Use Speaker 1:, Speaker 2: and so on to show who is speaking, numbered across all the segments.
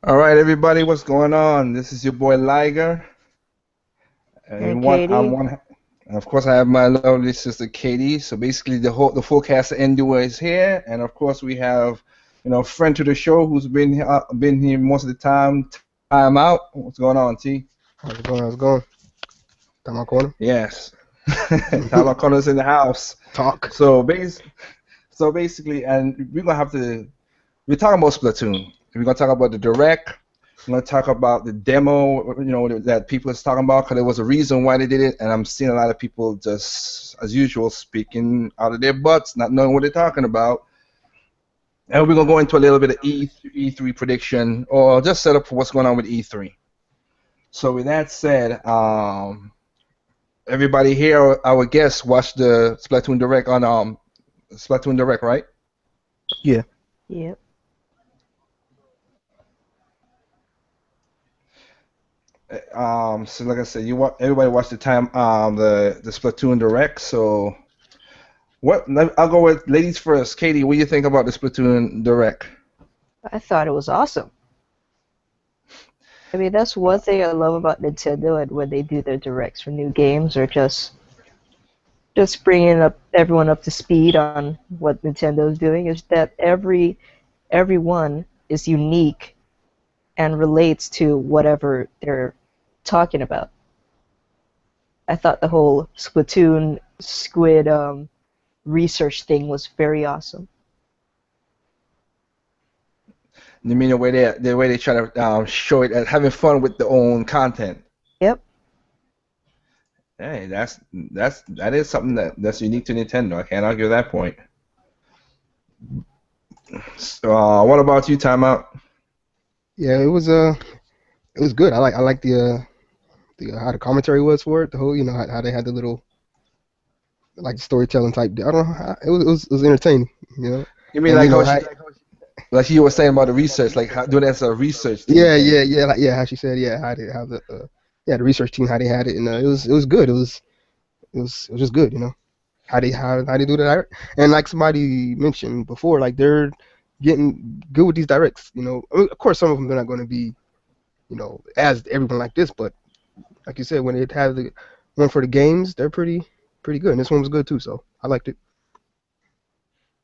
Speaker 1: All right, everybody, what's going on? This is your boy Liger,
Speaker 2: Hey,
Speaker 1: and I'm
Speaker 2: Katie.
Speaker 1: one, and of course I have my lovely sister Katie. So basically, the full cast of Endure is here, and of course we have, a friend to the show who's been here most of the time. Time out. What's going on, T?
Speaker 3: How's it going? How's it going? Got my corner.
Speaker 1: Yes, time out corners in the house.
Speaker 3: Talk.
Speaker 1: So base, so basically, and we're talking about Splatoon. We're gonna talk about the direct. I'm gonna talk about the demo, that people is talking about, because there was a reason why they did it, and I'm seeing a lot of people just, as usual, speaking out of their butts, not knowing what they're talking about. And we're gonna go into a little bit of E3 prediction, or just set up for what's going on with E3. So with that said, everybody here, our guests, watched the Splatoon Direct on Splatoon Direct, right?
Speaker 3: Yeah.
Speaker 2: Yep.
Speaker 1: So like I said, everybody watched the Splatoon Direct. So I'll go with ladies first. Katie, what do you think about the Splatoon Direct?
Speaker 2: I thought it was awesome. I mean, that's one thing I love about Nintendo and when they do their directs for new games or just bringing up everyone up to speed on what Nintendo's doing is that everyone is unique and relates to whatever they're talking about. I thought the whole Splatoon squid research thing was very awesome.
Speaker 1: You mean the way they try to show it as having fun with their own content?
Speaker 2: Yep.
Speaker 1: Hey, that is something that's unique to Nintendo. I can't argue that point. So, what about you, Timeout?
Speaker 3: Yeah. It was good. I like the how the commentary was for it. The whole how they had the little like storytelling type. I don't know. It was entertaining. You know.
Speaker 1: You mean
Speaker 3: And
Speaker 1: like how
Speaker 3: how.
Speaker 1: like you were saying about the research, like doing it as a research team
Speaker 3: Yeah,
Speaker 1: thing?
Speaker 3: yeah, yeah, yeah. How she said, yeah, how the the research team how they had it, and it was good. It was just good. How they do that, and like somebody mentioned before, like they're getting good with these directs. I mean, of course, some of them they're not going to be as everyone like this, but like you said, when they have the one for the games, they're pretty good, and this one was good too, so I liked it.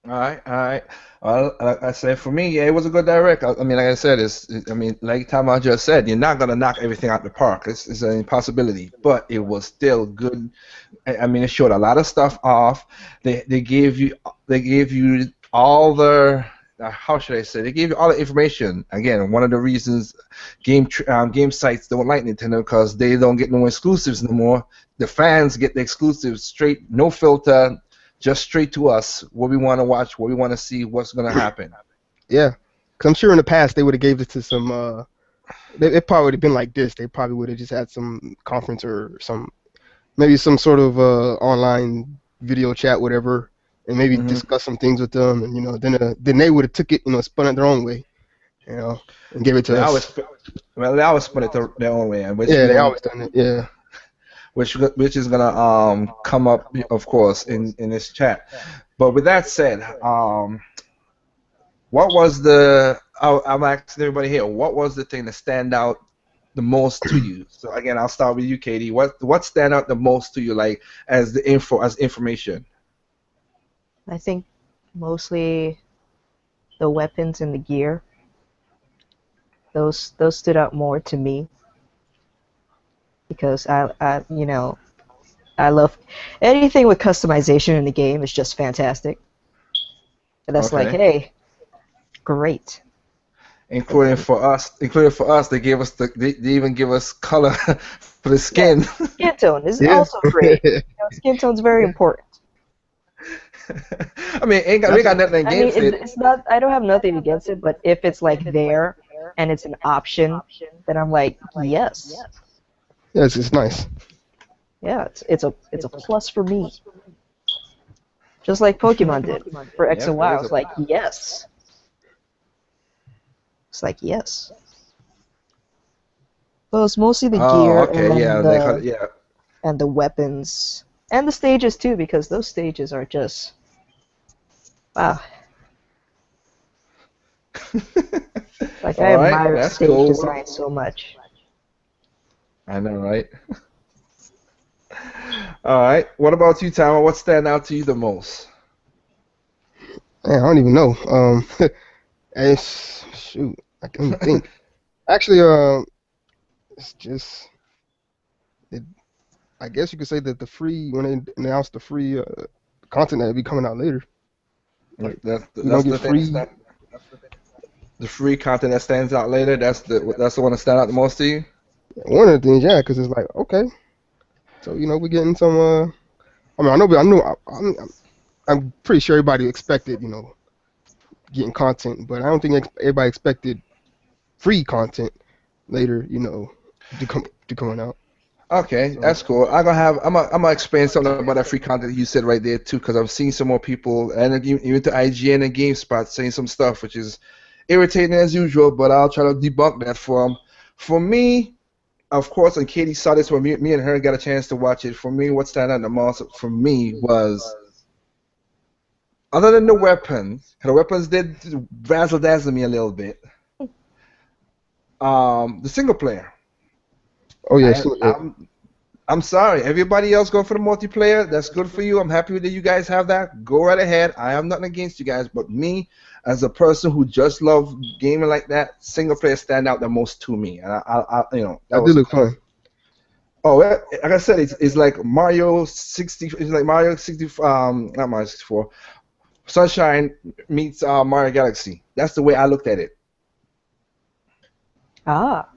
Speaker 1: All right, all right. Well, like I said, for me, yeah, it was a good direct. I mean, like I said, I mean, like Tom I just said, you're not gonna knock everything out the park. It's an impossibility, but it was still good. I mean, it showed a lot of stuff off. They gave you all the how should I say? They gave you all the information. Again, one of the reasons game sites don't like Nintendo because they don't get no exclusives no more. The fans get the exclusives straight, no filter, just straight to us. What we want to watch, what we want to see, what's gonna happen.
Speaker 3: Yeah, because I'm sure in the past they would have gave it to some. It probably would have been like this. They probably would have just had some conference or maybe some sort of online video chat, whatever, and maybe
Speaker 1: Hmm.
Speaker 3: discuss some things with them, and then they would have took it, spun it their own way, you know, and gave it to
Speaker 1: They always,
Speaker 3: us.
Speaker 1: well, they always put it their own way, and which
Speaker 3: Yeah,
Speaker 1: we
Speaker 3: they
Speaker 1: don't,
Speaker 3: always done it. Yeah.
Speaker 1: which is gonna come up, of course, in this chat. But with that said, what was I'm asking everybody here, what was the thing that stand out the most to you? So again, I'll start with you, Katie. What stand out the most to you, like as information?
Speaker 2: I think mostly the weapons and the gear. Those stood out more to me because I love anything with customization in the game is just fantastic. And that's like,
Speaker 1: Okay.
Speaker 2: hey, great. And then
Speaker 1: Including for us, they even give us color for the
Speaker 2: yeah,
Speaker 1: skin.
Speaker 2: skin tone is
Speaker 3: Yeah.
Speaker 2: also great. Skin tone's very important.
Speaker 1: I mean, we
Speaker 3: That's
Speaker 1: got nothing
Speaker 2: I mean,
Speaker 1: against it.
Speaker 2: it's not. I don't have nothing against it, but if it's like there and it's an option, then I'm like, yes,
Speaker 3: yeah, it's nice.
Speaker 2: yeah, it's a plus for me. Just like Pokemon did for X and
Speaker 1: Yep, it
Speaker 2: Y. I
Speaker 1: is
Speaker 2: was
Speaker 1: a.
Speaker 2: like, yes. It's like yes. Well, it's mostly the
Speaker 1: Oh,
Speaker 2: gear
Speaker 1: okay, yeah, they call it, yeah.
Speaker 2: and the weapons and the stages too, because those stages are just wow. Like I
Speaker 1: All right,
Speaker 2: admire
Speaker 1: that's
Speaker 2: stage
Speaker 1: cool.
Speaker 2: design so much.
Speaker 1: I know, right? All right. What about you, Tama? What stand out to you the most?
Speaker 3: Man, I don't even know. It's, shoot, I can't even think. Actually, it's just, it, I guess you could say that the free when they announced the free content that would be coming out later, like we
Speaker 1: That's
Speaker 3: gonna get
Speaker 1: the thing.
Speaker 3: free.
Speaker 1: The free content that stands out later. That's the one that stand out the most to you.
Speaker 3: One of the things, yeah, because it's like okay, so we're getting some. I mean, I'm pretty sure everybody expected getting content, but I don't think everybody expected free content later, to coming out.
Speaker 1: Okay,
Speaker 3: So
Speaker 1: that's cool. I'm gonna explain something about that free content you said right there too, because I've seen some more people and even to IGN and GameSpot saying some stuff which is irritating as usual, but I'll try to debunk that for them. For me, of course, and Katie saw this when me and her got a chance to watch it. For me, what stand out the most for me was other than the weapons, 'cause the weapons did razzle dazzle me a little bit. The single player.
Speaker 3: oh yeah,
Speaker 1: I,
Speaker 3: so, yeah,
Speaker 1: I'm I'm sorry. Everybody else go for the multiplayer. That's good for you. I'm happy that you guys have that. Go right ahead. I am nothing against you guys, but me, as a person who just love gaming like that, single player stand out the most to me. And that
Speaker 3: that did
Speaker 1: was.
Speaker 3: look fun.
Speaker 1: Oh, like I said, it's like Mario 60. It's like Mario 60. Not Mario 64. Sunshine meets Mario Galaxy. That's the way I looked at it.
Speaker 2: Ah.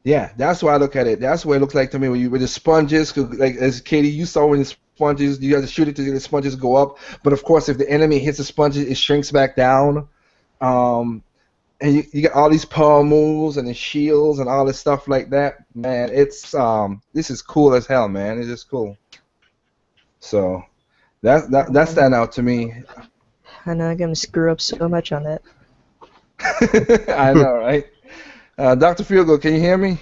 Speaker 1: Yeah, that's why I look at it. That's what it looks like to me when you with the sponges. 'Cause like as Katie, you saw when the sponges, you have to shoot it to the sponges go up. But of course, if the enemy hits the sponges, it shrinks back down. Um, and you get all these power moves and the shields and all this stuff like that. Man, it's this is cool as hell, man. It's just cool. So that
Speaker 2: Um,
Speaker 1: stand out to me.
Speaker 2: I know I'm gonna screw up so much on that.
Speaker 1: I know, right? Dr. Fielgo, can you hear me?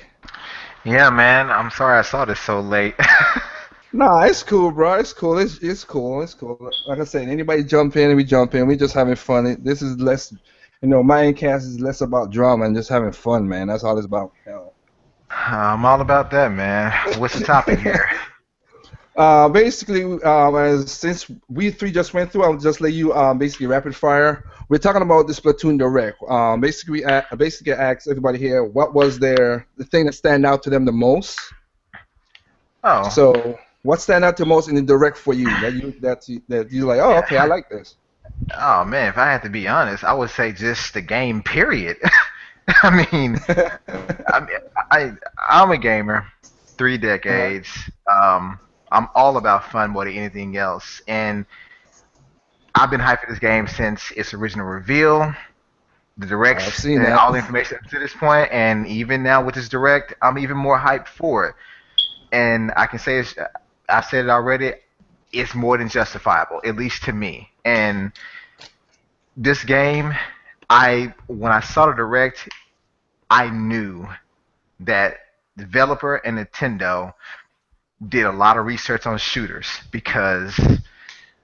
Speaker 4: Yeah, man. I'm sorry I saw this so late.
Speaker 1: Nah, it's cool, bro. It's cool. It's cool. It's cool. Like I said, anybody jump in and we jump in. We just having fun. This is less, Mindcast is less about drama and just having fun, man. That's all it's about. Hell.
Speaker 4: I'm all about that, man. What's the topic here?
Speaker 1: Basically, as since we three just went through, I'll just let you basically rapid fire. We're talking about the Splatoon Direct. Basically asked everybody here what was the thing that stand out to them the most.
Speaker 4: Oh,
Speaker 1: So, what stand out the most in the Direct for you that you like? Oh, okay, I
Speaker 4: yeah.
Speaker 1: like this.
Speaker 4: Oh man, if I had to be honest, I would say just the game. Period. I mean, I mean, I I'm a gamer, 3 decades. Um, I'm all about fun more than anything else, and I've been hyped for this game since its original reveal, the
Speaker 1: I've
Speaker 4: directs,
Speaker 1: seen
Speaker 4: and
Speaker 1: that.
Speaker 4: all the information up to this point, and even now with this direct, I'm even more hyped for it. And I can say it's, I said it already. It's more than justifiable, at least to me. And this game, I when I saw the direct, I knew that developer and Nintendo did a lot of research on shooters because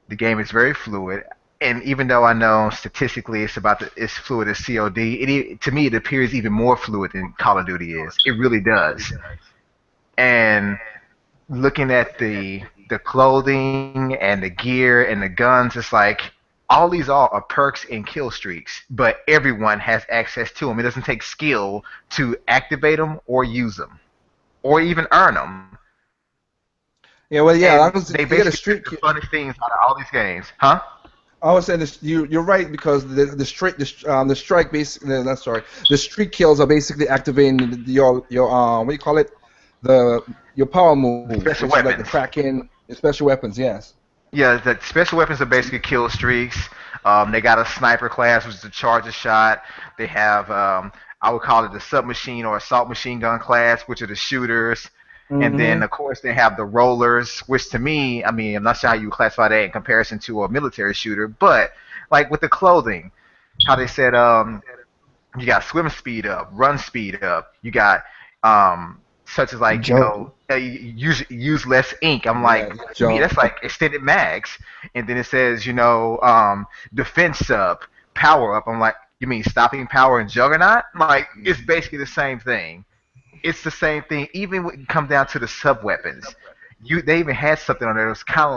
Speaker 4: the game is very fluid. And even though I know statistically it's fluid as COD, to me it appears even more fluid than Call of Duty is. It really does. And looking at the clothing and the gear and the guns, it's like all these are perks and kill streaks, but everyone has access to them. It doesn't take skill to activate them or use them or even earn them.
Speaker 1: Yeah, well, yeah,
Speaker 4: And
Speaker 1: long as
Speaker 4: they
Speaker 1: you get a
Speaker 4: basically took
Speaker 1: streak.
Speaker 4: the funnest things out of all these games, huh?
Speaker 1: I was saying this, you're right because the strike basically not sorry the streak kills are basically activating your what do you call it the your power
Speaker 4: The
Speaker 1: moves which
Speaker 4: special
Speaker 1: is like the
Speaker 4: weapons.
Speaker 1: Kraken your special weapons yes.
Speaker 4: Yeah, the special weapons are basically kill streaks. They got a sniper class, which is a charger shot. They have, I would call it the submachine or assault machine gun class, which are the shooters. And then,
Speaker 1: Hmm.
Speaker 4: of course, they have the rollers, which to me, I mean, I'm not sure how you classify that in comparison to a military shooter, but like with the clothing, how they said, you got swim speed up, run speed up. You got such as like
Speaker 3: Jump.
Speaker 4: use less ink. I'm like
Speaker 1: Yeah,
Speaker 4: to me that's
Speaker 1: jump.
Speaker 4: like extended mags, and then it says defense up, power up. I'm like You mean stopping power and Juggernaut? Like it's basically the same thing. It's the same thing. Even when it come down to the sub weapons, they even had something on there. It was kind of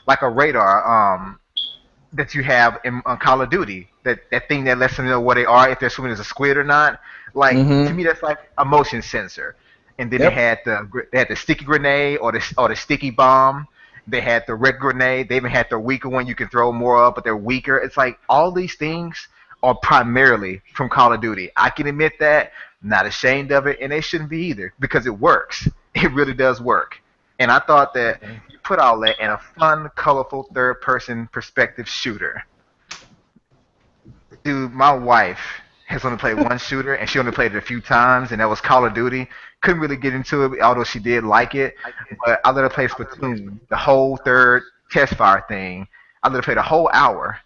Speaker 4: like a radar that you have in Call of Duty. That thing that lets them know where they are if they're swimming as a squid or not. Like to
Speaker 1: Mm-hmm.
Speaker 4: me, that's like a motion sensor. And then
Speaker 1: Yep.
Speaker 4: they had the sticky grenade or the sticky bomb. They had the red grenade. They even had the weaker one you can throw more of, but they're weaker. It's like all these things are primarily from Call of Duty. I can admit that. I'm not ashamed of it, and they shouldn't be either because it works. It really does work. And I thought that you put all that in a fun, colorful third-person perspective shooter. Dude, my wife has only played one shooter, and she only played it a few times, and that was Call of Duty. Couldn't really get into it, although she did like it. But I let her play Splatoon, the whole third test fire thing. I let her play the whole hour.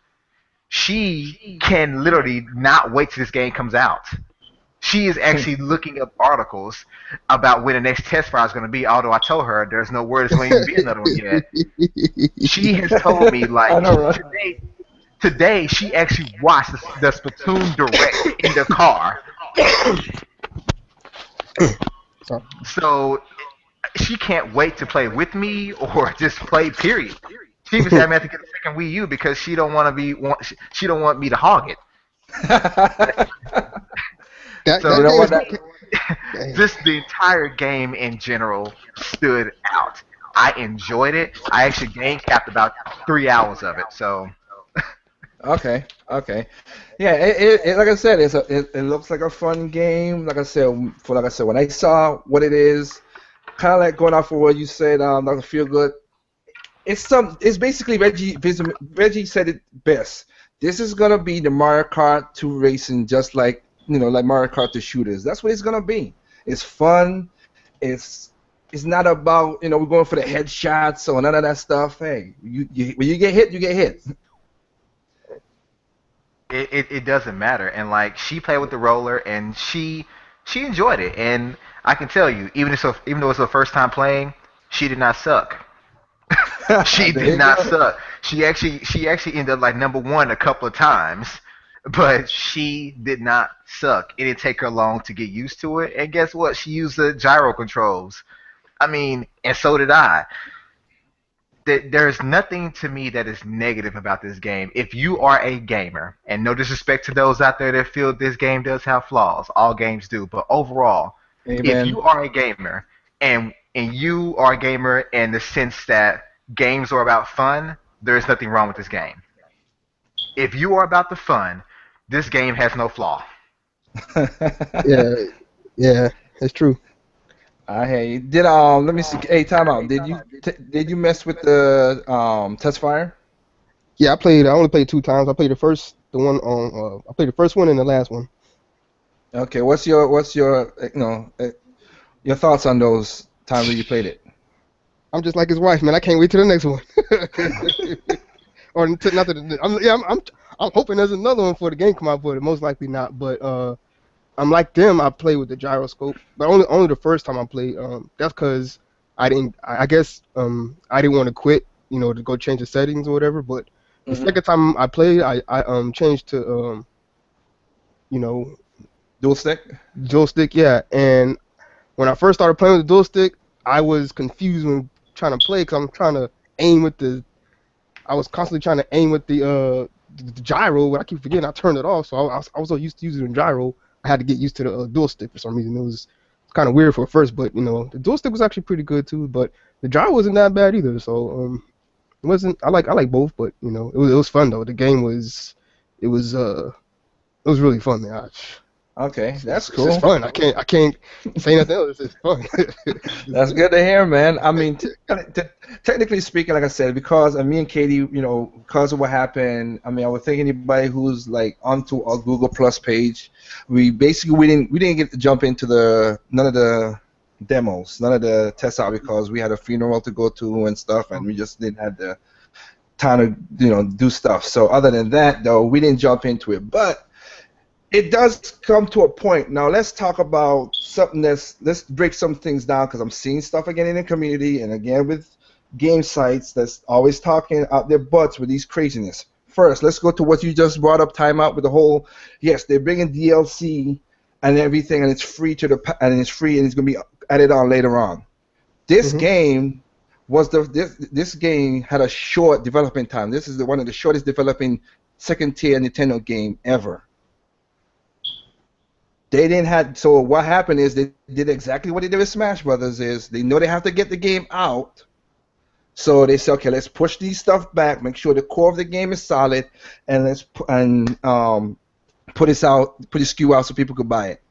Speaker 4: She can literally not wait till this game comes out. She is actually looking up articles about when the next test fire is going to be. Although I told her there's no word there's going to even be another one yet. She has told me
Speaker 1: I
Speaker 4: like
Speaker 1: know, right?
Speaker 4: today she actually watched the Splatoon direct in the car.
Speaker 3: So,
Speaker 4: So she can't wait to play with me or just play. Period. She even said I'm gonna have to get a second Wii U because she don't want to she don't want me to hog it.
Speaker 3: that
Speaker 4: So
Speaker 1: You
Speaker 3: that
Speaker 1: know
Speaker 3: game
Speaker 1: what?
Speaker 3: is
Speaker 1: That
Speaker 3: damn.
Speaker 4: just the entire game in general stood out. I enjoyed it. I actually game capped about 3 hours of it. So
Speaker 1: Okay, okay, yeah. Like I said, it looks like a fun game. Like I said, when I saw what it is, kind of like going off of what you said, Dr. Feel Good. It's basically Reggie said it best. This is gonna be the Mario Kart 2 racing, just like like Mario Kart 2 shooters. That's what it's gonna be. It's fun. It's it's not about we're going for the headshots or none of that stuff. Hey, when you get hit, you get hit.
Speaker 4: it doesn't matter. And like she played with the roller and she enjoyed it. And I can tell you, even though it's her first time playing, she did not suck. She
Speaker 1: There
Speaker 4: did
Speaker 1: you
Speaker 4: not
Speaker 1: go.
Speaker 4: suck. She actually ended up like number one a couple of times, but she did not suck. It didn't take her long to get used to it. And guess what? She used the gyro controls. I mean, and so did I. There's nothing to me that is negative about this game. If you are a gamer, and no disrespect to those out there that feel this game does have flaws, all games do, but overall, if
Speaker 1: Amen.
Speaker 4: you are a gamer and you are a gamer in the sense that games are about fun, there's nothing wrong with this game. If you are about the fun, this game has no flaw.
Speaker 3: Yeah, yeah, it's true.
Speaker 1: I hear you. Let me see. Hey, time out. Did you mess with the test fire?
Speaker 3: Yeah, I played. I only played 2 times. I played the one on. I played the first one and the last one.
Speaker 1: Okay. What's your your thoughts on those times that you played it?
Speaker 3: I'm just like his wife, man. I can't wait to the next one. Or to, not to the, I'm hoping there's another one for the game come out, but most likely not. But I'm like them. I play with the gyroscope, but only the first time I played. That's because I didn't. I guess I didn't want to quit. To go change the settings or whatever. But the
Speaker 1: Hmm.
Speaker 3: second time I played, I changed to you know
Speaker 1: Dual stick?
Speaker 3: joystick. Yeah, and when I first started playing with the dual stick, I was confused when trying to play because I'm trying to aim with the. I was constantly trying to aim with the gyro, but I keep forgetting I turned it off. So I was so used to using the gyro, I had to get used to the dual stick for some reason. It was kind of weird for first, but the dual stick was actually pretty good too. But the gyro wasn't that bad either. So it wasn't. I like both, but it was fun though. The game it was it was really fun, man.
Speaker 1: Okay, that's
Speaker 3: It's just
Speaker 1: cool.
Speaker 3: fun. I can't say nothing else. It's just fun. It's
Speaker 1: That's
Speaker 3: good.
Speaker 1: good to hear, man. I mean, technically speaking, like I said, because me and Katie, because of what happened, I mean, I would think anybody who's like onto our Google Plus page, we didn't get to jump into the none of the demos, none of the tests out because we had a funeral to go to and stuff, and we just didn't have the time to do stuff. So other than that, though, we didn't jump into it, but it does come to a point. Now let's talk about something let's break some things down because I'm seeing stuff again in the community and again with game sites that's always talking out their butts with these craziness. first, let's go to what you just brought up. Time out with the whole. Yes, they're bringing DLC and everything, and it's free and it's free, and it's gonna be added on later on. This
Speaker 3: Hmm.
Speaker 1: game this game had a short development time. This is one of the shortest developing second tier Nintendo game ever. They didn't have so what happened is they did exactly what they did with Smash Brothers is they know they have to get the game out. So they said, okay, let's push these stuff back, make sure the core of the game is solid, and put this out, put this SKU out so people could buy it.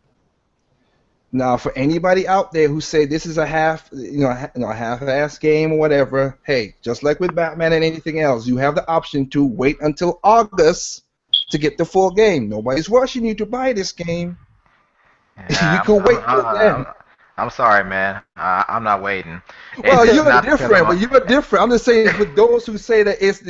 Speaker 1: Now, for anybody out there who say this is a half-ass game or whatever, hey, just like with Batman and anything else, you have the option to wait until August to get the full game. Nobody's rushing you to buy this game. You
Speaker 4: Yeah,
Speaker 1: can wait till then.
Speaker 4: I'm sorry, man. I'm not waiting. And
Speaker 1: Well,
Speaker 4: this is
Speaker 1: you're
Speaker 4: not because
Speaker 1: different, but you're different. I'm just saying for those who say that if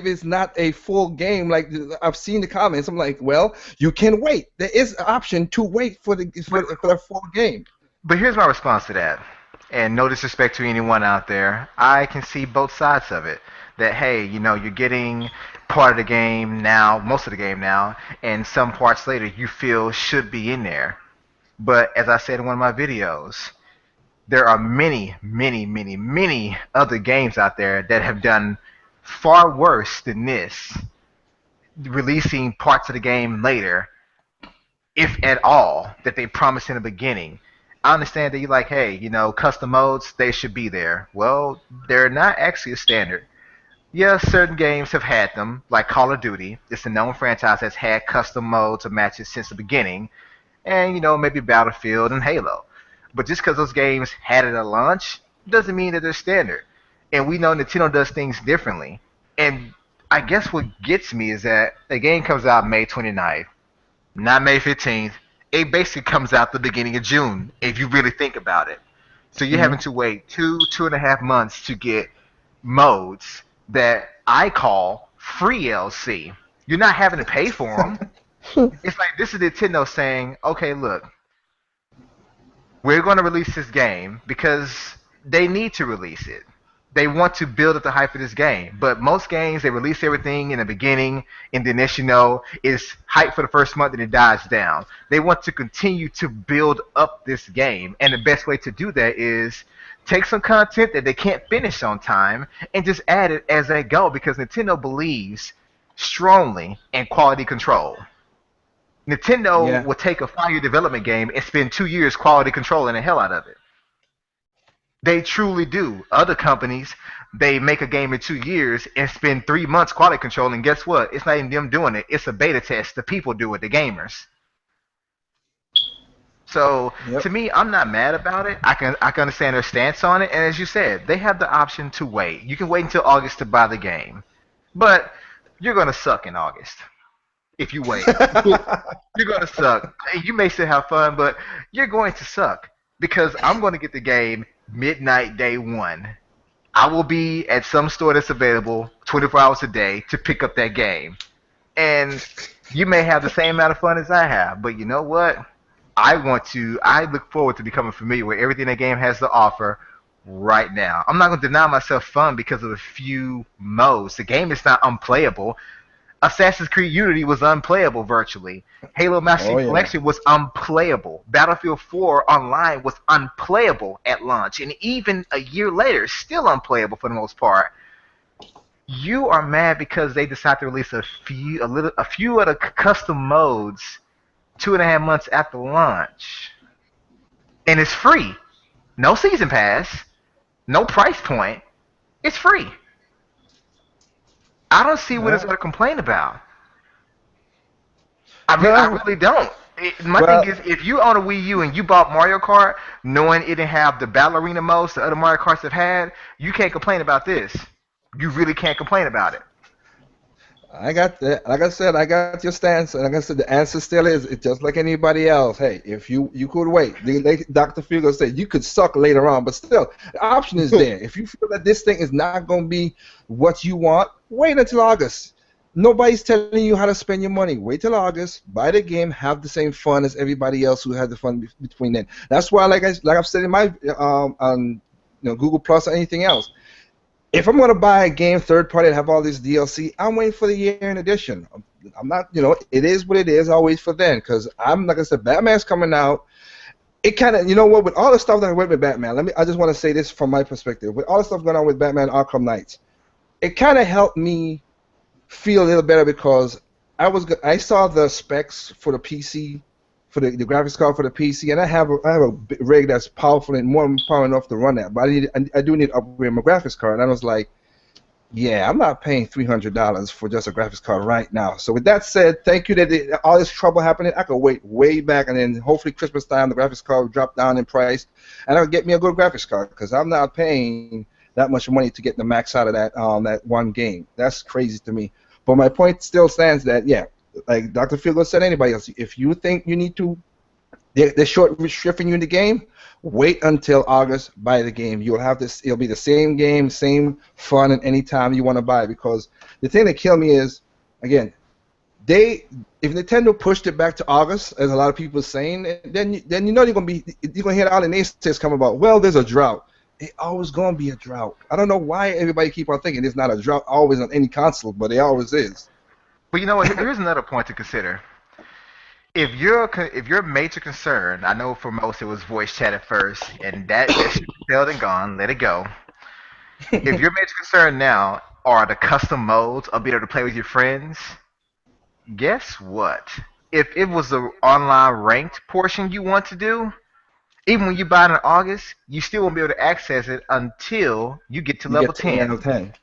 Speaker 1: it's not a full game, like I've seen the comments, I'm like, well, you can wait. There is an option to wait for the full game.
Speaker 4: But here's my response to that. And no disrespect to anyone out there, I can see both sides of it. That hey, you're getting part of the game now, most of the game now, and some parts later you feel should be in there. But as I said in one of my videos, there are many, many, many, many other games out there that have done far worse than this, releasing parts of the game later, if at all, that they promised in the beginning. I understand that you're like, hey, custom modes, they should be there. Well, they're not actually a standard. Yeah, certain games have had them, like Call of Duty. It's a known franchise that's had custom modes or matches since the beginning, and maybe Battlefield and Halo. But just because those games had it at launch doesn't mean that they're standard. And we know Nintendo does things differently. And I guess what gets me is that the game comes out May 29th, not May 15th. It basically comes out the beginning of June, if you really think about it. So you're having
Speaker 1: Hmm.
Speaker 4: to wait 2.5 months to get modes that I call free LC. You're not having to pay for them. It's like this is Nintendo saying, okay, look, we're going to release this game because they need to release it. They want to build up the hype of this game. But most games, they release everything in the beginning, and then it's hype for the first month and it dies down. They want to continue to build up this game. And the best way to do that is take some content that they can't finish on time and just add it as they go because Nintendo believes strongly in quality control. Nintendo
Speaker 1: Yeah.
Speaker 4: will take a 5-year development game and spend 2 years quality controlling the hell out of it. They truly do. Other companies, they make a game in 2 years and spend 3 months quality control, and guess what? It's not even them doing it. It's a beta test. The people do it, the gamers. So
Speaker 1: Yep.
Speaker 4: to me, I'm not mad about it. I can understand their stance on it, and as you said, they have the option to wait. You can wait until August to buy the game, but you're gonna suck in August if you wait. You're gonna suck. You may still have fun, but you're going to suck because I'm going to get the game midnight day one. I will be at some store that's available 24 hours a day to pick up that game, and you may have the same amount of fun as I have. But you know what? I look forward to becoming familiar with everything that game has to offer right now. I'm not going to deny myself fun because of a few modes. The game is not unplayable. Assassin's Creed Unity was unplayable virtually. Halo Master
Speaker 1: Oh
Speaker 4: Chief
Speaker 1: yeah.
Speaker 4: Collection was unplayable. Battlefield 4 Online was unplayable at launch, and even a year later, still unplayable for the most part. You are mad because they decided to release a few of the custom modes 2.5 months after launch, and it's free. No season pass, no price point. It's free. I don't see what it's
Speaker 1: Uh,
Speaker 4: going to complain about. I
Speaker 1: no,
Speaker 4: really don't. My thing
Speaker 1: well,
Speaker 4: is, if you own a Wii U and you bought Mario Kart, knowing it didn't have the Battle Arena modes the other Mario Karts have had, you can't complain about this. You really can't complain about it.
Speaker 1: I got that. Like I said, I got your stance, and like I said, the answer still is it's just like anybody else. Hey, if you could wait, Dr. Figo said you could suck later on, but still, the option is there. If you feel that this thing is not going to be what you want, wait until August. Nobody's telling you how to spend your money. Wait till August, buy the game, have the same fun as everybody else who had the fun between then. That's why, like I've said in my on Google Plus or anything else. if I'm gonna buy a game third party and have all this DLC, I'm waiting for the year in edition. I'm not, it is what it is. I'll wait for then because I'm like I said, Batman's coming out. It kind of, with all the stuff that went with Batman. I just want to say this from my perspective. With all the stuff going on with Batman Arkham Knights, it kind of helped me feel a little better because I saw the specs for the PC, for the graphics card for the PC, and I have a rig that's powerful and more power enough to run that. But I do need to upgrade my graphics card. And I was like, yeah, I'm not paying $300 for just a graphics card right now. So with that said, thank you that all this trouble happening. I could wait way back, and then hopefully Christmas time the graphics card will drop down in price, and I'll get me a good graphics card because I'm not paying that much money to get the max out of that one game. That's crazy to me. But my point still stands that yeah, like Dr. Fielgo said, anybody else, if you think you need to, they're short restricting you in the game. Wait until August, buy the game. You'll have this. It'll be the same game, same fun, and any time you want to buy. Because the thing that killed me is, again, if Nintendo pushed it back to August, as a lot of people are saying, then you're gonna hear all the naysayers come about. Well, there's a drought. It always gonna be a drought. I don't know why everybody keep on thinking there's not a drought always on any console, but it always is.
Speaker 4: But you know what? Here's another point to consider. If your major concern, I know for most it was voice chat at first, and that ship failed and gone. Let it go. If your major concern now are the custom modes of being able to play with your friends, guess what? If it was the online ranked portion you want to do, even when you buy it in August, you still won't be able to access it until you get to
Speaker 1: You
Speaker 4: level
Speaker 1: get to
Speaker 4: 10.
Speaker 1: level 10.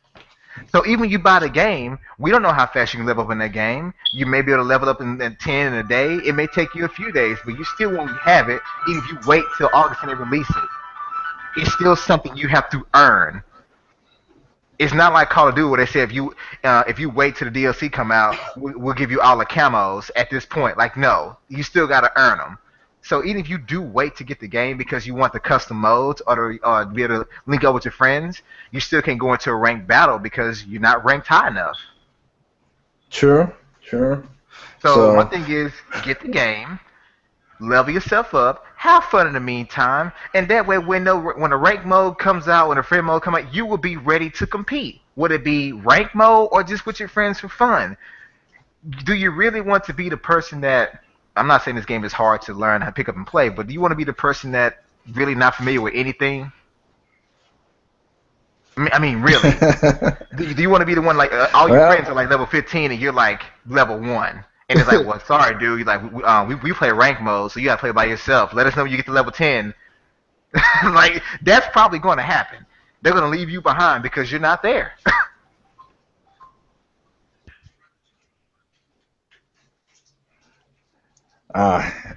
Speaker 4: So even when you buy the game, we don't know how fast you can level up in that game. You may be able to level up in 10 in a day. It may take you a few days, but you still won't have it even if you wait till August and they release it. It's still something you have to earn. It's not like Call of Duty where they say if you wait till the DLC come out, we'll give you all the camos at this point. Like no, you still got to earn them. So even if you do wait to get the game because you want the custom modes or be able to link up with your friends, you still can't go into a ranked battle because you're not ranked high enough.
Speaker 1: Sure, sure.
Speaker 4: So my
Speaker 1: So
Speaker 4: thing is get the game, level yourself up, have fun in the meantime, and that way when the rank mode comes out, when the friend mode comes out, you will be ready to compete. Would it be rank mode or just with your friends for fun? Do you really want to be the person that I'm not saying this game is hard to learn how to pick up and play, but do you want to be the person that really not familiar with anything? I mean really. Do you want to be the one like all your
Speaker 1: well,
Speaker 4: friends are like level 15 and you're like level 1? And it's like, well, sorry, dude. Like, we play rank mode, so you gotta play by yourself. Let us know when you get to level 10. Like, that's probably going to happen. They're gonna leave you behind because you're not there.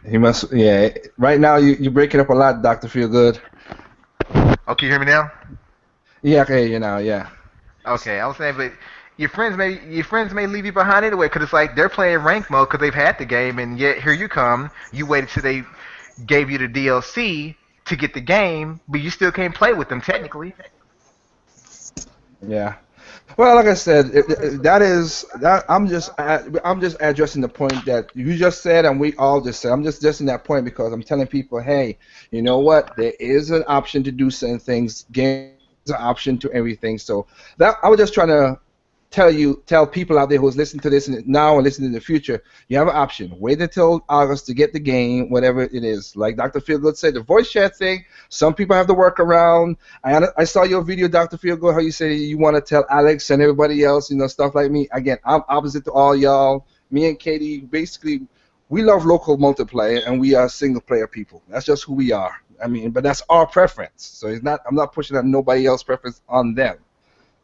Speaker 1: he must. Yeah. Right now, you break it up a lot, Doctor Feelgood.
Speaker 4: Oh, can you hear me now?
Speaker 1: Yeah, okay, yeah.
Speaker 4: Okay, I was saying, but your friends may leave you behind anyway because it's like they're playing rank mode because they've had the game, and yet here you come. You waited till they gave you the DLC to get the game, but you still can't play with them technically.
Speaker 1: Yeah. Well, like I said, that is that. I'm just addressing the point that you just said, and we all just said. I'm just addressing that point because I'm telling people, hey, you know what? There is an option to do certain things. Games is an option to everything. So that I was just trying to tell people out there who's listening to this now and listening in the future, you have an option. Wait until August to get the game, whatever it is. Like Dr. Feelgood said, the voice chat thing, some people have to work around. I saw your video, Dr. Feelgood, how you say you want to tell Alex and everybody else, stuff like me. Again, I'm opposite to all y'all. Me and Katie, basically, we love local multiplayer, and we are single player people. That's just who we are. I mean, but that's our preference. So I'm not pushing on nobody else's preference on them.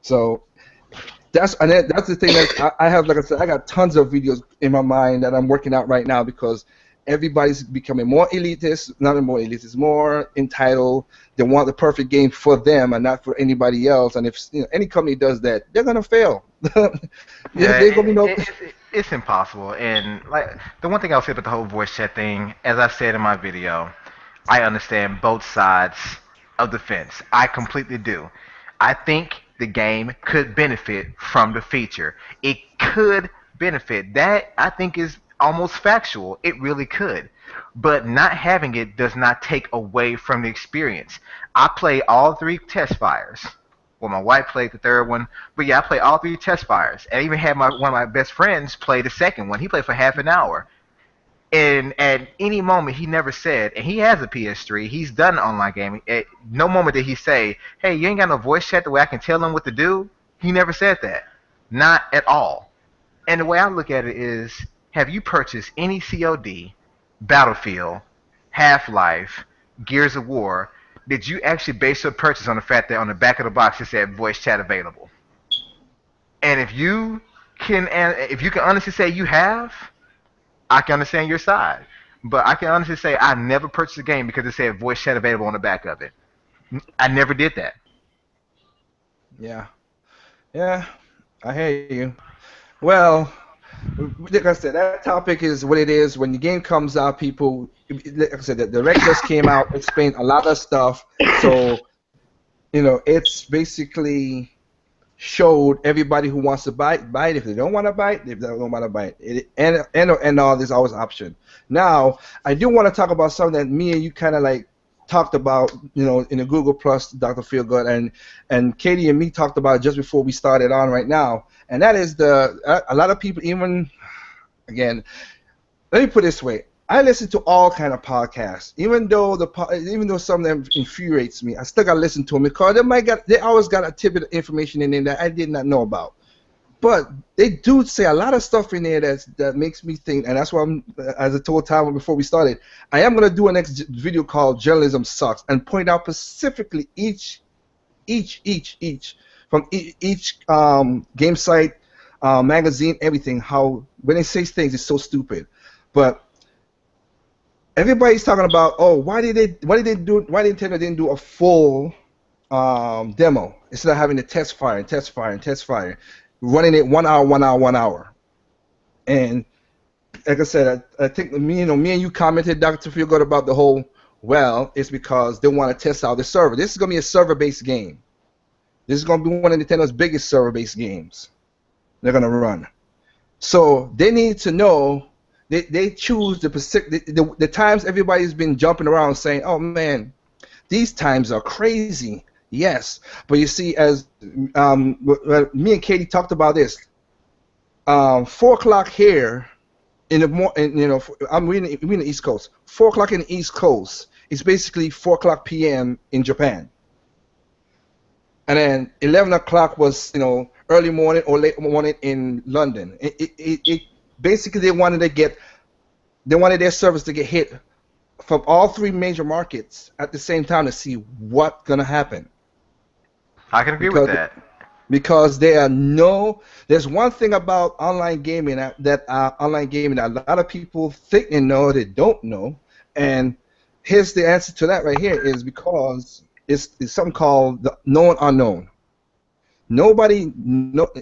Speaker 1: So that's the thing that I have. Like I said, I got tons of videos in my mind that I'm working out right now because everybody's becoming more elitist, not more elitist, more entitled. They want the perfect game for them and not for anybody else. And if any company does that, they're gonna fail.
Speaker 4: Yeah,
Speaker 1: They're gonna be no.
Speaker 4: it's impossible. And like the one thing I'll say about the whole voice chat thing, as I said in my video, I understand both sides of the fence. I completely do. I think the game could benefit from the feature. It could benefit. That I think is almost factual. It really could. But not having it does not take away from the experience. I play all three test fires. Well, my wife played the third one, but yeah, I played all three test fires. And I even had one of my best friends play the second one. He played for half an hour. And at any moment, he never said, and he has a PS3. He's done online gaming. At no moment did he say, "Hey, you ain't got no voice chat the way I can tell him what to do." He never said that, not at all. And the way I look at it is, have you purchased any COD, Battlefield, Half-Life, Gears of War? Did you actually base your purchase on the fact that on the back of the box it said voice chat available? And if you can honestly say you have, I can understand your side. But I can honestly say I never purchased a game because it said voice chat available on the back of it. I never did that.
Speaker 1: Yeah. Yeah. I hear you. Well, like I said, that topic is what it is. When the game comes out, people, like I said, the direct just came out, explained a lot of stuff. So, it's basically showed everybody who wants to buy it. If they don't want to buy it, if they don't want to buy it. And all, there's always option. Now, I do want to talk about something that me and you kind of like talked about, in the Google Plus, Dr. Feelgood, and Katie and me talked about it just before we started on right now. And that is a lot of people, even, again, let me put it this way. I listen to all kind of podcasts, even though some of them infuriates me. I still gotta listen to them because they always got a tidbit of information in there that I did not know about. But they do say a lot of stuff in there that makes me think, and that's why as I told Tyler before we started, I am gonna do a next video called "Journalism Sucks" and point out specifically each from each game site, magazine, everything. How when they say things, it's so stupid, but everybody's talking about, why Nintendo didn't do a full demo instead of having to test fire, running it 1 hour, 1 hour, 1 hour. And like I said, I think me and you commented, Dr. Feelgood, about the whole. Well, it's because they want to test out the server. This is gonna be a server-based game. This is gonna be one of Nintendo's biggest server-based games they're gonna run. So they need to know. They choose the times everybody's been jumping around saying, "Oh man, these times are crazy." Yes, but you see, as me and Katie talked about this, 4 o'clock here in the we're in the East Coast. 4 o'clock in the East Coast is basically 4 o'clock p.m. in Japan, and then 11 o'clock was early morning or late morning in London. It basically they wanted their service to get hit from all three major markets at the same time to see what's gonna happen.
Speaker 4: I can agree with that.
Speaker 1: Because there's one thing about online gaming that a lot of people think they know, they don't know, and here's the answer to that right here is because it's something called the known unknown. Nobody,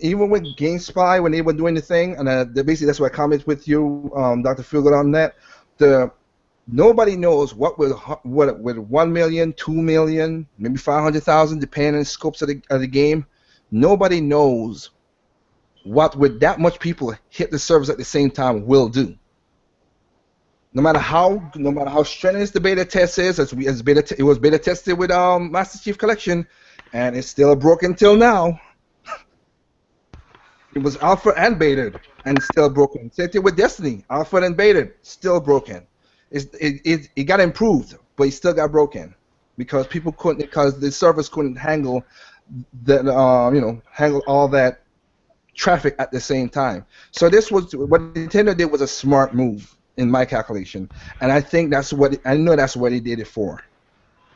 Speaker 1: even with GameSpy when they were doing the thing, and basically that's why I comment with you, Dr. Feelgood, on that. Nobody knows what with 1 million, 2 million, maybe 500,000, depending on the scopes of the game. Nobody knows what with that much people hit the servers at the same time will do. No matter how strenuous the beta test is, it was beta tested with Master Chief Collection, and it's still broken till now. It was alpha and beta, and still broken. Same thing with Destiny, alpha and beta, still broken. It got improved, but it still got broken because the servers couldn't handle handle all that traffic at the same time. So this was what Nintendo did was a smart move in my calculation, and I think that's what they did it for.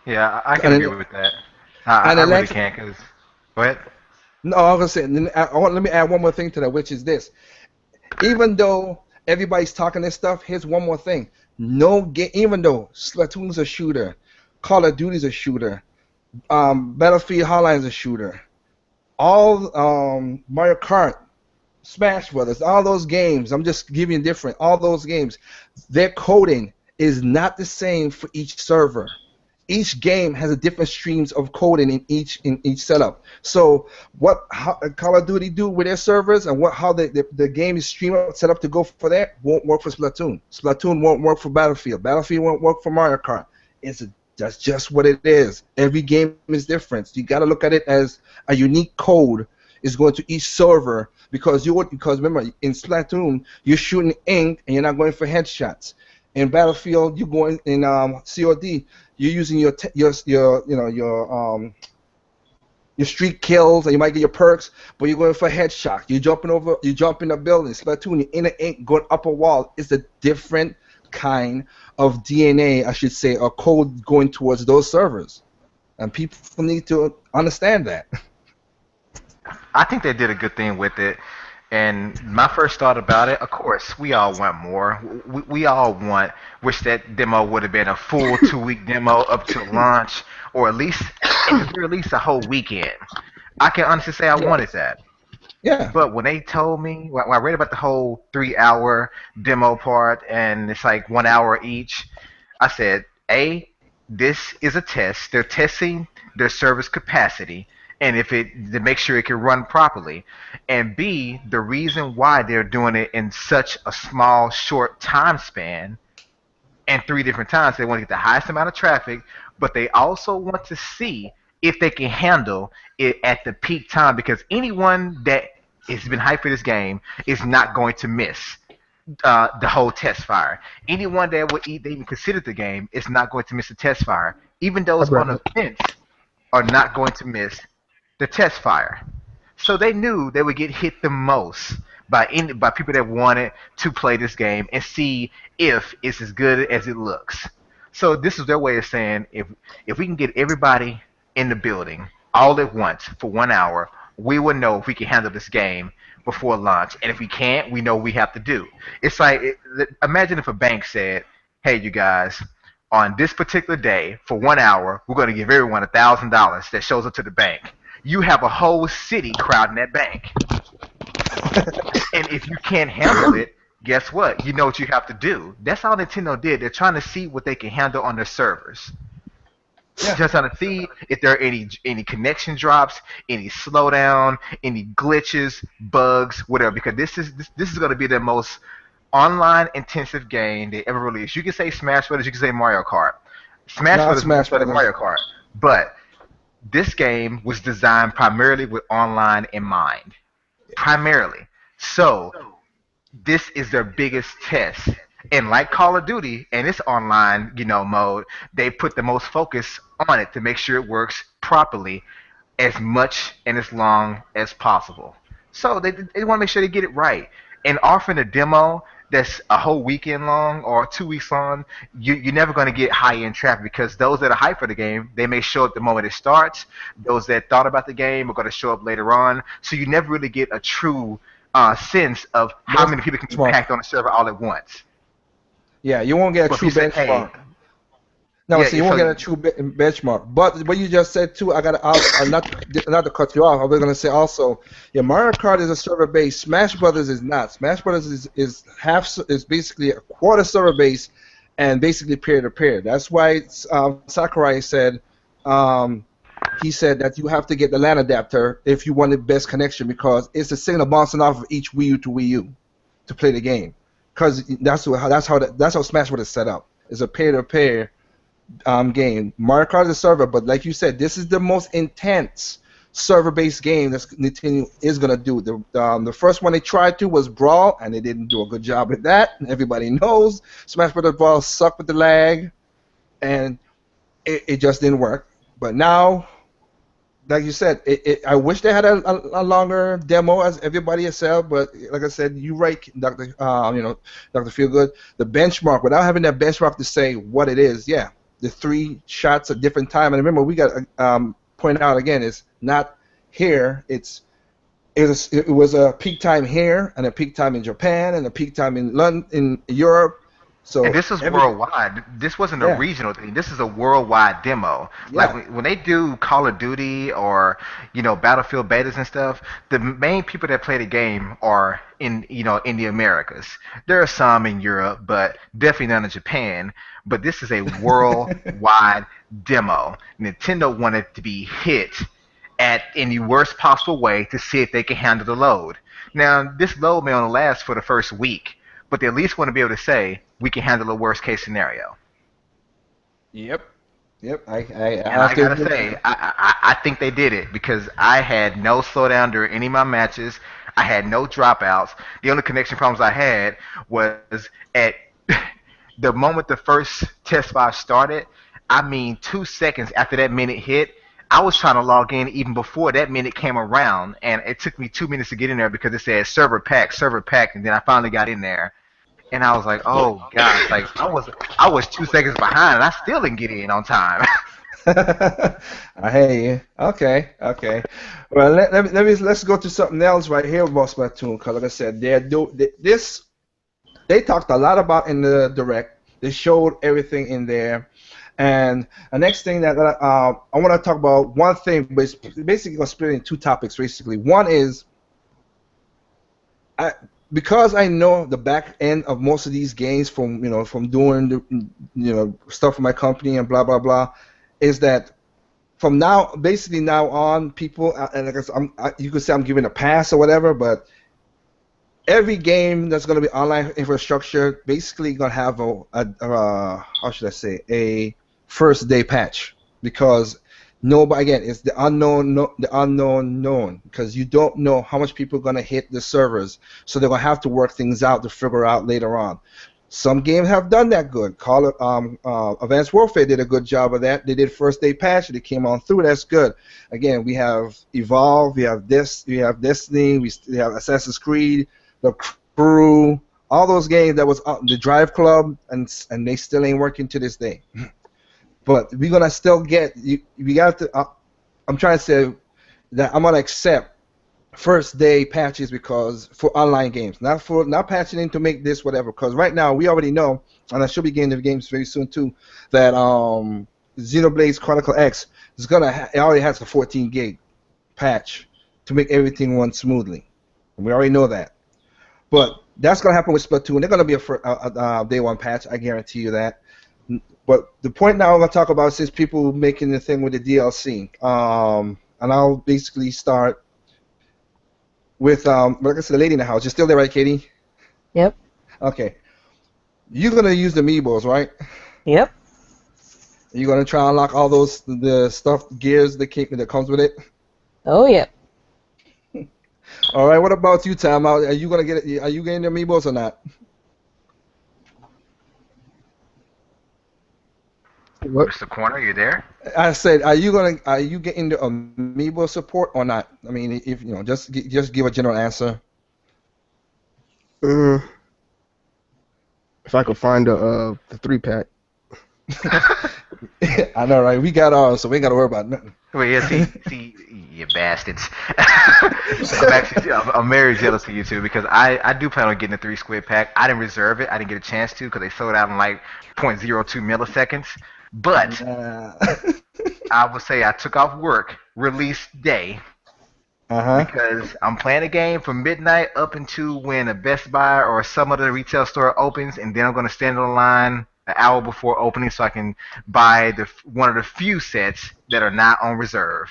Speaker 4: Yeah, I can agree with that. I really can. Go ahead.
Speaker 1: No, I was gonna say. Let me add one more thing to that, which is this: even though everybody's talking this stuff, here's one more thing. Even though Splatoon's a shooter, Call of Duty's a shooter, Battlefield Hardline's a shooter, all Mario Kart, Smash Brothers, all those games, I'm just giving you different, all those games, their coding is not the same for each server. Each game has a different streams of coding in each setup. So how Call of Duty do with their servers and how the game is set up to go for that won't work for Splatoon. Splatoon won't work for Battlefield. Battlefield won't work for Mario Kart. It's a That's just what it is. Every game is different. You got to look at it as a unique code is going to each server because remember in Splatoon you're shooting ink and you're not going for headshots. In Battlefield you're going in COD you're using your your street kills and you might get your perks, but you're going for headshot. You jump in a building. Splatoon, you're in the ink, going up a wall. It's a different kind of DNA, I should say, or code going towards those servers, and people need to understand that.
Speaker 4: I think they did a good thing with it. And my first thought about it, of course, we all want more. We all wish that demo would have been a full 2 week demo up to launch, or at least, at the very least, a whole weekend. I can honestly say I wanted
Speaker 2: Yes.
Speaker 4: that.
Speaker 1: Yeah,
Speaker 4: But when they told me, when I read about the whole 3 hour demo part and it's like 1 hour each, I said, A, this is a test. They're testing their service capacity and if it to make sure it can run properly. And B, the reason why they're doing it in such a small, short time span and 3 different times. They want to get the highest amount of traffic, but they also want to see if they can handle it at the peak time because anyone that has been hyped for this game is not going to miss the whole test fire. Anyone that would they even consider the game is not going to miss the test fire. Even
Speaker 3: I
Speaker 4: those on
Speaker 3: brought
Speaker 4: the
Speaker 3: up.
Speaker 4: fence are not going to miss the test fire. So they knew they would get hit the most by people that wanted to play this game and see if it's as good as it looks. So this is their way of saying if we can get everybody in the building all at once for 1 hour, we will know if we can handle this game before launch. And if we can't, we know what we have to do. It's like imagine if a bank said, "Hey, you guys, on this particular day for 1 hour, we're going to give everyone $1,000 that shows up to the bank." You have a whole city crowding that bank. And if you can't handle it, guess what? You know what you have to do. That's all Nintendo did. They're trying to see what they can handle on their servers.
Speaker 1: yeah.
Speaker 4: Just trying to see if there are any connection drops, any slowdown, any glitches, bugs, whatever. Because this is going to be the most online intensive game they ever released. You can say Smash Brothers, you can say Mario Kart. Smash
Speaker 1: Not
Speaker 4: Brothers is
Speaker 1: Smash
Speaker 4: better than
Speaker 1: Brothers.
Speaker 4: Mario Kart, but this game was designed primarily with online in mind. Primarily. So this is their biggest test. And like Call of Duty and its online, mode, they put the most focus on it to make sure it works properly as much and as long as possible. So they want to make sure they get it right. And offering a demo that's a whole weekend long or 2 weeks long, you're never going to get high end traffic because those that are hyped for the game, they may show up the moment it starts. Those that thought about the game are going to show up later on. So you never really get a true sense of how many people can be
Speaker 1: Benchmark.
Speaker 4: packed on the server all at once.
Speaker 1: Yeah, you won't get a
Speaker 4: But if you
Speaker 1: true
Speaker 4: say, hey,
Speaker 1: benchmark. No,
Speaker 4: yeah,
Speaker 1: so you won't
Speaker 4: so
Speaker 1: get a true benchmark. But what you just said too, I got not to cut you off. I was gonna say also, yeah, Mario Kart is a server base. Smash Brothers is not. Smash Brothers is basically a quarter server base, and basically peer to peer. That's why Sakurai said, um, he said that you have to get the LAN adapter if you want the best connection because it's a signal bouncing off of each Wii U to Wii U to play the game. Because that's how Smash Brothers is set up. It's a peer to peer game. Mario Kart is a server, but like you said, this is the most intense server-based game that Nintendo is gonna do. The first one they tried to was Brawl, and they didn't do a good job with that. Everybody knows Smash Bros. Brawl sucked with the lag, and it just didn't work. But now, like you said, I wish they had a longer demo as everybody has said. But like I said, you right, Doctor. Doctor Feelgood. The benchmark without having that benchmark to say what it is. Yeah, the 3 shots at different time. And remember, we got point out again. It's not here. It was a peak time here and a peak time in Japan and a peak time in London in Europe.
Speaker 4: and
Speaker 1: So
Speaker 4: this is
Speaker 1: every
Speaker 4: worldwide. This wasn't a
Speaker 1: yeah
Speaker 4: regional thing. This is a worldwide demo. Like
Speaker 1: yeah
Speaker 4: when they do Call of Duty or Battlefield betas and stuff, the main people that play the game are in the Americas. There are some in Europe, but definitely none in Japan. But this is a worldwide demo. Nintendo wanted to be hit at in the worst possible way to see if they can handle the load. Now, this load may only last for the first week, but they at least want to be able to say we can handle a worst case scenario.
Speaker 1: yep. Yep. I
Speaker 4: And
Speaker 1: have
Speaker 4: I
Speaker 1: to
Speaker 4: gotta
Speaker 1: agree.
Speaker 4: say, I think they did it because I had no slowdown during any of my matches. I had no dropouts. The only connection problems I had was at the moment the first test file started. I mean, 2 seconds after that minute hit, I was trying to log in even before that minute came around, and it took me 2 minutes to get in there because it said server pack, and then I finally got in there, and I was like, oh gosh, like I was 2 seconds behind, and I still didn't get in on time.
Speaker 1: I hear you. Okay, okay. Well, let's go to something else right here about Splatoon. Because like I said, they talked a lot about in the direct. They showed everything in there, and the next thing that I want to talk about one thing, but it's basically going to split in two topics. Basically, one is I because I know the back end of most of these games from from doing the stuff for my company and blah blah blah, is that from now, basically now on, people, and I guess you could say I'm giving a pass or whatever, but every game that's going to be online infrastructure basically going to have how should I say, a first day patch because nobody, again, it's the unknown, the unknown known because you don't know how much people are going to hit the servers, so they're going to have to work things out to figure out later on. Some games have done that good. Call it Advanced Warfare did a good job of that. They did first day patch. They came on through. That's good. Again, we have Evolve. We have Destiny. We have Assassin's Creed, the Crew. All those games that was the Drive Club, and they still ain't working to this day. But we're gonna still get you. We got to. I'm trying to say that I'm gonna accept first day patches because for online games, not patching in to make this whatever. Because right now we already know, and I should be getting the games very soon too, that Xenoblade Chronicle X is it already has a 14 gig patch to make everything run smoothly. We already know that, but that's gonna happen with Splatoon. They're gonna be a day one patch. I guarantee you that. But the point now I'm gonna talk about is people making the thing with the DLC. And I'll basically start with like I said, the lady in the house. You're still there, right, Katie?
Speaker 2: Yep.
Speaker 1: Okay. You're gonna use the amiibos, right?
Speaker 2: Yep.
Speaker 1: You're gonna try and unlock all those the stuff gears that comes with it.
Speaker 2: Oh, yeah.
Speaker 1: All right. What about you, Tom? Are you gonna get it? Are you getting the amiibos or not?
Speaker 3: What?
Speaker 4: Mr. Corner, you there?
Speaker 1: I said, are you getting the amiibo support or not? I mean, if just give a general answer.
Speaker 3: Uh, if I could find the 3-pack.
Speaker 1: I know, right? We got ours, so we ain't got to worry about nothing.
Speaker 4: Well, yeah, see, you bastards. I'm very jealous of you two because I do plan on getting a 3 squid pack. I didn't reserve it. I didn't get a chance to because they sold out in like zero point zero 0.02 milliseconds. But
Speaker 1: Nah.
Speaker 4: I would say I took off work release day
Speaker 1: Uh-huh.
Speaker 4: because I'm playing a game from midnight up until when a Best Buy or some other retail store opens, and then I'm going to stand on the line an hour before opening so I can buy one of the few sets that are not on reserve.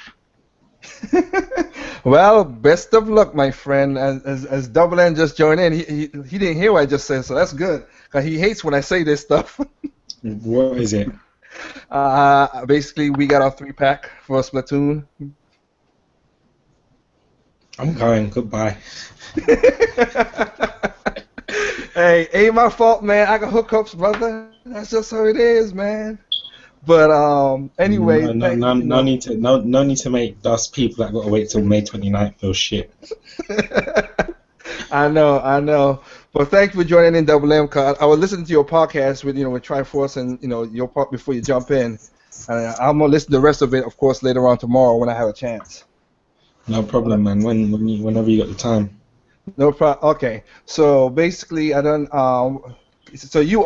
Speaker 1: Well, best of luck, my friend. As Double N just joined in, he didn't hear what I just said, so that's good. Cause he hates when I say this stuff.
Speaker 5: What is it?
Speaker 1: Basically, we got our 3-pack for Splatoon.
Speaker 5: I'm going. Goodbye.
Speaker 1: Hey, ain't my fault, man. I got hookups, brother. That's just how it is, man. But anyway,
Speaker 5: No need to no need to make us people that got to wait till May 29th feel shit.
Speaker 1: I know, I know. But thank you for joining in, Double M. Cause I was listening to your podcast with Triforce and your part before you jump in. And I'm gonna listen to the rest of it, of course, later on tomorrow when I have a chance.
Speaker 5: No problem, man. Whenever you got the time.
Speaker 1: No problem. Okay. So basically, I don't. So you're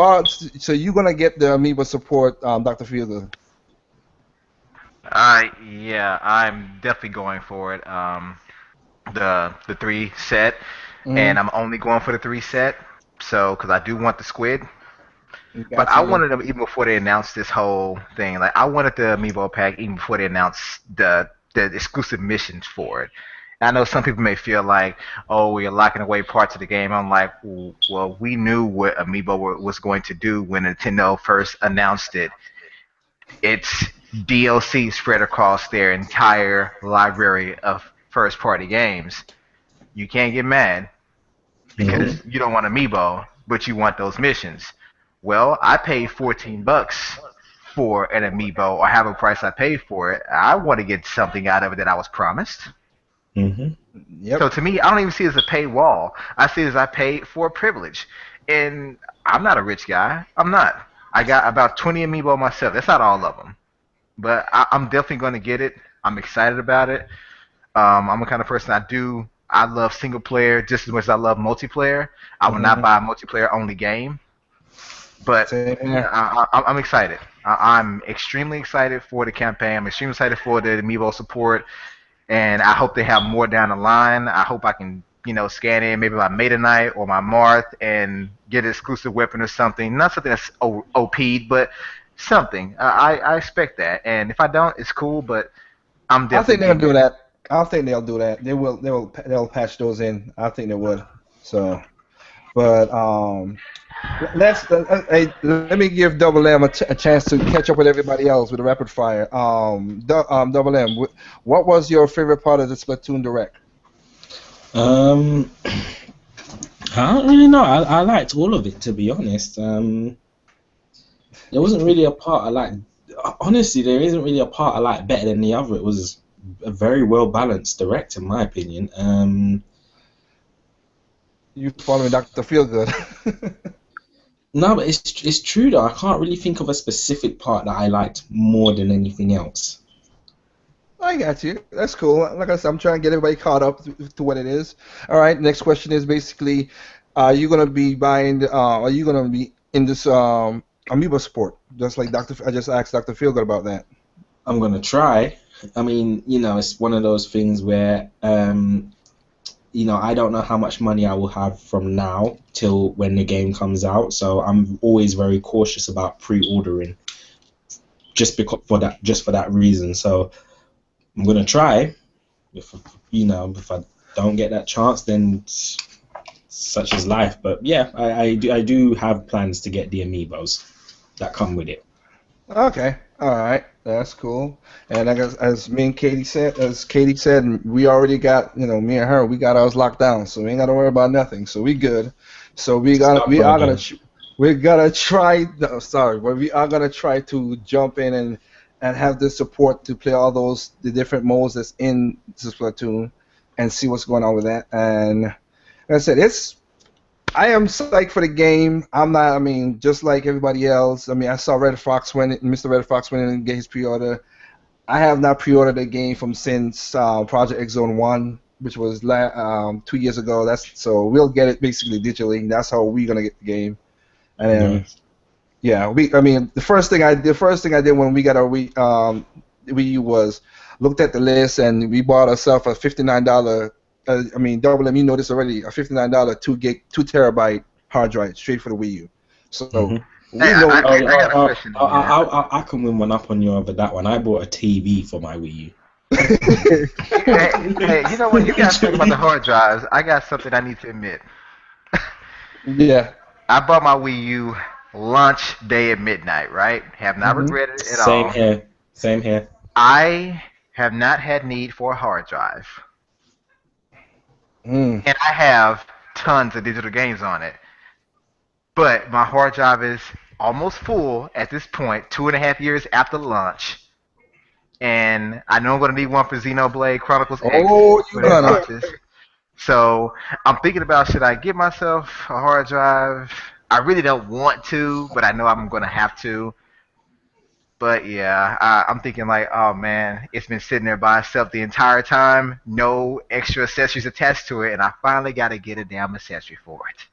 Speaker 1: gonna get the Amiibo support, Dr. Fielder.
Speaker 4: Yeah, I'm definitely going for it. The 3 set, and
Speaker 1: Mm-hmm.
Speaker 4: I'm only going for the 3 set. So, because I do want the squid, but
Speaker 1: Got
Speaker 4: I
Speaker 1: you.
Speaker 4: wanted them even before they announced this whole thing. Like, I wanted the amiibo pack even before they announced the exclusive missions for it. I know some people may feel like, oh, you're locking away parts of the game. I'm like, well, we knew what Amiibo was going to do when Nintendo first announced it. It's DLC spread across their entire library of first party games. You can't get mad
Speaker 5: Hmm.
Speaker 4: because you don't want amiibo, but you want those missions. Well, I paid $14 for an amiibo, or have a price I paid for it. I want to get something out of it that I was promised.
Speaker 5: Hmm.
Speaker 4: So
Speaker 1: Yep.
Speaker 4: to me, I don't even see it as a paywall. I see it as I paid for a privilege. And I'm not a rich guy. I'm not. I got about 20 amiibo myself. That's not all of them. But I'm definitely going to get it. I'm excited about it. I'm the kind of person I love single player just as much as I love multiplayer. I will not
Speaker 1: Hmm.
Speaker 4: buy a multiplayer only game, but
Speaker 1: Same here.
Speaker 4: I'm excited. I'm extremely excited for the campaign. I'm extremely excited for the amiibo support, and I hope they have more down the line. I hope I can, scan in maybe my Meta Knight or my Marth and get an exclusive weapon or something. Not something that's OP'd, but something. I expect that, and if I don't, it's cool. But I'm
Speaker 1: I
Speaker 4: definitely
Speaker 1: think they'll
Speaker 4: getting
Speaker 1: do
Speaker 4: it.
Speaker 1: that. I think they'll do that. They will. They'll patch those in. I think they would. So, but hey, let me give Double M a chance to catch up with everybody else with a rapid fire. Double M, what was your favorite part of the Splatoon direct?
Speaker 5: Um, I don't really know. I liked all of it, to be honest. There wasn't really a part I liked. Honestly, there isn't really a part I liked better than the other. It was a very well balanced direct, in my opinion.
Speaker 1: You following Dr. Feelgood?
Speaker 5: No, but it's true though. I can't really think of a specific part that I liked more than anything else.
Speaker 1: I got you. That's cool. Like I said, I'm trying to get everybody caught up to what it is. All right. Next question is basically, are you gonna be buying? Are you gonna be in this Amiibo support? Just like Doctor, I just asked Doctor Feelgood about that.
Speaker 5: I'm gonna try. I mean, it's one of those things where I don't know how much money I will have from now till when the game comes out. So I'm always very cautious about pre-ordering, just for that reason. So I'm gonna try. If I don't get that chance, then such is life. But yeah, I do have plans to get the amiibos that come with it.
Speaker 1: Okay. All right. That's cool. And I guess as Katie said, we already got, me and her, we got ours locked down, so we ain't got to worry about nothing. So we good. So
Speaker 5: Start
Speaker 1: we
Speaker 5: from
Speaker 1: are gonna,
Speaker 5: again.
Speaker 1: we're gonna try. No, sorry, but we are gonna try to jump in and have the support to play all the different modes that's in Splatoon, and see what's going on with that. And like I said, I am psyched for the game. I'm not. I mean, just like everybody else. I mean, I saw Mr. Red Fox win and get his pre-order. I have not pre-ordered the game from since Project X Zone One, which was 2 years ago. That's so we'll get it basically digitally. That's how we're gonna get the game. And then
Speaker 5: Nice.
Speaker 1: yeah, I mean, the first thing I did when we got our Wii U was looked at the list and we bought ourselves a $59. I mean, Double M, you know this already, a $59 2 gig, 2 terabyte hard drive straight for the Wii U. So
Speaker 5: Hmm.
Speaker 1: we
Speaker 4: Hey,
Speaker 1: know
Speaker 4: I,
Speaker 1: we.
Speaker 4: I,
Speaker 5: Oh,
Speaker 4: I got a
Speaker 5: oh,
Speaker 4: question
Speaker 5: oh,
Speaker 4: on that.
Speaker 5: I can win one up on you over that one. I bought a TV for my Wii
Speaker 4: Hey, you know what? You guys talking about the
Speaker 5: U.
Speaker 4: hard drives. I got something I need to admit.
Speaker 1: Yeah.
Speaker 4: I bought my Wii U launch day at midnight, right? Have not
Speaker 1: Hmm.
Speaker 4: regretted it at
Speaker 5: Same
Speaker 4: all.
Speaker 5: here. Same here.
Speaker 4: I have not had need for a hard drive.
Speaker 1: Mm.
Speaker 4: And I have tons of digital games on it. But my hard drive is almost full at this point, 2.5 years after launch. And I know I'm going to need one for Xenoblade Chronicles X
Speaker 1: Oh, you
Speaker 4: when it
Speaker 1: gonna?
Speaker 4: launches. So I'm thinking about, should I get myself a hard drive? I really don't want to, but I know I'm going to have to. But yeah, I'm thinking like, oh man, it's been sitting there by itself the entire time, no extra accessories attached to it, and I finally got to get a damn accessory for it.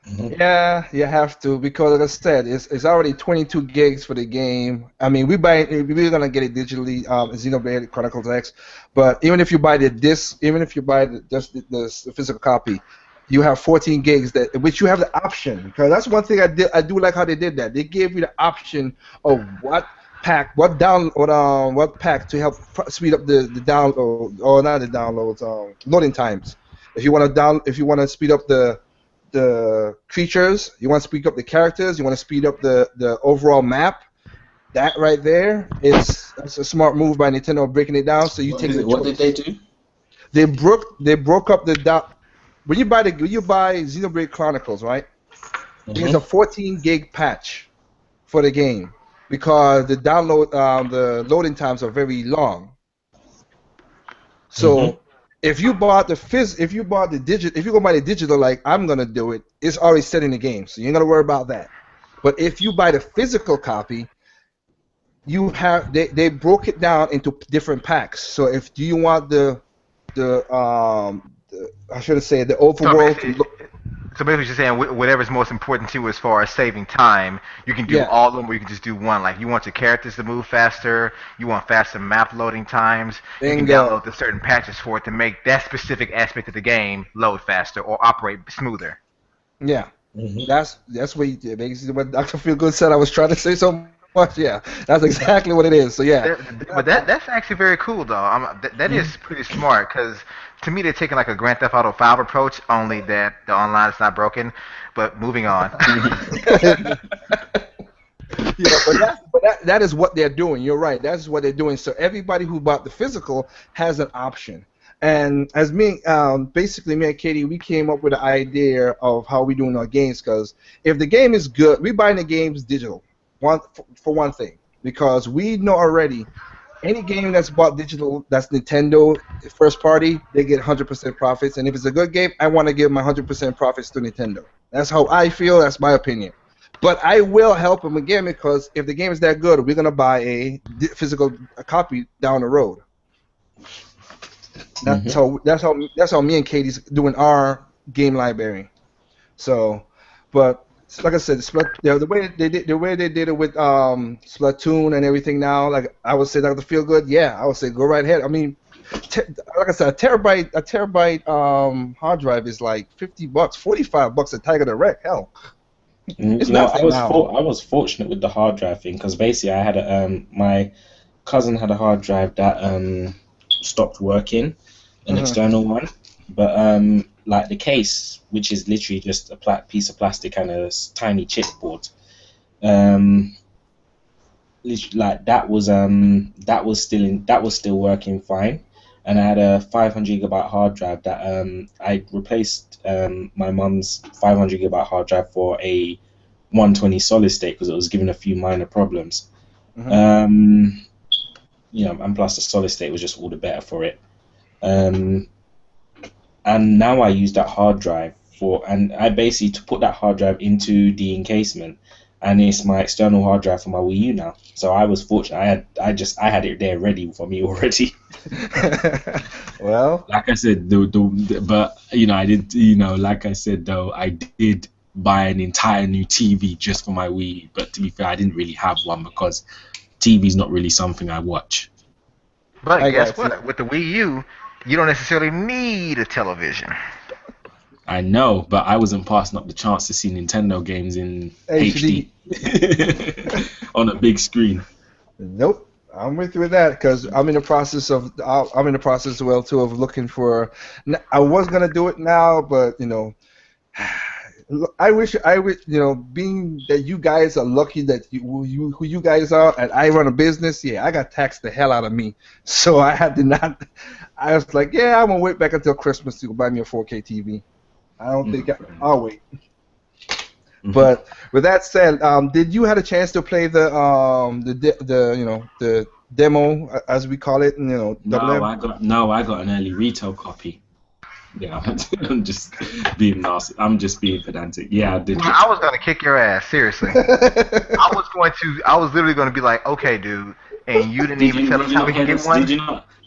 Speaker 5: Mhm.
Speaker 1: Yeah, you have to because, like I said, it's already 22 gigs for the game. I mean, we're gonna get it digitally, Xenoblade Chronicles X. But even if you buy the disc, even if you buy just the physical copy, you have 14 gigs that which you have the option. Because that's one thing I do like how they did that. They gave you the option of what pack to help speed up the download, or not the downloads, loading times. If you want to speed up the creatures, you want to speed up the characters, you want to speed up the overall map. That right there is that's a smart move by Nintendo breaking it down. So you
Speaker 5: What
Speaker 1: take
Speaker 5: is
Speaker 1: the
Speaker 5: it? What did they
Speaker 1: choice.
Speaker 5: do?
Speaker 1: They broke up the when you buy Xenoblade Chronicles, right? There's a
Speaker 5: Mhm.
Speaker 1: 14 gig patch for the game because the loading times are very long.
Speaker 5: Mhm.
Speaker 1: So if you bought the if you go buy the digital like I'm gonna do it, it's already set in the game, so you ain't gonna worry about that. But if you buy the physical copy, they broke it down into different packs. So if do you want I should have said the
Speaker 4: So
Speaker 1: overworld to
Speaker 4: basically,
Speaker 1: look,
Speaker 4: so basically, you're saying whatever's most important to you as far as saving time, you can do
Speaker 1: yeah,
Speaker 4: all of them, or you can just do one. Like you want your characters to move faster, you want faster map loading times. You can
Speaker 1: bingo,
Speaker 4: download the certain patches for it to make that specific aspect of the game load faster or operate smoother.
Speaker 1: yeah.
Speaker 5: Mhm.
Speaker 1: That's what basically what Dr. Feelgood said. I was trying to say so much. Yeah, that's exactly what it is. So yeah,
Speaker 4: But that's actually very cool though. That is
Speaker 5: Mhm.
Speaker 4: pretty smart because to me they're taking like a Grand Theft Auto 5 approach, only that the online is not broken. But moving on.
Speaker 1: yeah, but that is what they're doing. You're right. That's what they're doing. So everybody who bought the physical has an option. And as basically me and Katie, we came up with the idea of how we doing our games. Because if the game is good, we buying the games digital. For one thing, because we know already any game that's bought digital, that's Nintendo first party, they get 100% profits. And if it's a good game, I want to give my 100% profits to Nintendo. That's how I feel. That's my opinion. But I will help them again because if the game is that good, we're gonna buy a physical copy down the road. That's
Speaker 5: Mhm.
Speaker 1: how that's how that's how me and Katie's doing our game library. So, but like I said, the way they did it with Splatoon and everything now, like I would say, like the feel good, yeah, I would say go right ahead. I mean, like I said, a terabyte hard drive is like $50, $45 a Tiger Direct. Hell,
Speaker 5: Mm,
Speaker 1: it's
Speaker 5: you know,
Speaker 1: nothing now.
Speaker 5: I was fortunate with the hard drive thing because basically I had my cousin had a hard drive that stopped working, an
Speaker 1: Hmm.
Speaker 5: external one, but like the case, which is literally just a piece of plastic and a tiny chipboard, um, like that was still working fine, and I had a 500 gigabyte hard drive that I replaced my mum's 500 gigabyte hard drive for a 120 solid state because it was giving a few minor problems.
Speaker 1: Hmm.
Speaker 5: Um, and plus the solid state was just all the better for it. Um, and now I use that hard drive and I basically to put that hard drive into the encasement, and it's my external hard drive for my Wii U now. So I was fortunate. I had it there ready for me already.
Speaker 1: Well,
Speaker 5: Like I said, but I did, like I said though, I did buy an entire new TV just for my Wii. But to be fair, I didn't really have one because TV is not really something I watch.
Speaker 4: But
Speaker 1: I
Speaker 4: guess
Speaker 1: got you.
Speaker 4: what? With the Wii U, you don't necessarily need a television.
Speaker 5: I know, but I wasn't passing up the chance to see Nintendo games in HD
Speaker 1: HD.
Speaker 5: on a big screen.
Speaker 1: Nope. I'm with you with that because I'm in the process as well too of looking for. I was gonna do it now, but I wish being that you guys are lucky that who you guys are, and I run a business. Yeah, I got taxed the hell out of me, so I had to not. I was like, yeah, I'm gonna wait back until Christmas to buy me a 4K TV. I don't think
Speaker 5: Mm, fair enough.
Speaker 1: I'll wait.
Speaker 5: Mhm.
Speaker 1: But with that said, did you had a chance to play the demo as we call it, Double M?
Speaker 5: No, I got an early retail copy. Yeah, I'm just being nasty. I'm just being pedantic. Yeah, I did
Speaker 4: Well,
Speaker 5: get.
Speaker 4: I was gonna kick your ass, seriously. I was literally gonna be like, okay, dude, and you didn't even tell
Speaker 5: Did
Speaker 4: us
Speaker 5: you
Speaker 4: how
Speaker 5: not
Speaker 4: we can
Speaker 5: hear
Speaker 4: get
Speaker 5: this?
Speaker 4: one.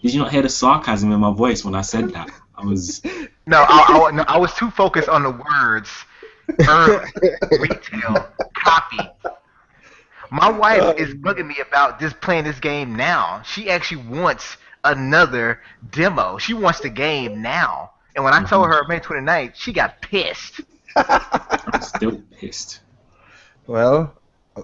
Speaker 5: Did you not hear the sarcasm in my voice when I said that? I was.
Speaker 4: No, no, I was too focused on the words early retail copy. My wife is
Speaker 1: Um,
Speaker 4: bugging me about just playing this game now. She actually wants another demo. She wants the game now. And when I told
Speaker 5: Mhm.
Speaker 4: her May 29th, she got pissed.
Speaker 5: I'm still pissed.
Speaker 1: well,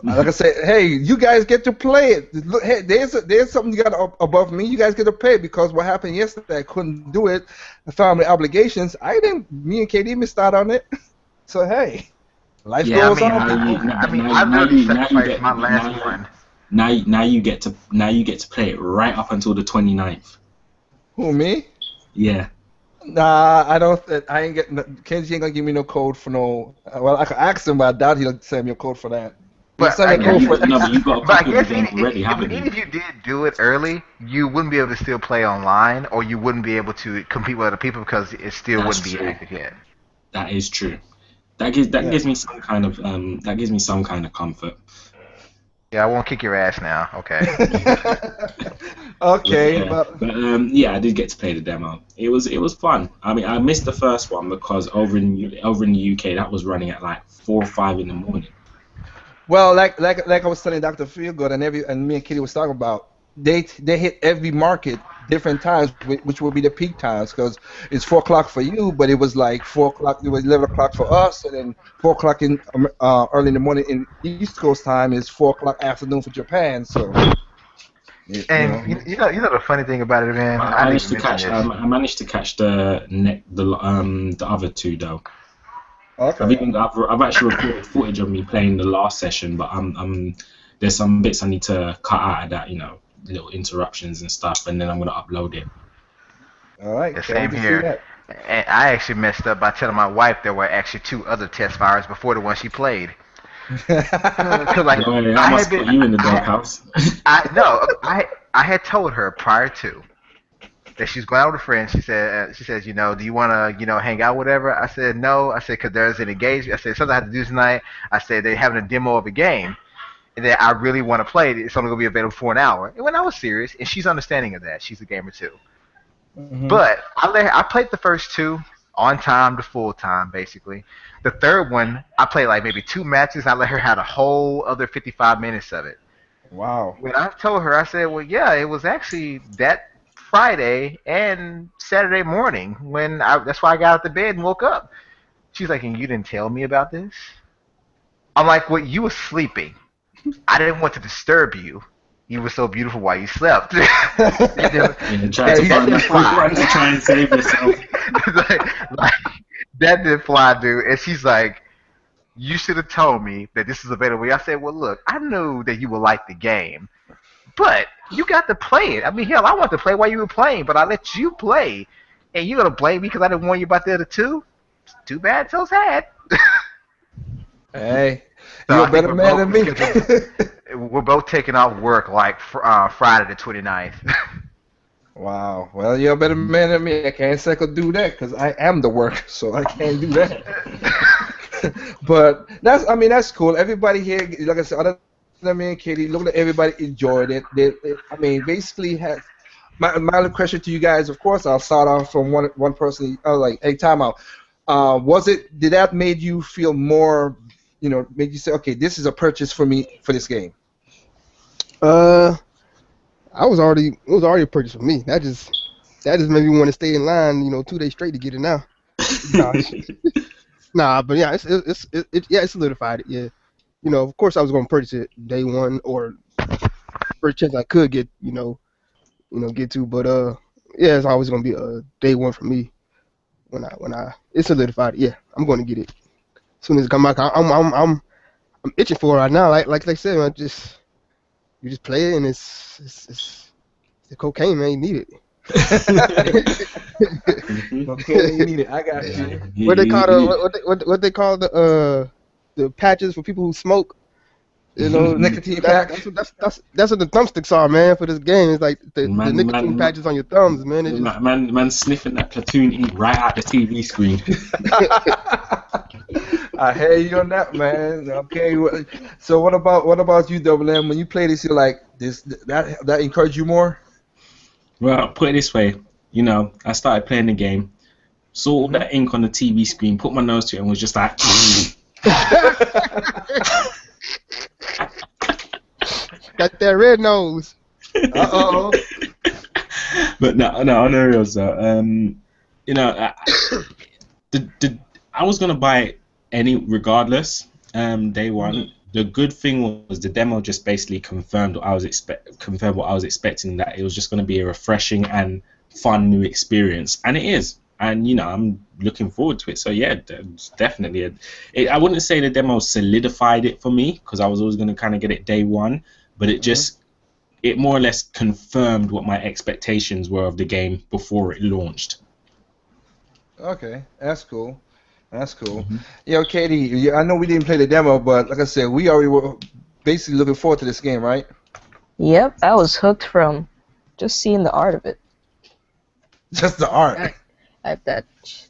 Speaker 1: like I said, hey, you guys get to play it. Look, hey, there's something you got above me. You guys get to pay because what happened yesterday, I couldn't do it. Family obligations. I didn't. Me and Katie missed out on it. So hey, life
Speaker 4: Yeah,
Speaker 5: Yeah,
Speaker 1: goes
Speaker 5: but
Speaker 1: on, people.
Speaker 4: I mean, I literally
Speaker 5: now you
Speaker 4: sacrificed
Speaker 5: get
Speaker 4: my
Speaker 5: now
Speaker 4: last
Speaker 5: you
Speaker 4: one.
Speaker 5: Now you get to play it right up until the 29th.
Speaker 1: Who, me?
Speaker 5: Yeah.
Speaker 1: Nah, I don't. I ain't getting. Kenji ain't gonna give me no code for no. Well, I could ask him, but I doubt he'll send me a code for that. He'll
Speaker 4: But
Speaker 1: send
Speaker 4: I
Speaker 1: me a
Speaker 5: No,
Speaker 4: guess,
Speaker 1: code for.
Speaker 5: you got a
Speaker 4: but I
Speaker 5: copy of the
Speaker 4: guess
Speaker 5: game already, haven't
Speaker 4: even
Speaker 5: you?
Speaker 4: if you did do it early, you wouldn't be able to still play online, or you wouldn't be able to compete with other people because it still
Speaker 5: That's
Speaker 4: wouldn't be
Speaker 5: true.
Speaker 4: active yet.
Speaker 5: That is true.
Speaker 1: Yeah.
Speaker 5: Gives me some kind of comfort.
Speaker 4: Yeah, I won't kick your ass now. Okay.
Speaker 5: But
Speaker 1: Okay,
Speaker 5: yeah,
Speaker 1: but
Speaker 5: yeah, I did get to play the demo. It was fun. I mean, I missed the first one because over in the UK that was running at like 4 or 5 in the morning.
Speaker 1: well, like I was telling Dr. Feelgood and me and Kitty was talking about, they hit every market different times, which will be the peak times because it's 4 o'clock for you, but it was like 4 o'clock. It was 11 o'clock for us, and then 4 o'clock in early in the morning in East Coast time is 4 o'clock afternoon for Japan. So you
Speaker 4: And
Speaker 1: know.
Speaker 4: you know the funny thing about it, man.
Speaker 5: But
Speaker 4: I didn't even mention this.
Speaker 5: I managed to catch the other two though.
Speaker 1: Okay.
Speaker 5: I've actually recorded footage of me playing the last session, but there's some bits I need to cut out of that, little interruptions and stuff, and then I'm gonna upload it.
Speaker 1: All right.
Speaker 4: The
Speaker 1: Can't wait
Speaker 4: same
Speaker 1: to see
Speaker 4: here.
Speaker 1: that.
Speaker 4: And I actually messed up by telling my wife there were actually two other test fires before the one she played. Cause like
Speaker 5: No, I
Speaker 4: I
Speaker 5: must
Speaker 4: had
Speaker 5: put
Speaker 4: been,
Speaker 5: you in the
Speaker 4: I,
Speaker 5: doghouse.
Speaker 4: I no, I had told her prior to that she's going out with a friend. She says, do you want to, hang out, whatever. I said no. I said because there's an engagement. I said something I have to do tonight. I said they're having a demo of a game, and that I really want to play it. It's only gonna be available for an hour. And when I was serious, and she's understanding of that. She's a gamer too.
Speaker 1: Hmm.
Speaker 4: But I played the first two on time to full time, basically. The third one, I played like maybe two matches. I let her have a whole other 55 minutes of it.
Speaker 1: Wow.
Speaker 4: When I told her, I said, well, yeah, it was actually that Friday and Saturday morning that's why I got out of bed and woke up. She's like, and you didn't tell me about this? I'm like, well, you were sleeping. I didn't want to disturb you. You were so beautiful while you slept. that didn't,
Speaker 5: Try
Speaker 4: that,
Speaker 5: to
Speaker 4: that
Speaker 5: find a
Speaker 4: didn't
Speaker 5: quick
Speaker 4: fly.
Speaker 5: one to try and save yourself.
Speaker 4: like, that didn't fly, dude. And she's like, you should have told me that this is available. I said, well, look, I knew that you would like the game, but you got to play it. I mean, hell, I want to play while you were playing, but I let you play, and you're gonna blame me because I didn't warn you about the other two. Too bad, so sad.
Speaker 1: Hey,
Speaker 4: So
Speaker 1: you're a
Speaker 4: I think
Speaker 1: better man than me.
Speaker 4: we're both taking off work like Friday the 29th.
Speaker 1: Wow. Well, you're a better man than me. I can't say I could do that because I am the work, so I can't do that. But I mean, that's cool. Everybody here, like I said, other than me and Katie, look at everybody enjoyed it. I mean, basically, has my only question to you guys. Of course, I'll start off from one person. Like, hey, time out. Did that made you feel more? Made you say, okay, this is a purchase for me for this game.
Speaker 3: Uh, it was already a purchase for me. That just made me want to stay in line, 2 days straight to get it now. Nah, nah, but yeah, it solidified it. Yeah, of course I was gonna purchase it day one or first chance I could get, get to, but yeah, it's always gonna be a day one for me. When I it solidified it. Yeah, I'm gonna get it as soon as it come back. I'm itching for it right now. Like they said, man, you just play it and it's the cocaine, man. You need it.
Speaker 1: Okay, you need it. I got you.
Speaker 3: What they call what they call the patches for people who smoke.
Speaker 1: Nicotine patch.
Speaker 3: That's what the thumbsticks are, man. For this game, it's like the
Speaker 5: Man,
Speaker 3: nicotine patches on your thumbs, man. It just
Speaker 5: man sniffing that Platoon ink right at the TV screen.
Speaker 1: I hear you on that, man. Okay, so what about you, Double M? When you play this, you're like that encouraged you more?
Speaker 5: Well, put it this way, I started playing the game, saw all that ink on the TV screen, put my nose to it, and was just like.
Speaker 3: got that red nose.
Speaker 1: Uh-oh.
Speaker 5: But no, on the real though, I was gonna buy it regardless. Day one. The good thing was the demo just basically confirmed what I was expecting, that it was just gonna be a refreshing and fun new experience, and it is. And I'm looking forward to it. So yeah, definitely. I wouldn't say the demo solidified it for me because I was always gonna kind of get it day one, but it more or less confirmed what my expectations were of the game before it launched.
Speaker 1: Okay, that's cool. That's cool.
Speaker 5: Hmm.
Speaker 1: Yo, Katie, I know we didn't play the demo, but like I said, we already were basically looking forward to this game, right?
Speaker 2: Yep, I was hooked from just seeing the art of it.
Speaker 1: Just the art.
Speaker 2: That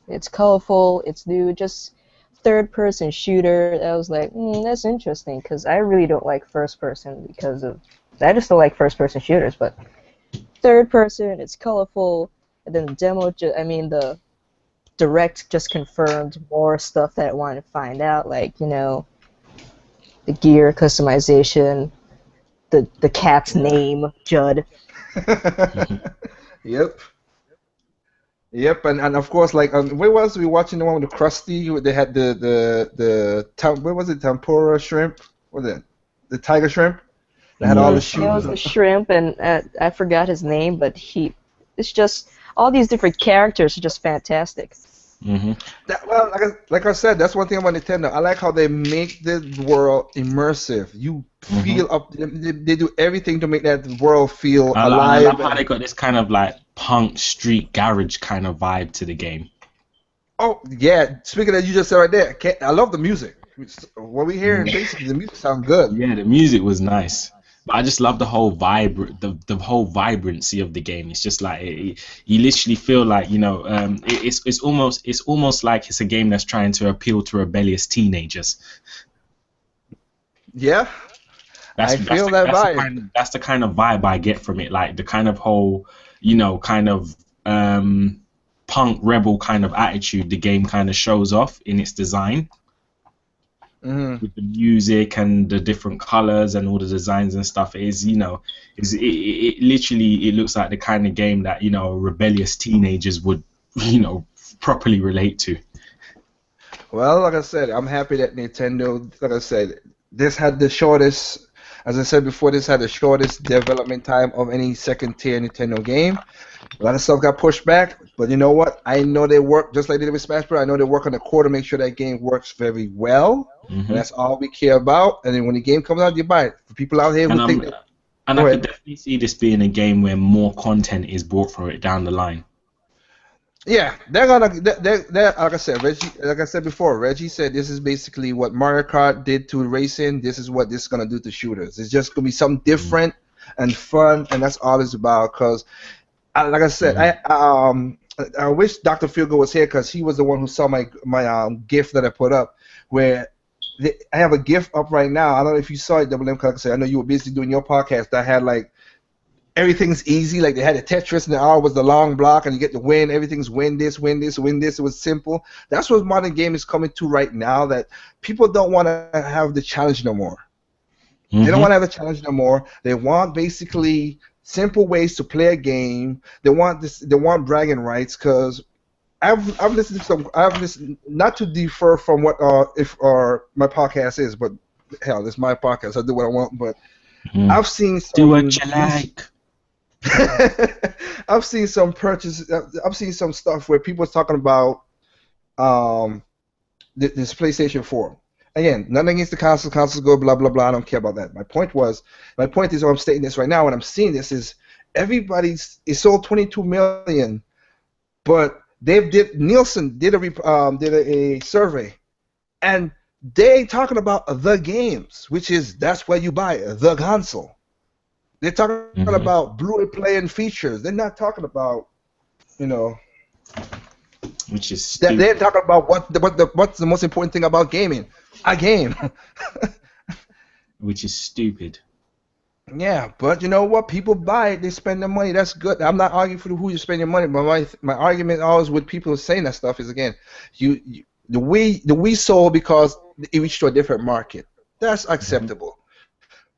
Speaker 2: it's colorful, it's new, just third-person shooter. I was like, that's interesting because I really don't like first-person because of I just don't like first-person shooters. But third-person, it's colorful, and then the demo, the direct just confirmed more stuff that I wanted to find out, like the gear customization, the cat's name, Judd.
Speaker 1: Yep. Yep, and of course, like, where was we watching the one with the Krusty? They had where was it? Tempura shrimp? What was it? The tiger shrimp? They had all the
Speaker 5: Yeah.
Speaker 2: It
Speaker 1: shoes
Speaker 2: was
Speaker 1: and
Speaker 2: the
Speaker 1: stuff.
Speaker 2: shrimp, and I forgot his name, but it's just all these different characters are just fantastic.
Speaker 5: Hmm.
Speaker 1: Well, like I said, that's one thing about Nintendo. I like how they make the world immersive. You
Speaker 5: Hmm.
Speaker 1: feel up. They do everything to make that world feel
Speaker 5: And I love
Speaker 1: alive.
Speaker 5: how they
Speaker 1: And
Speaker 5: got this kind of like punk street garage kind of vibe to the game.
Speaker 1: oh yeah, speaking of you just said right there, I love the music. What we hearing,
Speaker 5: Mm.
Speaker 1: basically, the music sounds good.
Speaker 5: Yeah, the music was nice, but I just love the whole the whole vibrancy of the game. It's just like you literally feel like it's almost like it's a game that's trying to appeal to rebellious teenagers.
Speaker 1: Yeah, I feel that vibe.
Speaker 5: That's the kind of vibe I get from it, like the kind of whole kind of punk rebel kind of attitude the game kind of shows off in its design,
Speaker 1: Hmm.
Speaker 5: with the music and the different colors and all the designs and stuff. It literally it looks like the kind of game that rebellious teenagers would properly relate to.
Speaker 1: Well, like I said, I'm happy that Nintendo, like I said, this had the shortest, as I said before, this had the shortest development time of any second tier Nintendo game. A lot of stuff got pushed back, but you know what? I know they work just like they did with Smash Bros. I know they work on the core to make sure that game works very well, and
Speaker 5: Hmm.
Speaker 1: that's all we care about. And then when the game comes out, you buy it. For people out here who
Speaker 5: and
Speaker 1: think
Speaker 5: I'm
Speaker 1: that,
Speaker 5: and
Speaker 1: go
Speaker 5: I could
Speaker 1: ahead.
Speaker 5: definitely see this being a game where more content is brought for it down the line.
Speaker 1: Yeah, they're gonna. They're like I said, Reggie. Like I said before, Reggie said this is basically what Mario Kart did to racing. This is what this is gonna do to shooters. It's just gonna be something different and fun, and that's all it's about. Cause, like I said,
Speaker 5: Mm-hmm.
Speaker 1: I wish Dr. Feelgood was here because he was the one who saw my GIF that I put up, where I have a GIF up right now. I don't know if you saw it, Double M. Cause like I said, I know you were busy doing your podcast. I had like everything's easy. Like they had a Tetris and the R was the long block and you get the win. Everything's win this, win this, win this. It was simple. That's what modern game is coming to right now, that people don't want to have the challenge no more. They don't
Speaker 5: Mm-hmm.
Speaker 1: want to have a challenge no more. They want basically simple ways to play a game. They want this. They want bragging rights because I've listened to some. I've listened not to defer from what if my podcast is, but hell, it's my podcast. I do what I want. But
Speaker 5: Mm.
Speaker 1: I've seen
Speaker 5: Do what
Speaker 1: some
Speaker 5: you like.
Speaker 1: I've seen some purchases. I've seen some stuff where people are talking about um, this PlayStation 4. Again, nothing against the console. Consoles go blah blah blah. I don't care about that. My point is, I'm stating this right now. When I'm seeing this, is it sold 22 million, but Nielsen did a survey, and they ain't talking about the games, which is that's where you buy the console. They're talking
Speaker 5: Hmm.
Speaker 1: about Blu-ray player and features. They're not talking about, you know,
Speaker 5: Which is
Speaker 1: they're
Speaker 5: stupid.
Speaker 1: talking about what's the most important thing about gaming, a game.
Speaker 5: Which is stupid.
Speaker 1: Yeah, but you know what? People buy it. They spend their money. That's good. I'm not arguing for who you spend your money, but my argument always with people saying that stuff is again, the Wii sold because it reached to a different market. That's
Speaker 5: Hmm.
Speaker 1: acceptable.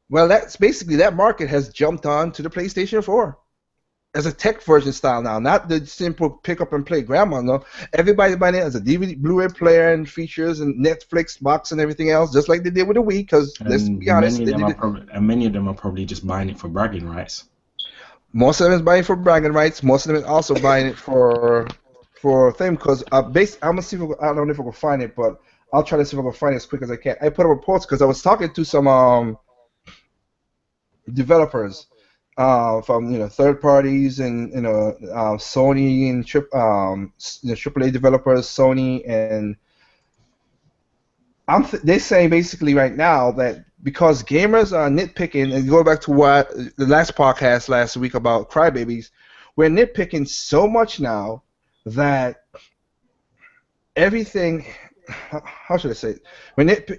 Speaker 1: Well, that's basically that market has jumped on to the PlayStation 4 as a tech version style now, not the simple pick up and play grandma. No, everybody buying it as a DVD, Blu-ray player and features and Netflix box and everything else, just like they did with the Wii. Because let's
Speaker 5: And
Speaker 1: be honest, they did it.
Speaker 5: many of them are probably just buying it for bragging rights.
Speaker 1: Most of them is buying it for bragging rights. Most of them is also buying it for thing. Because I'm gonna see if I don't know if I can find it, but I'll try to see if I can find it as quick as I can. I put up a post because I was talking to some developers, from third parties and Sony and AAA developers, Sony and they're saying basically right now that because gamers are nitpicking, and going back to what the last podcast last week about crybabies, we're nitpicking so much now that everything. How should I say it?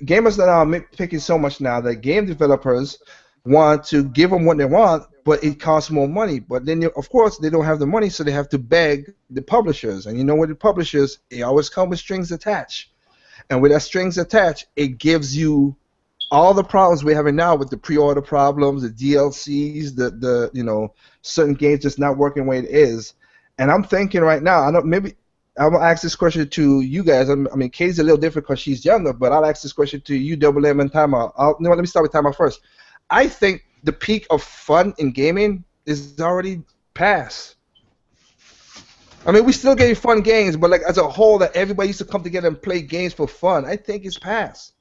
Speaker 1: Gamers that are nitpicking so much now that game developers want to give them what they want, but it costs more money. But then, of course, they don't have the money, so they have to beg the publishers. And you know what the publishers, they always come with strings attached. And with that strings attached, it gives you all the problems we're having now with the pre-order problems, the DLCs, the certain games just not working the way it is. And I'm thinking right now, maybe I'm gonna ask this question to you guys. I mean, Katie's a little different because she's younger, but I'll ask this question to you, Double M and Timer. No, let me start with Timer first. I think the peak of fun in gaming is already past. I mean, we still getting fun games, but like as a whole, that everybody used to come together and play games for fun, I think it's past.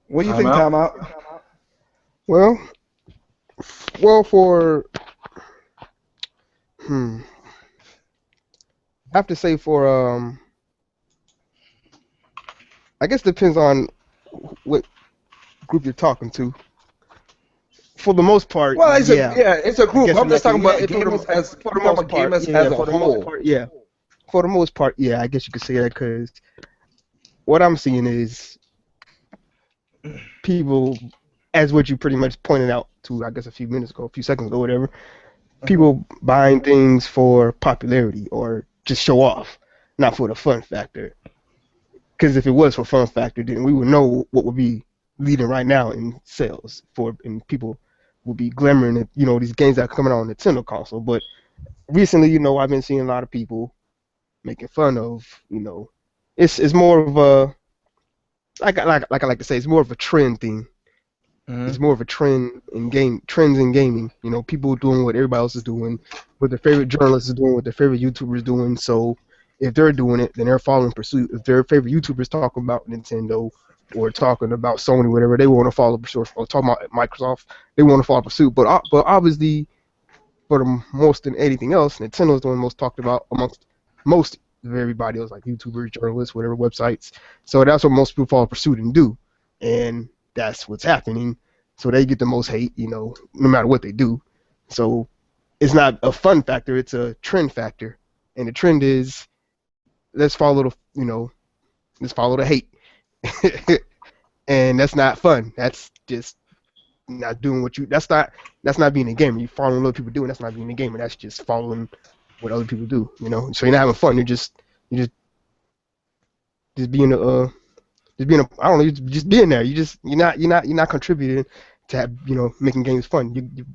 Speaker 1: What do you think, Time Out?
Speaker 3: Well, for I have to say for I guess it depends on what group you're talking to. For the most part,
Speaker 1: well, it's a group. I'm just talking about
Speaker 3: gamers
Speaker 1: as for the most part, as a whole.
Speaker 3: For the most part, yeah, I guess you could say that because what I'm seeing is people, as what you pretty much pointed out to, I guess a few seconds ago, whatever. People buying things for popularity or just show off, not for the fun factor. Because if it was for fun factor, then we would know what would be leading right now in sales and people will be glamoring at these games that are coming out on the Nintendo console. But recently, I've been seeing a lot of people making fun of, it's more of a like I like to say, it's more of a trend thing. It's more of a trends in gaming. People doing what everybody else is doing, what their favorite journalists is doing, what their favorite YouTubers doing. So if they're doing it, then they're following pursuit. If their favorite YouTubers talking about Nintendo or talking about Sony, whatever, they want to follow pursuit. Or talking about Microsoft, they want to follow pursuit. But obviously, for the most than anything else, Nintendo is the one most talked about amongst most of everybody else, like YouTubers, journalists, whatever websites. So that's what most people follow pursuit and do, and that's what's happening. So they get the most hate, no matter what they do. So it's not a fun factor; it's a trend factor, and the trend is let's follow the hate, and that's not fun. That's just not doing what you. That's not being a gamer. You following what other people do, and that's not being a gamer. That's just following what other people do. So you're not having fun. You're just being a I don't know, you're just being there. You're not contributing to making games fun. You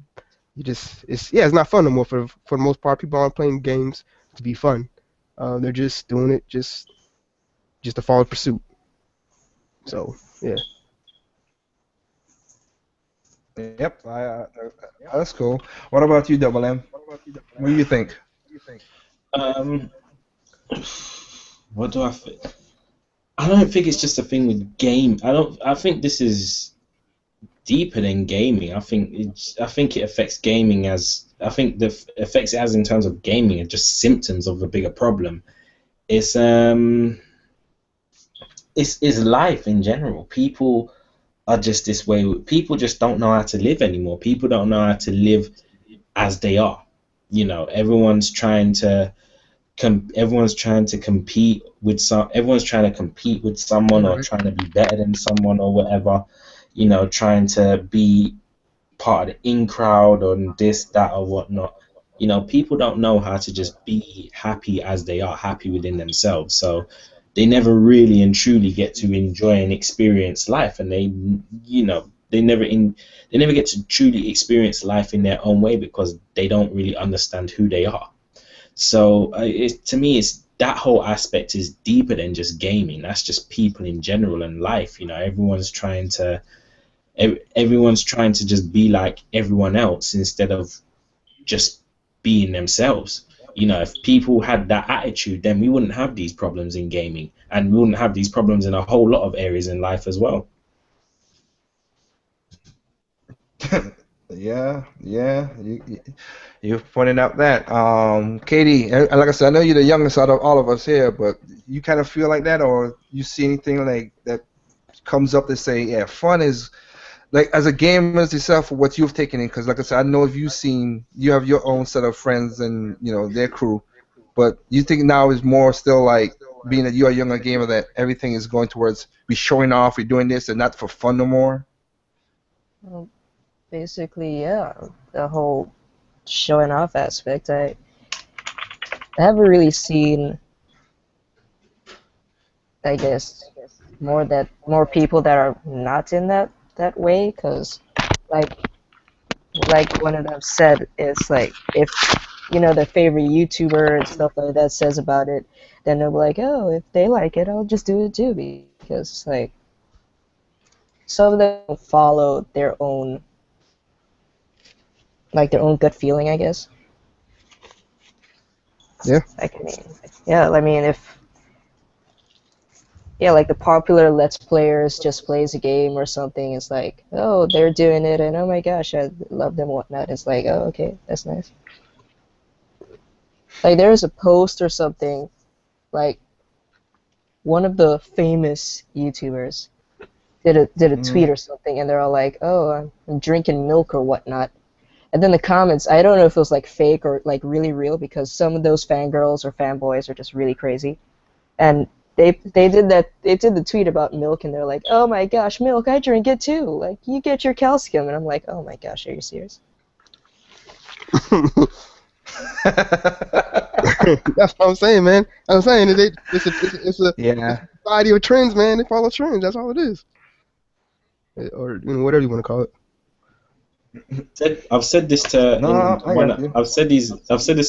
Speaker 3: just it's not fun no more for the most part. People aren't playing games to be fun. They're just doing it just to follow pursuit. So yeah.
Speaker 1: Yep, that's cool. What about you, Double M? What do you think?
Speaker 5: What do I think? I don't think it's just a thing with game. I think this is deeper than gaming. I think it affects gaming as. I think the effects it has in terms of gaming are just symptoms of a bigger problem. It's life in general. People are just this way. People just don't know how to live anymore. People don't know how to live as they are. Everyone's trying to compete with everyone's trying to compete with someone or trying to be better than someone or whatever. Trying to be part of the in crowd or this, that, or whatnot. People don't know how to just be happy as they are, happy within themselves. So they never really and truly get to enjoy and experience life, and they never get to truly experience life in their own way because they don't really understand who they are. So to me, it's that whole aspect is deeper than just gaming. That's just people in general and life. Everyone's trying to just be like everyone else instead of just being themselves. If people had that attitude, then we wouldn't have these problems in gaming, and we wouldn't have these problems in a whole lot of areas in life as well.
Speaker 1: Yeah. You pointed out that. Katie, and like I said, I know you're the youngest out of all of us here, but you kind of feel like that, or you see anything like that comes up to say, yeah, fun is like as a gamer yourself, what you've taken in, because like I said, I know if you've seen, you have your own set of friends and their crew, but you think now is more still like being that you're a younger gamer that everything is going towards we showing off, we're doing this, and not for fun no more.
Speaker 2: Well, basically, yeah, the whole showing off aspect. I haven't really seen, I guess, more people that are not in that way, because like one of them said, it's like if their favorite YouTuber and stuff like that says about it, then they'll be like, oh, if they like it, I'll just do it too, because like some of them follow their own gut feeling, I guess.
Speaker 3: Yeah.
Speaker 2: Like, yeah, I mean, if yeah, like the popular Let's Players just plays a game or something, it's like, oh, they're doing it, and oh my gosh, I love them, whatnot. It's like, oh, okay, that's nice. Like there's a post or something, like one of the famous YouTubers did a tweet
Speaker 1: Mm.
Speaker 2: or something, and they're all like, oh, I'm drinking milk or whatnot. And then the comments, I don't know if it was like fake or like really real, because some of those fangirls or fanboys are just really crazy. And they did the tweet about milk, and they're like, oh my gosh, milk, I drink it too. Like you get your calcium, and I'm like, oh my gosh, are you serious?
Speaker 3: That's what I'm saying, man. I'm saying that it's a
Speaker 1: Yeah.
Speaker 3: society of trends, man. They follow trends. That's all it is. Or whatever you want to call it.
Speaker 5: I've said this to in
Speaker 1: No, I
Speaker 5: one.
Speaker 1: got you.
Speaker 5: I've said this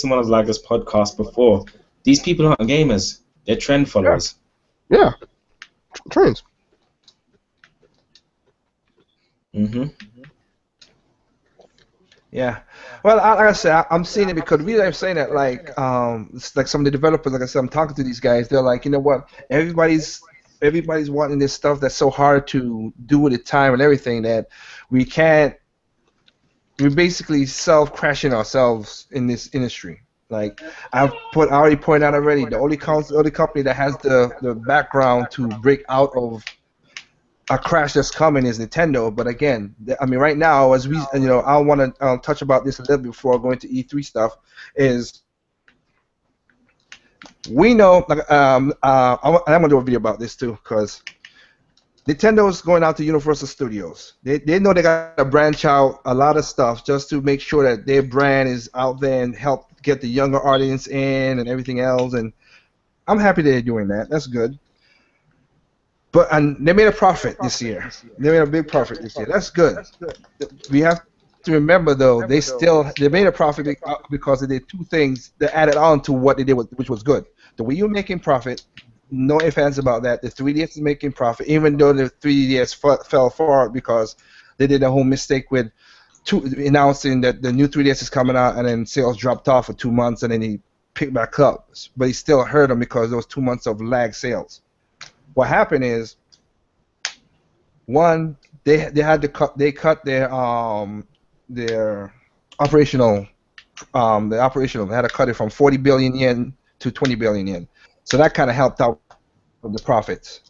Speaker 5: in one of Laga's podcasts before. These people aren't gamers. They're trend
Speaker 3: Yeah.
Speaker 5: followers.
Speaker 3: Yeah. Trends.
Speaker 5: Hmm.
Speaker 1: Yeah. Well, like I said, I'm seeing it because we are saying that it's like some of the developers, like I said, I'm talking to these guys. They're like, you know what? Everybody's wanting this stuff that's so hard to do with the time and everything that we can't. We're basically self-crashing ourselves in this industry. Like I already pointed out already, only company that has the background to break out of a crash that's coming is Nintendo. But again, I mean, right now, as we, I want to touch about this a little bit before going to E3 stuff. Is we know, like, I'm gonna do a video about this too, because Nintendo's going out to Universal Studios. They know they got to branch out a lot of stuff just to make sure that their brand is out there and help get the younger audience in and everything else. And I'm happy they're doing that. That's good. But and they made a profit this year. They made a big profit this year. That's good. We have to remember though, they made a profit because they did two things that added on to what they did, which was good. The Wii U making profit, no ifs ands about that. The 3DS is making profit, even though the 3DS fell far because they did a whole mistake with announcing that the new 3DS is coming out, and then sales dropped off for 2 months, and then he picked back up. But he still hurt them because there was 2 months of lag sales. What happened is, one, they had to cut their operational they had to cut it from 40 billion yen to 20 billion yen. So that kind of helped out with the profits.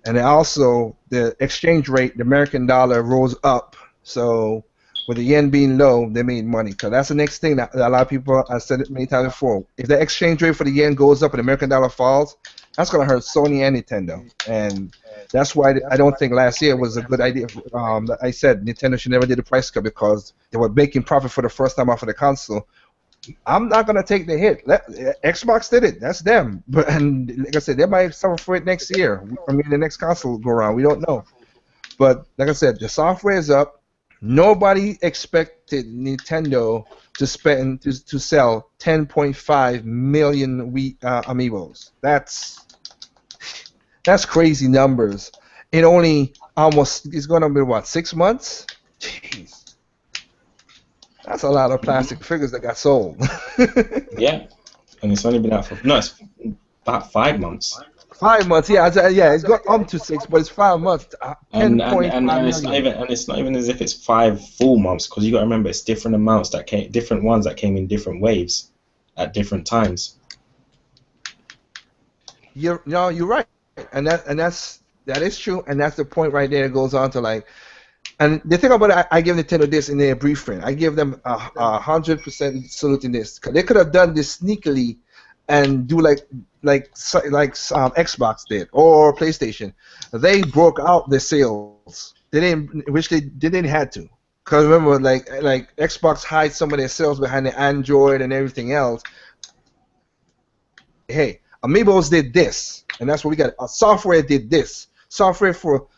Speaker 1: And then also the exchange rate, the American dollar rose up. So with the yen being low, they made money. Because that's the next thing that a lot of people, I said it many times before. If the exchange rate for the yen goes up and the American dollar falls, that's going to hurt Sony and Nintendo. And that's why I don't think last year was a good idea. I said Nintendo should never did a price cut because they were making profit for the first time off of the console. I'm not gonna take the hit. Xbox did it. That's them. But and like I said, they might suffer for it next year. I mean, the next console go around. We don't know. But like I said, the software is up. Nobody expected Nintendo to sell 10.5 million amiibos. That's crazy numbers. In only almost it's gonna be what 6 months? Jeez, that's a lot of
Speaker 5: Hmm.
Speaker 1: plastic figures that got sold.
Speaker 5: Yeah, and it's only been out for no, it's about 5 months.
Speaker 1: 5 months. Yeah, yeah. It's got to 6, but it's 5 months.
Speaker 5: and
Speaker 1: 10.5
Speaker 5: it's not
Speaker 1: million.
Speaker 5: even as if it's 5 full months, because you got to remember it's different amounts that came, different ones that came in different waves at different times.
Speaker 1: You're right, that is true, and that's the point right there. It goes on to like, and the thing about it, I give Nintendo this in their briefing. I give them 100% salute in this. 'Cause they could have done this sneakily, and do Xbox did or PlayStation. They broke out their sales. They didn't, which they didn't had to. Cause remember, like Xbox hides some of their sales behind the Android and everything else. Hey, Amiibos did this, and that's what we got. Software did this. Software for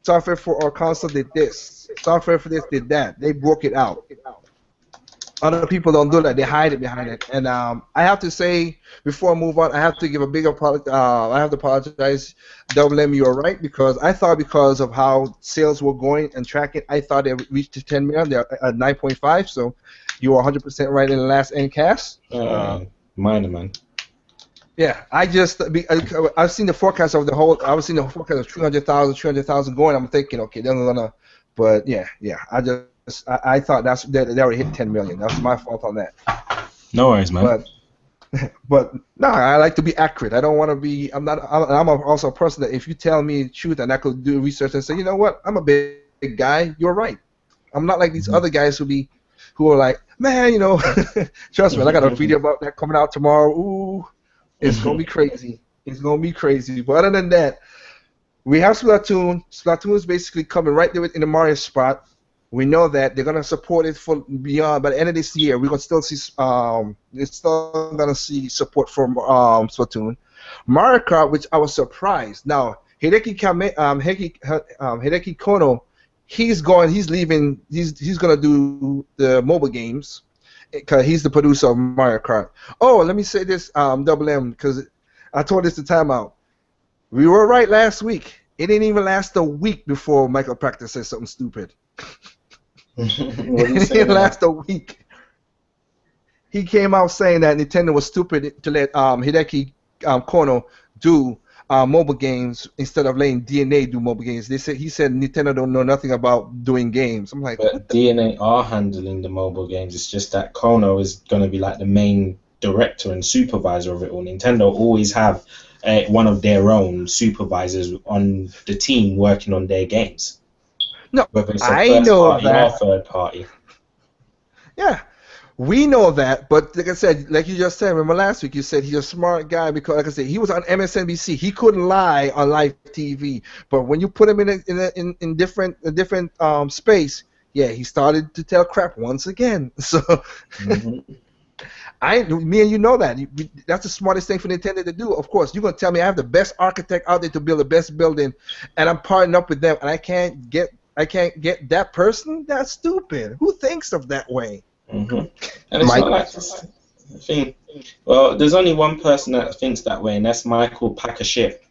Speaker 1: our console did this. Software for this did that. They broke it out. Other people don't do that. They hide it behind it. And I have to say, before I move on, I have to give a big apology. I have to apologize. Double M, you are right, because I thought because of how sales were going and tracking, I thought they reached to 10 million. They're at 9.5. So you were 100% right in the last endcast.
Speaker 5: Minor man.
Speaker 1: Yeah, I've seen the forecast of the whole. I've seen the forecast of 300,000 going. I'm thinking, okay, they're gonna. But yeah. I thought they already hit 10 million. That's my fault on that.
Speaker 5: No worries, man.
Speaker 1: But no, I like to be accurate. I don't want to be. I'm also a person that if you tell me the truth and I could do research and say, you know what, I'm a big guy. You're right. I'm not like these other guys who are like, man, trust me, I got a video about that coming out tomorrow. Ooh. It's gonna be crazy. It's gonna be crazy. But other than that, we have Splatoon. Splatoon is basically coming right there in the Mario spot. We know that they're gonna support it for beyond. By the end of this year, we're gonna still see. We're still gonna see support for Splatoon. Mario Kart, which I was surprised. Now Hideki Kono, he's leaving. He's gonna do the mobile games, because he's the producer of Mario Kart. Oh, let me say this, Double M, because I told this to Timeout. We were right last week. It didn't even last a week before Michael Proctor said something stupid. It didn't last a week. He came out saying that Nintendo was stupid to let Hideki Kono do mobile games instead of letting DNA do mobile games. He said Nintendo don't know nothing about doing games. I'm like,
Speaker 5: but DNA are handling the mobile games. It's just that Kono is going to be like the main director and supervisor of it all. Nintendo always have one of their own supervisors on the team working on their games.
Speaker 1: No,
Speaker 5: whether it's a
Speaker 1: I
Speaker 5: first
Speaker 1: know
Speaker 5: party
Speaker 1: that.
Speaker 5: or third party.
Speaker 1: Yeah, we know that, but like I said, like you just said, remember last week you said he's a smart guy because, like I said, he was on MSNBC. He couldn't lie on live TV, but when you put him in different space, yeah, he started to tell crap once again. So me and you know that. That's the smartest thing for Nintendo to do. Of course, you're gonna tell me I have the best architect out there to build the best building, and I'm partnering up with them, and I can't get that person? That's stupid. Who thinks of that way?
Speaker 5: And it's not like this thing. Well, there's only one person that thinks that way, and that's Michael Pack of Shit.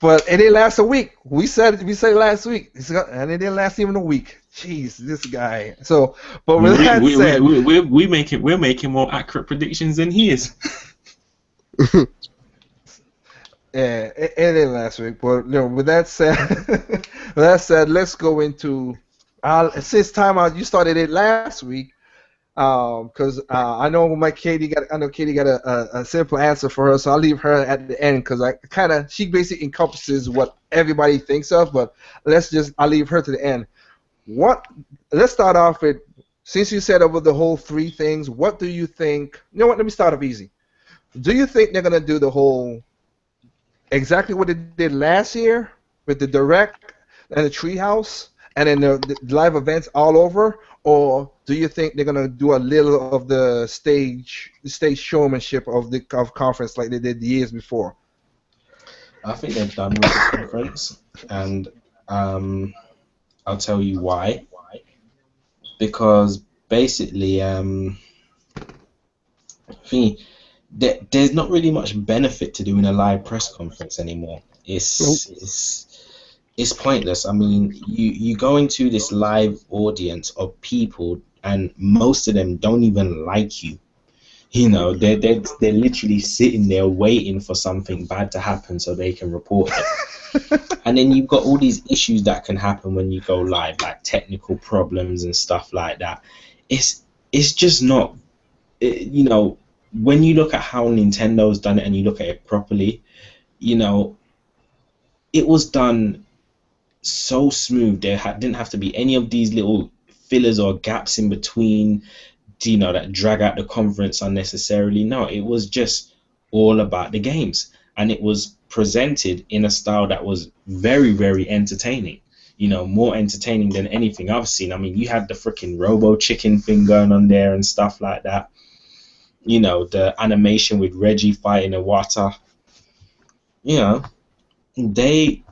Speaker 1: But it didn't last a week. We said it last week, and it didn't last even a week. Jeez, this guy. So, but with that said,
Speaker 5: we're making more accurate predictions than he is.
Speaker 1: Yeah, it didn't last week. But with that said, let's go into. Since timeout, you started it last week. Because I know Katie got a simple answer for her, so I'll leave her at the end because she basically encompasses what everybody thinks of. But I'll leave her to the end. Let's start off with, since you said over the whole three things, what do you think? You know what? Let me start off easy. Do you think they're gonna do the whole exactly what they did last year with the direct and the treehouse and then the live events all over, or do you think they're gonna do a little of the stage showmanship of conference like they did the years before?
Speaker 5: I think they're done with the conference, and I'll tell you why. Because basically, I think there's not really much benefit to doing a live press conference anymore. It's pointless. I mean, you go into this live audience of people, and most of them don't even like you. You know, they're literally sitting there waiting for something bad to happen so they can report it. And then you've got all these issues that can happen when you go live, like technical problems and stuff like that. It's just not, you know, when you look at how Nintendo's done it and you look at it properly, you know, it was done so smooth. Didn't have to be any of these little fillers or gaps in between, you know, that drag out the conference unnecessarily. No, it was just all about the games, and it was presented in a style that was very, very entertaining. You know, more entertaining than anything I've seen. I mean, you had the freaking Robo Chicken thing going on there and stuff like that. You know, the animation with Reggie fighting Iwata. You know, they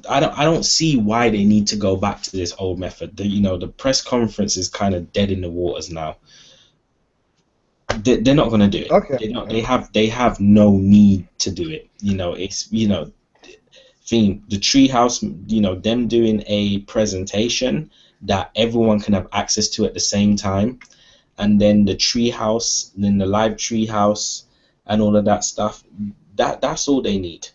Speaker 5: I don't see why they need to go back to this old method. You know, the press conference is kind of dead in the waters now. They're not gonna do it.
Speaker 1: Okay.
Speaker 5: They have no need to do it. You know, it's, you know, thing the treehouse. You know, them doing a presentation that everyone can have access to at the same time, and then the treehouse, then the live treehouse, and all of that stuff. That's all they need.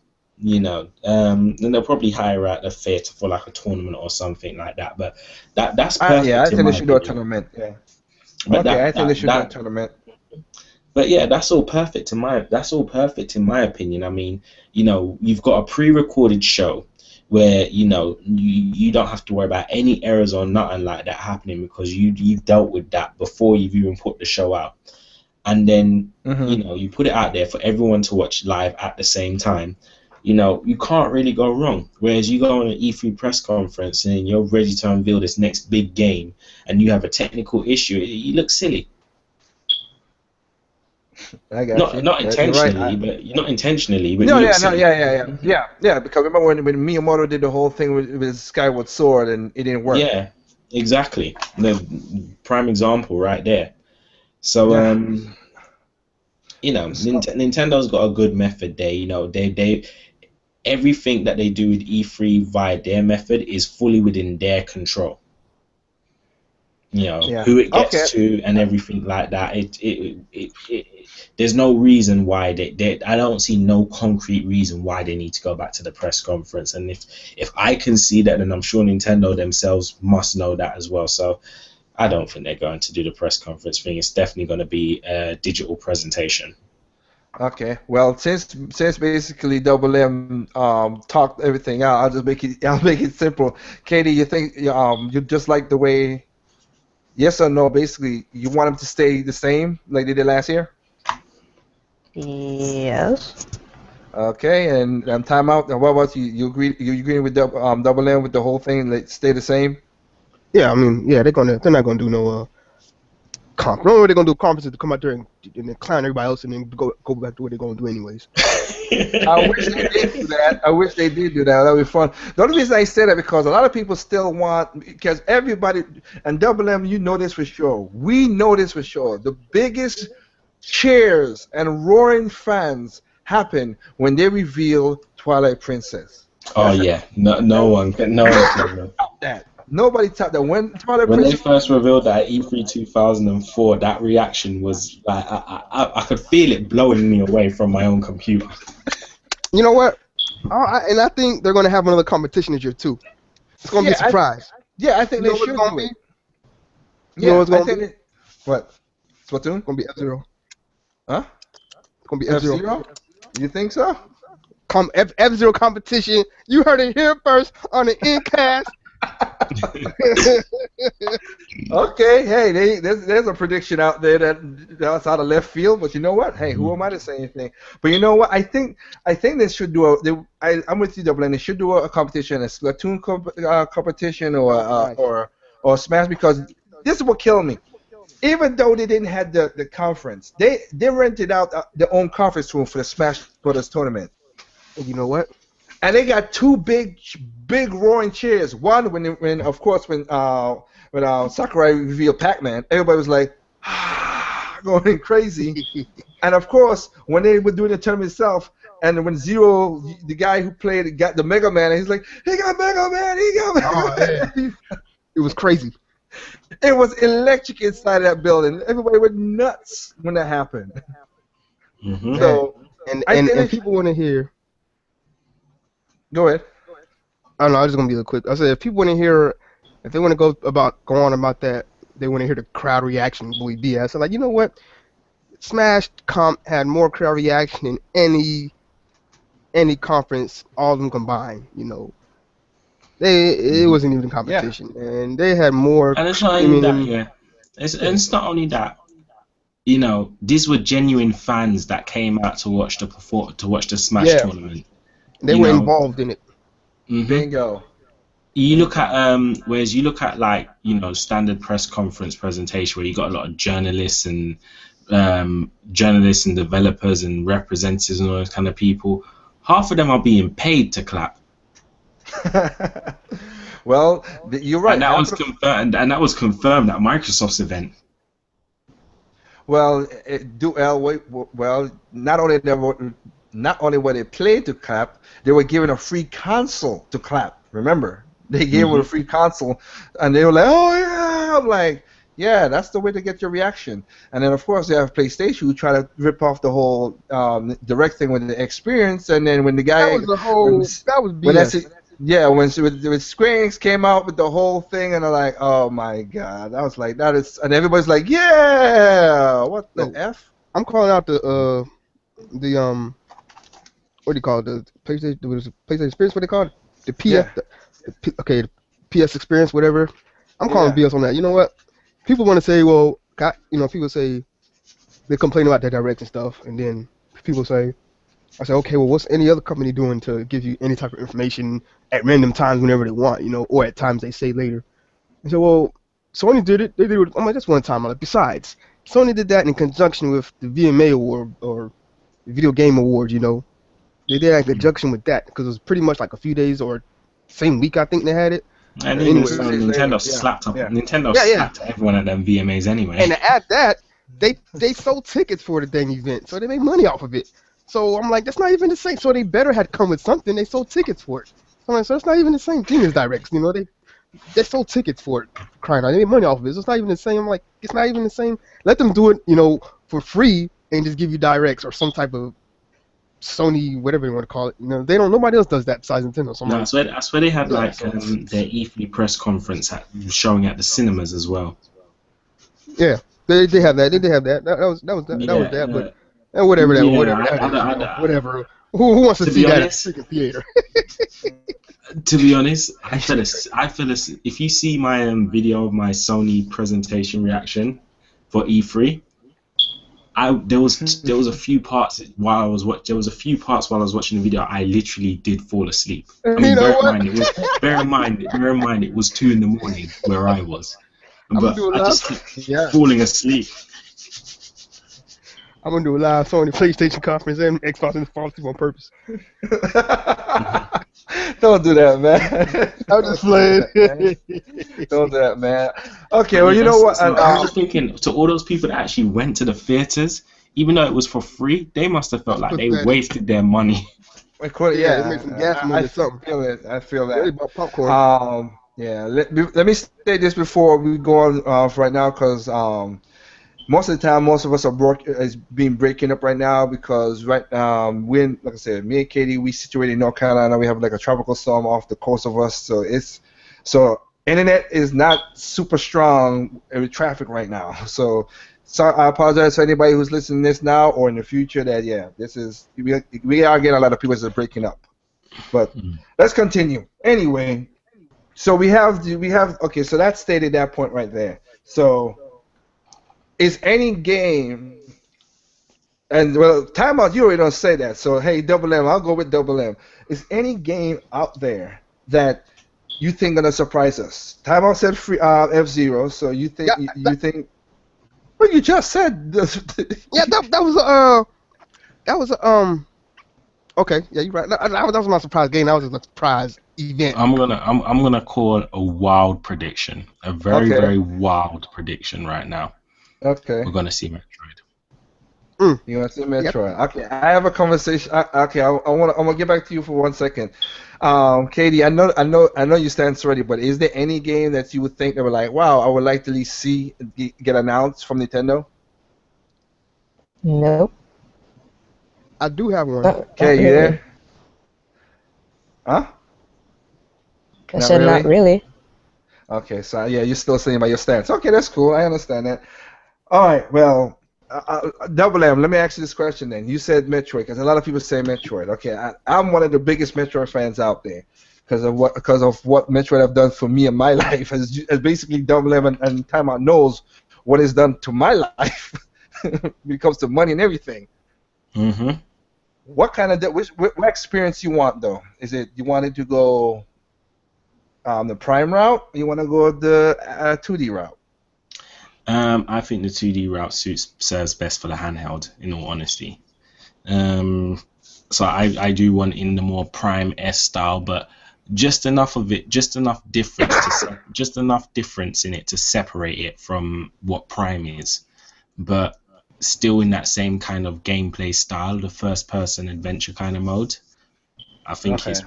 Speaker 5: You know, then they'll probably hire out a theater for like a tournament or something like that. But that's
Speaker 1: Yeah, I
Speaker 5: perfect in
Speaker 1: think they
Speaker 5: my
Speaker 1: should do a
Speaker 5: opinion.
Speaker 1: tournament. Yeah.
Speaker 5: But
Speaker 1: Okay, I think they should do a
Speaker 5: that
Speaker 1: tournament.
Speaker 5: but yeah, that's all perfect in my opinion. I mean, you know, you've got a pre-recorded show where, you know, you don't have to worry about any errors or nothing like that happening because you've dealt with that before you've even put the show out. And then,
Speaker 1: Hmm.
Speaker 5: you know, you put it out there for everyone to watch live at the same time. You know, you can't really go wrong. Whereas you go on an E3 press conference and you're ready to unveil this next big game and you have a technical issue, you look silly.
Speaker 1: I got
Speaker 5: Not
Speaker 1: you.
Speaker 5: not
Speaker 1: You're right.
Speaker 5: intentionally, but not intentionally, but
Speaker 1: No,
Speaker 5: you look
Speaker 1: yeah, no,
Speaker 5: silly.
Speaker 1: yeah. Because remember when Miyamoto did the whole thing with Skyward Sword and it didn't work.
Speaker 5: Yeah, exactly. The prime example right there. So
Speaker 1: Yeah.
Speaker 5: you know,
Speaker 1: So,
Speaker 5: Nintendo's got a good method there. You know, they everything that they do with E3 via their method is fully within their control. You know,
Speaker 1: yeah.
Speaker 5: who it
Speaker 1: Okay.
Speaker 5: gets to and everything like that. There's no reason why I don't see no concrete reason why they need to go back to the press conference. And if I can see that, then I'm sure Nintendo themselves must know that as well. So I don't think they're going to do the press conference thing. It's definitely going to be a digital presentation.
Speaker 1: Okay. Well, since basically Double M talked everything out, I'll make it simple. Katie, you think you just like the way, yes or no? Basically, you want them to stay the same like they did last year?
Speaker 2: Yes.
Speaker 1: Okay. And timeout. And what about you? You agree with Double M with the whole thing? Like stay the same?
Speaker 3: Yeah, I mean, yeah, they're not gonna do no comp. No, they're gonna do conferences to come out there and then clown everybody else and then go back to what they're gonna do anyways.
Speaker 1: I wish they did do that. I wish they did do that. That would be fun. The only reason I say that because a lot of people still want, because everybody, and Double M, you know this for sure. We know this for sure. The biggest cheers and roaring fans happen when they reveal Twilight Princess.
Speaker 5: Oh
Speaker 1: That's
Speaker 5: yeah, no one can
Speaker 1: top that. Nobody top that. When Twilight
Speaker 5: When they
Speaker 1: Princess,
Speaker 5: first revealed that at E3 2004, that reaction was like I could feel it blowing me away from my own computer.
Speaker 3: You know what? And I think they're gonna have another competition this year too. It's gonna be a
Speaker 1: yeah,
Speaker 3: surprise.
Speaker 1: I think
Speaker 3: You
Speaker 1: they
Speaker 3: know what it's
Speaker 1: should
Speaker 3: gonna
Speaker 1: do
Speaker 3: be?
Speaker 1: it.
Speaker 3: You know
Speaker 1: Yeah,
Speaker 3: what it's
Speaker 1: I
Speaker 3: gonna
Speaker 1: think
Speaker 3: be?
Speaker 1: it. What? Splatoon?
Speaker 3: It's gonna be F-Zero.
Speaker 1: Huh?
Speaker 3: It's gonna be
Speaker 1: F
Speaker 3: F-Zero.
Speaker 1: Zero? You think so?
Speaker 3: F-Zero competition. You heard it here first on the Incast.
Speaker 1: Okay, hey, there's a prediction out there that's out of left field, but you know what? Hey, who am I to say anything? But you know what? I think they should do I'm with you, Double, and they should do a competition, a Splatoon competition,
Speaker 3: Nice.
Speaker 1: or Smash, because this is what killed me. Even though they didn't have the conference, they rented out their own conference room for the Smash Brothers tournament.
Speaker 3: And you know what?
Speaker 1: And they got two big roaring cheers. One when of course when Sakurai revealed Pac-Man, everybody was like going crazy. And of course when they were doing the tournament itself, and when Zero, the guy who got the Mega Man, and he's like, he got Mega Man, he got
Speaker 3: Oh
Speaker 1: Mega
Speaker 3: yeah.
Speaker 1: Man.
Speaker 3: It was crazy.
Speaker 1: It was electric inside that building. Everybody went nuts when that happened.
Speaker 5: Hmm.
Speaker 3: Man,
Speaker 1: So
Speaker 3: and
Speaker 1: I
Speaker 3: and
Speaker 1: think
Speaker 3: and people want to hear.
Speaker 1: go ahead.
Speaker 3: I don't know. I'm just gonna be a little quick. I said if people want to hear, if they want to go on about that, they want to hear the crowd reaction. Believe BS. So like, you know what? Smash Comp had more crowd reaction than any conference, all of them combined. You know, it
Speaker 5: Hmm.
Speaker 3: wasn't even a
Speaker 1: Yeah.
Speaker 3: competition, and they had more
Speaker 5: And it's not only that,
Speaker 3: screaming.
Speaker 5: yeah. And it's not only that. You know, these were genuine fans that came out to watch the Smash
Speaker 3: Yeah,
Speaker 5: tournament.
Speaker 3: they
Speaker 5: You
Speaker 3: were
Speaker 5: know,
Speaker 3: involved in it.
Speaker 5: hmm
Speaker 1: Bingo.
Speaker 5: you look
Speaker 1: Bingo.
Speaker 5: at whereas you look at like standard press conference presentation where you got a lot of journalists and developers and representatives and all those kind of people. Half of them are being paid to clap,
Speaker 1: Well, you're
Speaker 5: and
Speaker 1: right.
Speaker 5: that
Speaker 1: Half
Speaker 5: was
Speaker 1: of the
Speaker 5: confirmed. And that was confirmed at Microsoft's event.
Speaker 1: Well, well, not only were they played to clap, they were given a free console to clap. Remember, they gave them a
Speaker 5: Hmm.
Speaker 1: free console, and they were like, "Oh yeah!" I'm like, "Yeah, that's the way to get your reaction." And then of course they have PlayStation who try to rip off the whole direct thing with the experience, and then when the
Speaker 3: That
Speaker 1: guy
Speaker 3: was the
Speaker 1: when,
Speaker 3: whole. That was
Speaker 1: when that's
Speaker 3: BS.
Speaker 1: it. Yeah, when Square Enix came out with the whole thing, and I'm like, oh my god, I was like, that is, and everybody's like, yeah, what the
Speaker 3: No,
Speaker 1: f?
Speaker 3: I'm calling out the what do you call it? The PlayStation, was it PlayStation Experience. What they call it? The PS.
Speaker 1: Yeah,
Speaker 3: Okay, the PS Experience, whatever. I'm calling
Speaker 1: yeah.
Speaker 3: BS on that. You know what? People want to say, well, people say they complain about the direct and stuff, and then people say, I say, okay, well, what's any other company doing to give you any type of information at random times whenever they want, or at times they say later? And so, well, Sony did it. They did it. I'm like, that's one time. I'm like, besides, Sony did that in conjunction with the VMA award or Video Game Awards. They did that in conjunction with that because it was pretty much like a few days or same week I think they had it.
Speaker 5: And even
Speaker 1: Two
Speaker 3: Anyways,
Speaker 5: so,
Speaker 1: days later, yeah, yeah.
Speaker 5: Nintendo
Speaker 3: yeah, yeah.
Speaker 5: slapped everyone at them VMAs
Speaker 3: And
Speaker 5: anyway.
Speaker 3: to add that, they sold tickets for the dang event, so they made money off of it. So I'm like, that's not even the same. So they better had come with something. They sold tickets for it. So I'm like, so it's not even the same thing as directs. They sold tickets for it. Crying out, they made money off of it. So it's not even the same. I'm like, it's not even the same. Let them do it, for free and just give you directs or some type of Sony, whatever you want to call it. They don't. Nobody else does that besides Nintendo. So I'm
Speaker 5: No,
Speaker 3: like,
Speaker 5: I swear they had
Speaker 3: yeah.
Speaker 5: like
Speaker 3: So
Speaker 5: their E3 press conference showing at the cinemas as well.
Speaker 3: yeah, they have that. They did have that. That was
Speaker 5: Yeah,
Speaker 3: that. But and whatever
Speaker 5: yeah.
Speaker 3: that is,
Speaker 5: I,
Speaker 3: whatever. Who wants to
Speaker 5: to
Speaker 3: see
Speaker 5: be
Speaker 3: that at
Speaker 5: honest,
Speaker 3: the freaking theater?
Speaker 5: I fell asleep. If you see my video of my Sony presentation reaction for E3, there was a few parts while I was watching the video. I literally did fall asleep. I
Speaker 3: You
Speaker 5: mean,
Speaker 3: know what?
Speaker 5: bear in mind, it was 2 in the morning where I was,
Speaker 3: I'm gonna
Speaker 5: but
Speaker 3: do a
Speaker 5: I just
Speaker 3: live.
Speaker 5: kept
Speaker 1: Yeah.
Speaker 5: falling asleep.
Speaker 3: I'm gonna do a live Sony PlayStation conference and Xbox and fall asleep on purpose.
Speaker 1: Don't do that, man.
Speaker 3: I'm
Speaker 1: Don't
Speaker 3: just
Speaker 1: do
Speaker 3: playing.
Speaker 1: that, man. Don't do that, man. Okay,
Speaker 5: But
Speaker 1: well,
Speaker 5: yeah,
Speaker 1: you know what?
Speaker 5: so I'm just thinking to all those people that actually went to the theaters, even though it was for free, they must have felt
Speaker 3: That's
Speaker 5: like they
Speaker 3: pathetic.
Speaker 5: wasted their money.
Speaker 3: Yeah, they made some gas money
Speaker 1: I
Speaker 3: or something.
Speaker 1: feel it. I feel
Speaker 3: They really
Speaker 1: that.
Speaker 3: bought popcorn.
Speaker 1: Yeah. Let me say this before we go on for right now, because most of the time, most of us are breaking up right now because like I said, me and Katie, we situated in North Carolina. We have like a tropical storm off the coast of us, so internet is not super strong with traffic right now. So I apologize for anybody who's listening to this now or in the future. We are getting a lot of people that are breaking up. But let's continue. Anyway, so we have okay. So that stated that point right there. So is any game and well, timeout. You already don't say that. So hey, Double M, I'll go with Double M. Is any game out there that you think gonna surprise us? Timeout said free F-Zero. So you think
Speaker 3: Yeah,
Speaker 1: you think? Well, you just said.
Speaker 3: yeah. That was okay. Yeah, you're right. That was my surprise game. That was a surprise event.
Speaker 5: I'm gonna call a wild prediction, a very
Speaker 1: Okay.
Speaker 5: very wild prediction right now.
Speaker 1: Okay.
Speaker 5: We're gonna see Metroid.
Speaker 1: You want to see
Speaker 3: Yep.
Speaker 1: Metroid? Okay, I have a conversation. Okay, I want to get back to you for 1 second. Katie, I know you stand ready, but is there any game that you would think that were like, wow, I would like to at least see get announced from Nintendo?
Speaker 2: Nope,
Speaker 3: I do have one.
Speaker 2: not
Speaker 1: Okay, you
Speaker 2: really.
Speaker 1: there? Huh?
Speaker 2: I
Speaker 1: Not
Speaker 2: said not
Speaker 1: really.
Speaker 2: really.
Speaker 1: Okay, so yeah, you're still saying by your stance. Okay, that's cool. I understand that. All right, well, Double M, let me ask you this question then. You said Metroid, because a lot of people say Metroid. Okay, I'm one of the biggest Metroid fans out there because of what Metroid have done for me in my life. As basically Double M and Time Out knows what it's done to my life when it comes to money and everything.
Speaker 5: Mm-hmm.
Speaker 1: What kind of what experience you want though? Is it you wanted to go the Prime route? Or you want to go the 2D route?
Speaker 5: I think the 2D route serves best for the handheld, in all honesty. Um, so I do want in the more Prime S style, but just enough of it, just enough difference in it to separate it from what Prime is, but still in that same kind of gameplay style, the first person adventure kind of mode. I think
Speaker 1: Okay.
Speaker 5: it's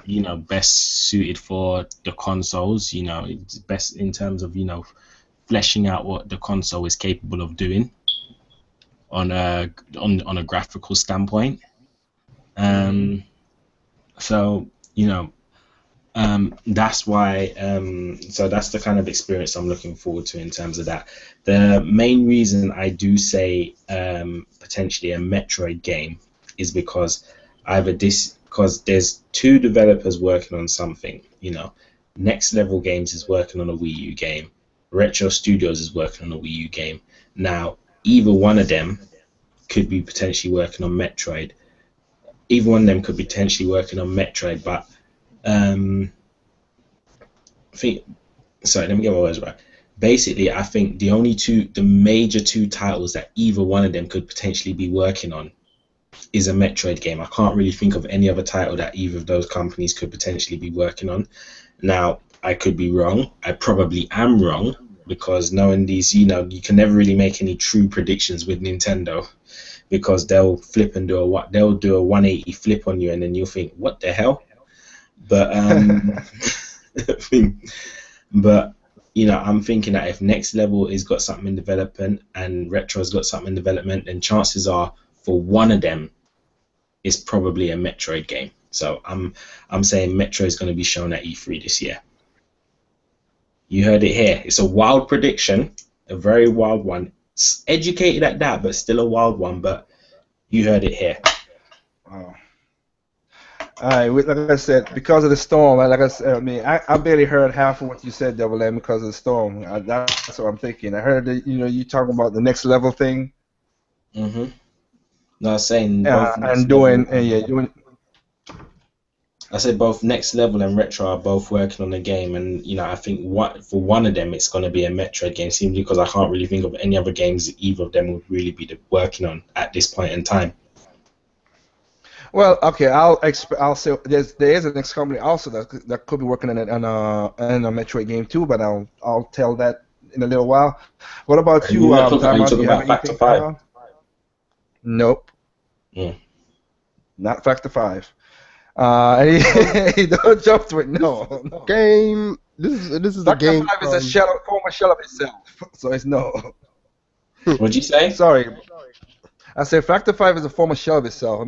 Speaker 5: best suited for the consoles. It's best in terms of fleshing out what the console is capable of doing on a graphical standpoint. Um, so that's why. So that's the kind of experience I'm looking forward to in terms of that. The main reason I do say potentially a Metroid game is because because there's two developers working on something. Next Level Games is working on a Wii U game. Retro Studios is working on a Wii U game. Now, either one of them could be potentially working on Metroid. Either one of them could be potentially working on Metroid, but I think. Sorry, let me get my words right. Basically, I think the major two titles that either one of them could potentially be working on is a Metroid game. I can't really think of any other title that either of those companies could potentially be working on. Now, I could be wrong. I probably am wrong because knowing these, you can never really make any true predictions with Nintendo because they'll flip and they'll do a 180 flip on you, and then you'll think, what the hell? But but I'm thinking that if Next Level has got something in development and Retro's got something in development, then chances are for one of them is probably a Metroid game. So I'm saying Metro is going to be shown at E3 this year. You heard it here. It's a wild prediction, a very wild one. It's educated at that, but still a wild one. But you heard it here.
Speaker 1: Wow. All right, like I said, because of the storm, like I said, I mean, I barely heard half of what you said, Double M, because of the storm. That's what I'm thinking. I heard that you talking about the next level thing.
Speaker 5: Mm-hmm. No, I was saying both Next
Speaker 1: And
Speaker 5: Level
Speaker 1: doing.
Speaker 5: I said both Next Level and Retro are both working on the game, and I think for one of them it's going to be a Metroid game, simply because I can't really think of any other games that either of them would really be working on at this point in time.
Speaker 1: Well, okay, I'll say there is an next company also that could be working on a Metroid game too, but I'll tell that in a little while. What about
Speaker 5: Are
Speaker 1: you,
Speaker 5: you, talking, are
Speaker 1: Time
Speaker 5: you
Speaker 1: Out? Do
Speaker 5: talking
Speaker 1: you have
Speaker 5: about Factor
Speaker 1: anything coming
Speaker 5: 5?
Speaker 1: on? Nope,
Speaker 5: Mm.
Speaker 1: not Factor 5. Don't jump to it. No.
Speaker 3: Game. This is a
Speaker 1: Factor
Speaker 3: game
Speaker 1: 5 is a
Speaker 3: from.
Speaker 1: former shell of itself, so it's no.
Speaker 5: What'd you say?
Speaker 1: Sorry, I said Factor 5 is a former shell of itself.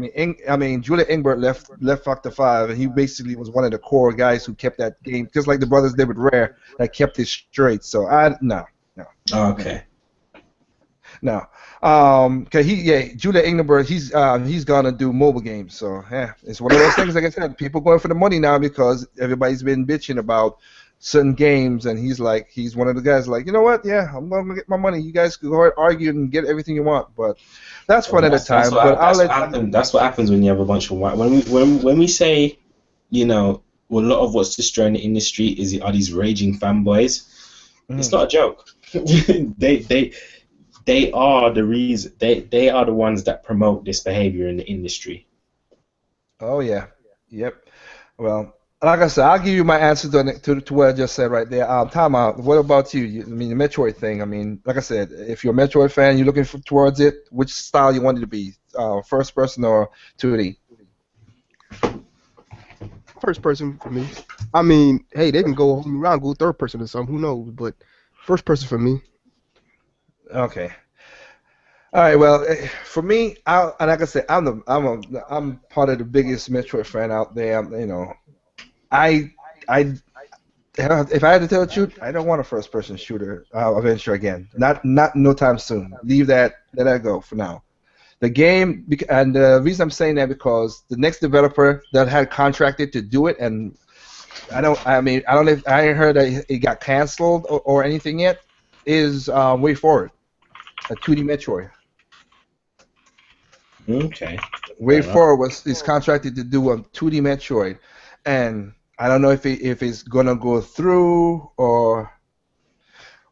Speaker 1: I mean, Julia Engbert left Factor 5, and he basically was one of the core guys who kept that game, just like the brothers did with Rare, that kept it straight. So no.
Speaker 5: Oh, okay.
Speaker 1: No. Cause Julia Engelbert, he's gonna do mobile games. So yeah, it's one of those things. Like I said, people going for the money now because everybody's been bitching about certain games, and he's one of the guys like, you know what? Yeah, I'm gonna get my money. You guys can go ahead argue and get everything you want, but that's for
Speaker 5: Well,
Speaker 1: another time. But I'll let you.
Speaker 5: That's what happens when you have a bunch of white. When we say, well, a lot of what's destroying the industry are these raging fanboys. It's not a joke. They are the reason. They are the ones that promote this behavior in the industry.
Speaker 1: Oh yeah, yep. Well, Like I said, I'll give you my answer to what I just said right there. Time out. What about you? I mean, the Metroid thing. I mean, like I said, if you're a Metroid fan, you're looking towards it. Which style you want it to be? First person or 2D?
Speaker 3: First person for me. I mean, hey, they can go around, go third person or something. Who knows? But first person for me.
Speaker 1: Okay. All right. Well, for me, and like I said, I'm part of the biggest Metroid fan out there. I I if I had to tell the truth, I don't want a first person shooter adventure again. Not no time soon. Let that go for now. The game, and the reason I'm saying that because the next developer that had contracted to do it, and I don't know if I ain't heard that it got canceled or anything yet, is Way Forward, a 2D Metroid.
Speaker 5: Okay.
Speaker 1: Way
Speaker 5: Fair enough.
Speaker 1: Forward is contracted to do a 2D Metroid, and I don't know if it's gonna go through or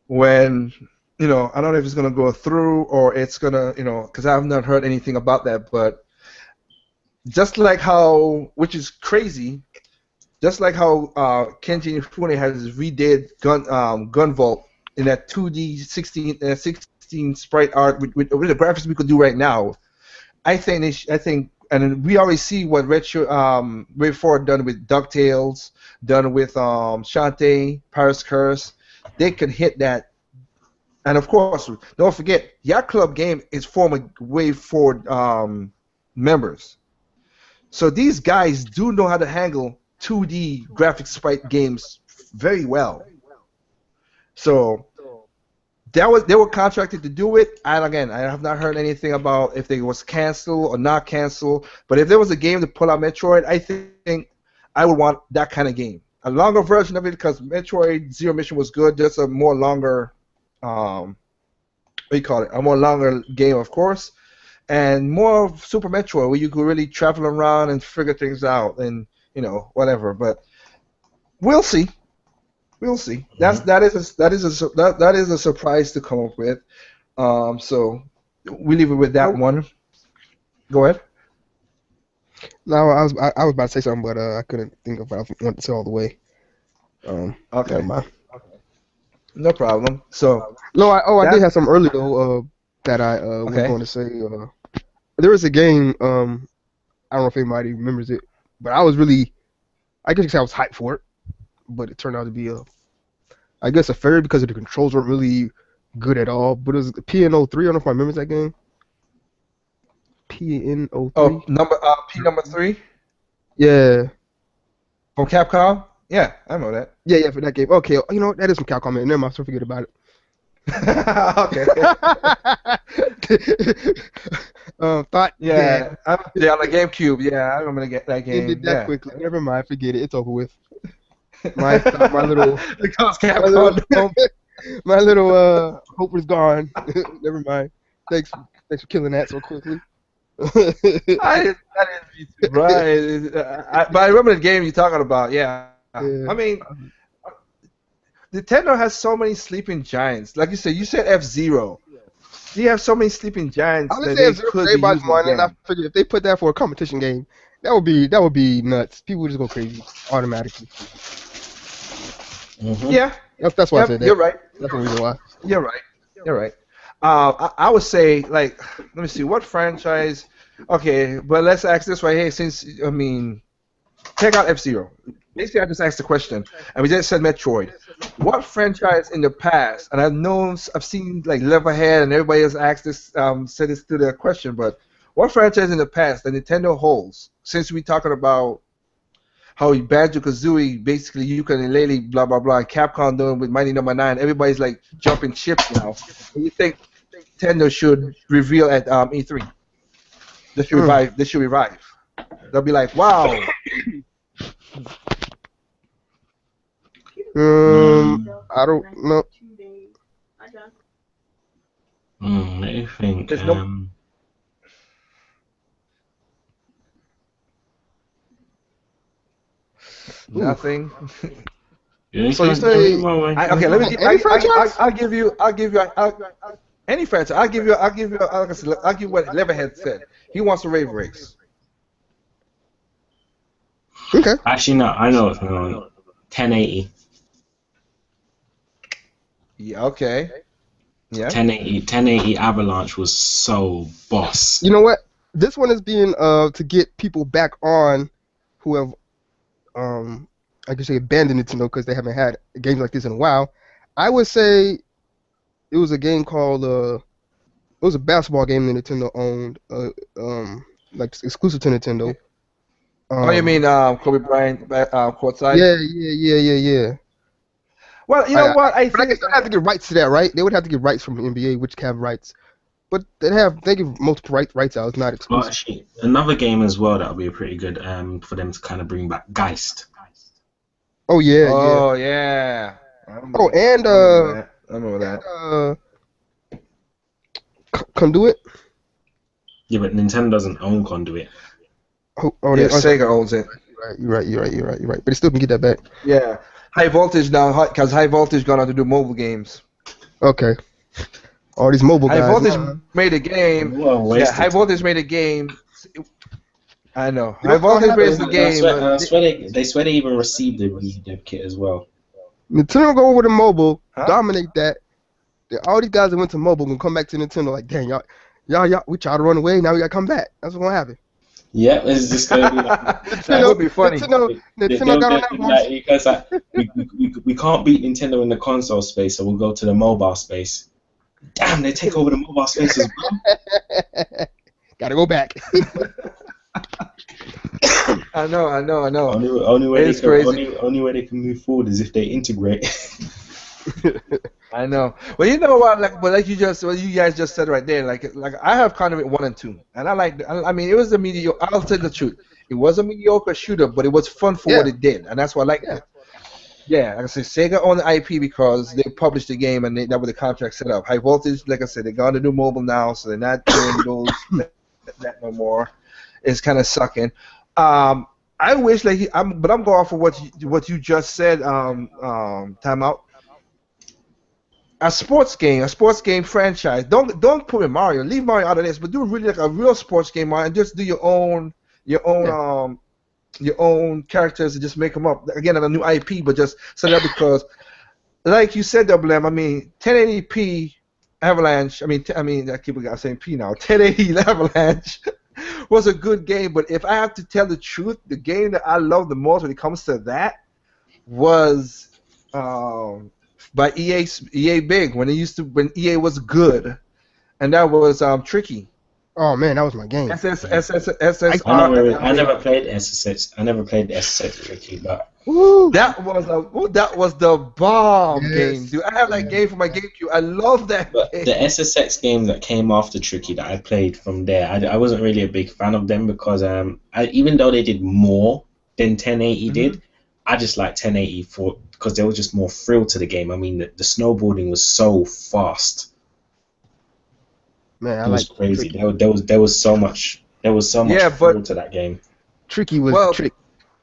Speaker 1: when I don't know if it's gonna go through or it's gonna because I've not heard anything about that. But just like how, which is crazy, just like how Kenji Inafune has redid Gunvolt in that 2D 16 sprite art with the graphics we could do right now. I think, and we already see what Way Forward done with Ducktales, done with Shantae, Paris Curse. They could hit that, and of course, don't forget, Yacht Club game is former Way Forward members. So these guys do know how to handle 2D graphic sprite games very well. So they were contracted to do it. And again, I have not heard anything about if they was canceled or not canceled. But if there was a game to pull out Metroid, I think I would want that kind of game. A longer version of it because Metroid Zero Mission was good. Just a more longer, what do you call it? A more longer game, of course, and more of Super Metroid where you could really travel around and figure things out and whatever. But we'll see. We'll see.
Speaker 5: Mhm.
Speaker 1: That is a surprise to come up with. So we leave it with that
Speaker 3: No,
Speaker 1: one. Go ahead.
Speaker 3: no, I was about to say something, but I couldn't think of what I wanted to say all the way. Never
Speaker 1: Okay,
Speaker 3: mind.
Speaker 1: no problem. So
Speaker 3: No, I did
Speaker 1: that
Speaker 3: have some early though. That I was
Speaker 1: okay.
Speaker 3: going to say. There was a game. I don't know if anybody remembers it, but I guess you could say I was hyped for it, but it turned out to be I guess a failure because the controls weren't really good at all. But it was PNO3. I don't know if I remember that game.
Speaker 1: Oh,
Speaker 3: PNO3.
Speaker 1: P number 3
Speaker 3: Yeah,
Speaker 1: from Capcom. Yeah, I know that.
Speaker 3: yeah, for that game. Okay, you know what? That is some Capcom. Never mind, so forget about
Speaker 1: Okay.
Speaker 3: it. Thought that
Speaker 1: Yeah, yeah, on the GameCube. Yeah, I remember that
Speaker 3: ended
Speaker 1: game.
Speaker 3: that
Speaker 1: Yeah.
Speaker 3: quickly. Never mind, forget it. It's over with. My thought, my little,
Speaker 1: Because
Speaker 3: my little
Speaker 1: Capcom.
Speaker 3: hope, my little hope was gone. Never mind. Thanks for killing that so quickly.
Speaker 1: That is me too, bro. But I remember the game you're talking about. Yeah. I
Speaker 3: Yeah.
Speaker 1: mean, Nintendo has so many sleeping giants. Like you said F-Zero. They have so many sleeping
Speaker 3: I
Speaker 1: giants
Speaker 3: would
Speaker 1: that
Speaker 3: say
Speaker 1: they
Speaker 3: F-Zero
Speaker 1: could
Speaker 3: for
Speaker 1: be
Speaker 3: everybody's
Speaker 1: using
Speaker 3: one, and I
Speaker 1: again.
Speaker 3: figured if they put that for a competition game, that would be nuts. People would just go crazy automatically.
Speaker 5: Mhm.
Speaker 1: Yeah.
Speaker 3: That's why I
Speaker 1: Yep.
Speaker 3: said
Speaker 1: You're
Speaker 3: that.
Speaker 1: right.
Speaker 3: That's the reason why.
Speaker 1: You're right. You're right. I would say like, let me see, what franchise? Okay, but let's ask this right here. Since I mean, take out F-Zero. Basically, I just asked the question, and we just said Metroid. What franchise in the past? And I've seen like Leatherhead and everybody has asked this, said this to the question, but what franchise in the past that Nintendo holds? Since we're talking about how Banjo Kazooie, basically you can literally blah blah blah, and Capcom doing with Mighty Number Nine. Everybody's like jumping ships now. And you think Nintendo should reveal at E3? They should
Speaker 3: Mm.
Speaker 1: revive. They should revive. They'll be like, wow.
Speaker 5: Mm,
Speaker 3: I don't know.
Speaker 5: let me think.
Speaker 1: There's no
Speaker 3: Oof.
Speaker 1: nothing.
Speaker 5: You
Speaker 3: So you
Speaker 5: can give me
Speaker 3: say
Speaker 5: one way.
Speaker 1: Okay, let me give.
Speaker 3: any franchise?
Speaker 1: I'll give you. Any franchise. I'll give you. I'll give you. I'll give you what Leatherhead said. He wants a rave race.
Speaker 3: Okay.
Speaker 5: Actually, no, I know. 1080.
Speaker 1: Yeah. Okay. Yeah.
Speaker 5: 1080 Avalanche was so boss.
Speaker 3: You know what? This one is being to get people back on who have I could say abandoned Nintendo because they haven't had games like this in a while. I would say it was a game called it was a basketball game that Nintendo owned, like exclusive to Nintendo.
Speaker 1: Oh, you mean
Speaker 3: Um,
Speaker 1: Kobe Bryant courtside?
Speaker 3: yeah.
Speaker 1: Well, you know what? I
Speaker 3: But I guess
Speaker 1: think
Speaker 3: they have to get rights to that, right? They would have to get rights from the NBA, which have rights. But they give multiple rights out. It's not
Speaker 5: Well,
Speaker 3: exclusive.
Speaker 5: actually, another game as well that would be pretty good for them to kind of bring back Geist.
Speaker 3: Oh yeah.
Speaker 1: Oh yeah.
Speaker 3: Oh, and
Speaker 1: I remember that. I remember that.
Speaker 3: Conduit.
Speaker 5: Yeah, but Nintendo doesn't own Conduit.
Speaker 3: Oh,
Speaker 1: Yeah,
Speaker 3: they. Oh, sorry.
Speaker 1: Sega owns it.
Speaker 3: You're right. But they still can get that back.
Speaker 1: Yeah. High voltage now, because high voltage gone on to do mobile games.
Speaker 3: Okay. All these mobile
Speaker 1: High
Speaker 3: guys.
Speaker 1: voltage made a game.
Speaker 5: What a waste
Speaker 1: Yeah,
Speaker 5: of
Speaker 1: high
Speaker 5: time.
Speaker 1: voltage made a game. I know.
Speaker 3: You know
Speaker 1: High
Speaker 3: what's gonna
Speaker 1: voltage
Speaker 3: happen?
Speaker 1: made the
Speaker 5: I
Speaker 1: game.
Speaker 5: swear, I swear they swear they even received the redev kit as well.
Speaker 3: Nintendo go over to mobile,
Speaker 1: Huh?
Speaker 3: dominate that. Then all these guys that went to mobile gonna come back to Nintendo like, dang, y'all, we tried to run away. Now we gotta come back. That's what's gonna happen.
Speaker 5: Yeah, it's just gonna be like
Speaker 1: That would be funny.
Speaker 3: Nintendo got on that horse.
Speaker 5: like, because like, we can't beat Nintendo in the console space, so we'll go to the mobile space. Damn, they take over the mobile space as well.
Speaker 3: Gotta go back.
Speaker 1: I know.
Speaker 5: Only way
Speaker 1: It's
Speaker 5: they can
Speaker 1: crazy.
Speaker 5: only way they can move forward is if they integrate.
Speaker 1: I know. Well, you know what? Like you guys just said right there. Like I have Conduit 1 and 2, and I mean, it was a mediocre. I'll tell the truth. It was a mediocre shooter, but it was fun for what
Speaker 3: Yeah.
Speaker 1: it did, and that's why I liked
Speaker 3: Yeah.
Speaker 1: it. Yeah, like I said, Sega owned the IP because they published the game and that was the contract set up. High voltage, like I said, they're going to do mobile now, so they're not doing that no more. It's kind of sucking. I wish but I'm going off of what you just said. Time out. A sports game franchise. Don't put in Mario. Leave Mario out of this, but do really like a real sports game, Mario, and just do
Speaker 3: Yeah.
Speaker 1: your own characters and just make them up again on a new IP, but just set it up because, like you said, Double M. I mean, 1080p Avalanche. I keep saying P now. 1080 Avalanche was a good game, but if I have to tell the truth, the game that I love the most when it comes to that was by EA Big when EA was good, and that was Tricky.
Speaker 3: Oh man, that was my game.
Speaker 5: I never played SSX. I never played the SSX tricky, but
Speaker 3: Woo.
Speaker 1: That was the bomb
Speaker 3: Yes.
Speaker 1: game, dude. I have that game for my GameCube. I love that
Speaker 5: but
Speaker 1: game.
Speaker 5: the SSX game that came after Tricky that I played from there, I wasn't really a big fan of them because even though they did more than 1080 did, I just like 1080 because there was just more thrill to the game. I mean, the snowboarding was so fast.
Speaker 3: Man, I
Speaker 5: It was
Speaker 3: like
Speaker 5: crazy.
Speaker 3: Tricky.
Speaker 5: There was so much
Speaker 1: Yeah,
Speaker 5: thrill to that game.
Speaker 3: Tricky was
Speaker 1: Well,
Speaker 3: trick.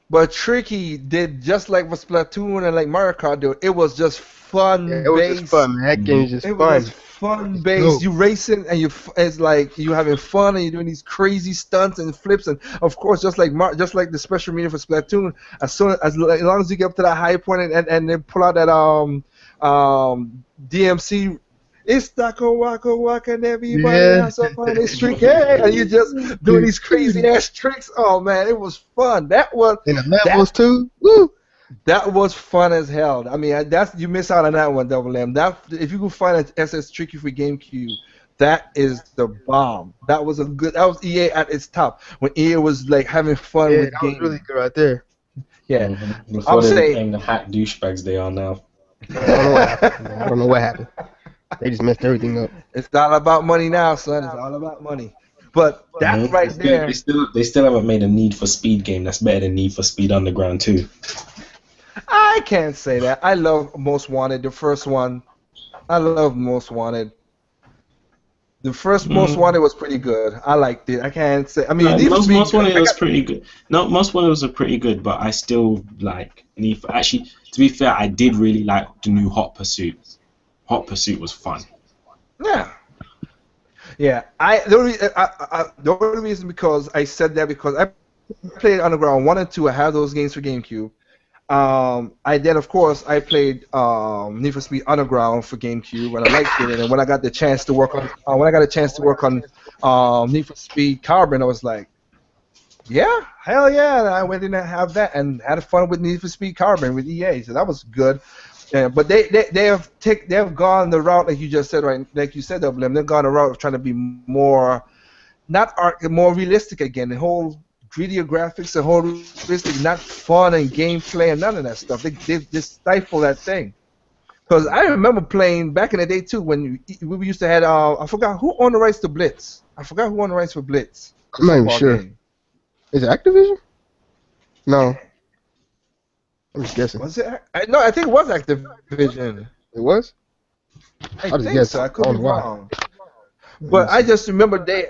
Speaker 1: But Tricky did just like what Splatoon and like Mario Kart do. It was just fun
Speaker 3: Yeah, it was
Speaker 1: based.
Speaker 3: just fun, man. That game is just
Speaker 1: It
Speaker 3: fun.
Speaker 1: was just fun based.
Speaker 3: Dope.
Speaker 1: You racing and it's like you having fun and you're doing these crazy stunts and flips and of course just like the special media for Splatoon. As long as you get up to that high point and then pull out that DMC. It's Taco Waka Waka and everybody
Speaker 3: Yeah.
Speaker 1: has some fun. It's tricky, and you just doing these crazy ass tricks. Oh man, it was fun.
Speaker 3: And the levels too. Woo.
Speaker 1: That was fun as hell. I mean, you miss out on that one, Double M. That if you could find an SS Tricky for GameCube, that is the bomb. That was EA at its top when EA was like having fun
Speaker 3: Yeah,
Speaker 1: with
Speaker 3: that was
Speaker 1: games.
Speaker 3: really good right there.
Speaker 1: Yeah,
Speaker 5: Before
Speaker 1: I'm
Speaker 5: they
Speaker 1: saying.
Speaker 5: became the hack douchebags they are now.
Speaker 3: I don't know what happened. They just messed everything up.
Speaker 1: It's all about money now, son. It's all about money. But that right there.
Speaker 5: They still haven't made a Need for Speed game that's better than Need for Speed Underground 2.
Speaker 1: I can't say that. I love Most Wanted, the first one. I love Most Wanted. The first Most Wanted was pretty good. I liked it. I can't say. I mean,
Speaker 5: Most Wanted was pretty good. No, Most Wanted was pretty good, but I still like Need for. Actually, to be fair, I did really like the new Hot Pursuit. Hot Pursuit was fun.
Speaker 1: Yeah. Yeah. The only reason because I said that because played Underground 1 and 2. I have those games for GameCube. I then, of course, I played Need for Speed Underground for GameCube, and I liked it. And then when I got the chance to work on, when I got a chance to work on Need for Speed Carbon, I was like, yeah, hell yeah! And I went in and have that, and had fun with Need for Speed Carbon with EA, so that was good. Yeah, but they have gone the route like you just said, right? Like you said, Dublin, they've gone the route of trying to be more not art, more realistic again. The whole grittier graphics, the whole realistic, not fun and gameplay and none of that stuff. They just stifle that thing. Because I remember playing back in the day too when we used to had I forgot who owned the rights to Blitz. I forgot who owned the rights for Blitz, the
Speaker 3: I'm not even
Speaker 1: football
Speaker 3: sure.
Speaker 1: game.
Speaker 3: Is it Activision? No, I'm just guessing.
Speaker 1: Was it? No, I think it was Activision.
Speaker 3: It was.
Speaker 1: I
Speaker 3: I just
Speaker 1: think
Speaker 3: guessed.
Speaker 1: so. I
Speaker 3: I
Speaker 1: could be
Speaker 3: don't know why.
Speaker 1: wrong.
Speaker 3: Let me
Speaker 1: But I
Speaker 3: see.
Speaker 1: just remember they.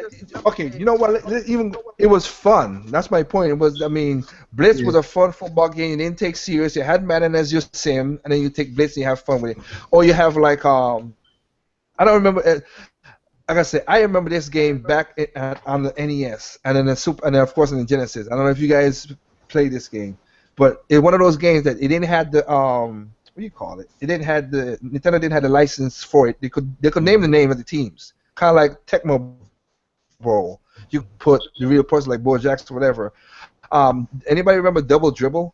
Speaker 1: Okay, you know what? Even it was fun. That's my point. It was. I mean, Blitz
Speaker 3: Yeah.
Speaker 1: was a fun football game. You didn't take serious. You had Madden as your sim, and then you take Blitz and you have fun with it. Or you have like I don't remember. Like I said, I remember this game back on the NES, and then the Super, and then of course on the Genesis. I don't know if you guys played this game, but it's one of those games that it didn't have the what do you call it? It didn't have the Nintendo didn't have the license for it. They could name the name of the teams, kind of like Tecmo Bowl. You could put the real person like Bo Jackson, whatever. Anybody remember Double Dribble?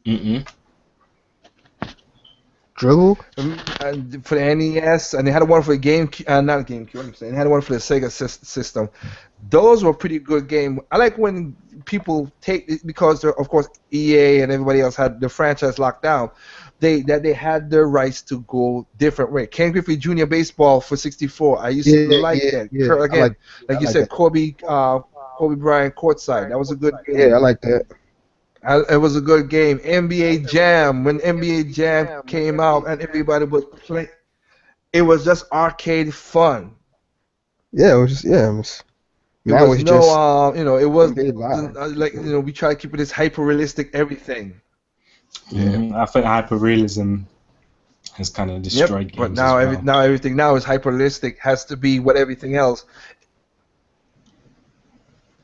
Speaker 5: Mm-mm.
Speaker 3: Dribble.
Speaker 1: And for the NES, and they had one for the not GameCube. I'm saying they had one for the Sega system. Those were pretty good game. I like when people take because of course EA and everybody else had the franchise locked down. They had the rights to go different way. Ken Griffey Jr. baseball for 64. I used to
Speaker 3: Yeah,
Speaker 1: like
Speaker 3: yeah,
Speaker 1: that.
Speaker 3: yeah.
Speaker 1: Again,
Speaker 3: I
Speaker 1: like you
Speaker 3: like
Speaker 1: said,
Speaker 3: that.
Speaker 1: Kobe Bryant courtside. That was a good
Speaker 3: Yeah, I
Speaker 1: game.
Speaker 3: like that.
Speaker 1: It was a good game. NBA Jam, when NBA Jam came out and everybody was playing, it was just arcade fun.
Speaker 3: Yeah, it was just yeah. It was,
Speaker 1: It
Speaker 3: now
Speaker 1: was
Speaker 3: it's
Speaker 1: no,
Speaker 3: just
Speaker 1: it wasn't
Speaker 3: NBA Live.
Speaker 1: like we try to keep it as hyper realistic everything.
Speaker 3: Yeah.
Speaker 5: I think hyperrealism has kind of destroyed
Speaker 1: But
Speaker 5: games as well.
Speaker 1: now everything now is hyper realistic. Has to be what everything else.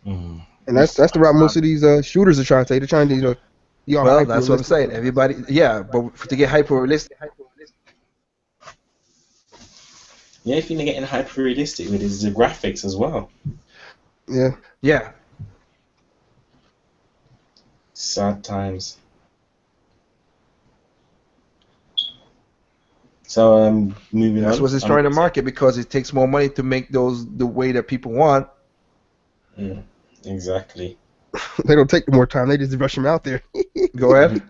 Speaker 5: Mm.
Speaker 3: And that's the route most of these shooters are trying to take. They're trying to be all
Speaker 1: Well,
Speaker 3: hyper
Speaker 1: that's what I'm
Speaker 3: realistic.
Speaker 1: saying. Everybody, yeah, but to get hyper realistic,
Speaker 5: Yeah, if you're getting hyper-realistic with it, is the graphics as well.
Speaker 3: Yeah.
Speaker 1: yeah,
Speaker 5: Sad times. So moving
Speaker 1: that's
Speaker 5: on.
Speaker 1: what's destroying the market because it takes more money to make those the way that people want.
Speaker 5: Exactly.
Speaker 3: They don't take more time. They just rush them out there.
Speaker 1: Go ahead.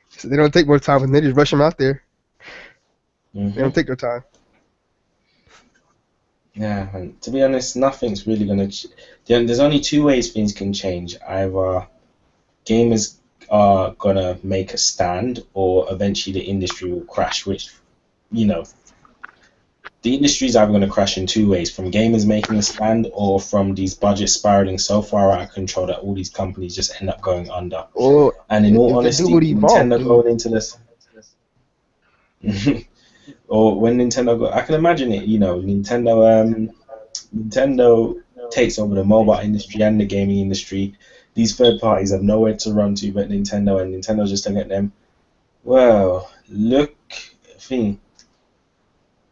Speaker 3: So they don't take more time, and they just rush them out there. They
Speaker 5: Mhm.
Speaker 3: don't take their time.
Speaker 5: Yeah, and to be honest, nothing's really gonna. There's only two ways things can change. Either gamers are gonna make a stand, or eventually the industry will crash. Which, the industry is either gonna crash in two ways: from gamers making a stand, or from these budgets spiraling so far out of control that all these companies just end up going under.
Speaker 3: Or
Speaker 5: And in all
Speaker 3: if they do
Speaker 5: honesty,
Speaker 3: what Evolve
Speaker 5: Nintendo
Speaker 3: do,
Speaker 5: going into this. Or when Nintendo go, I can imagine it. Nintendo takes over the mobile industry and the gaming industry. These third parties have nowhere to run to but Nintendo, and Nintendo's just looking at them. Well, look,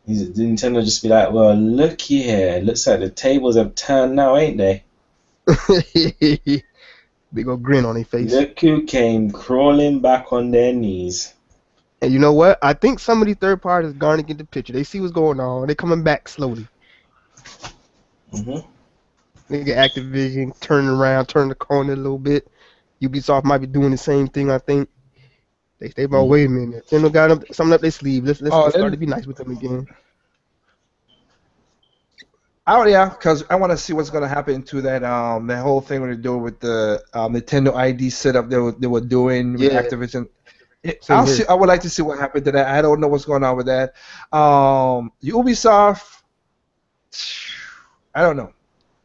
Speaker 5: Nintendo just be like, well, looky here. Looks like the tables have turned now, ain't they?
Speaker 3: big old grin on their face.
Speaker 5: Look who came crawling back on their knees.
Speaker 3: And you know what? I think some of these third parties are going to get the picture. They see what's going on. They're coming back slowly.
Speaker 5: Mhm.
Speaker 3: They get Activision turning around, turning the corner a little bit. Ubisoft might be doing the same thing. I think they about wait a minute. Nintendo got them, something up their sleeve. Let's start to
Speaker 1: Then,
Speaker 3: be nice with them again.
Speaker 1: yeah, because I want to see what's going to happen to that whole thing when they're doing with the Nintendo ID setup they were doing with
Speaker 3: Yeah.
Speaker 1: Activision.
Speaker 3: Same here.
Speaker 1: I would like to see what happened to that. I don't know what's going on with that. Ubisoft, I don't know.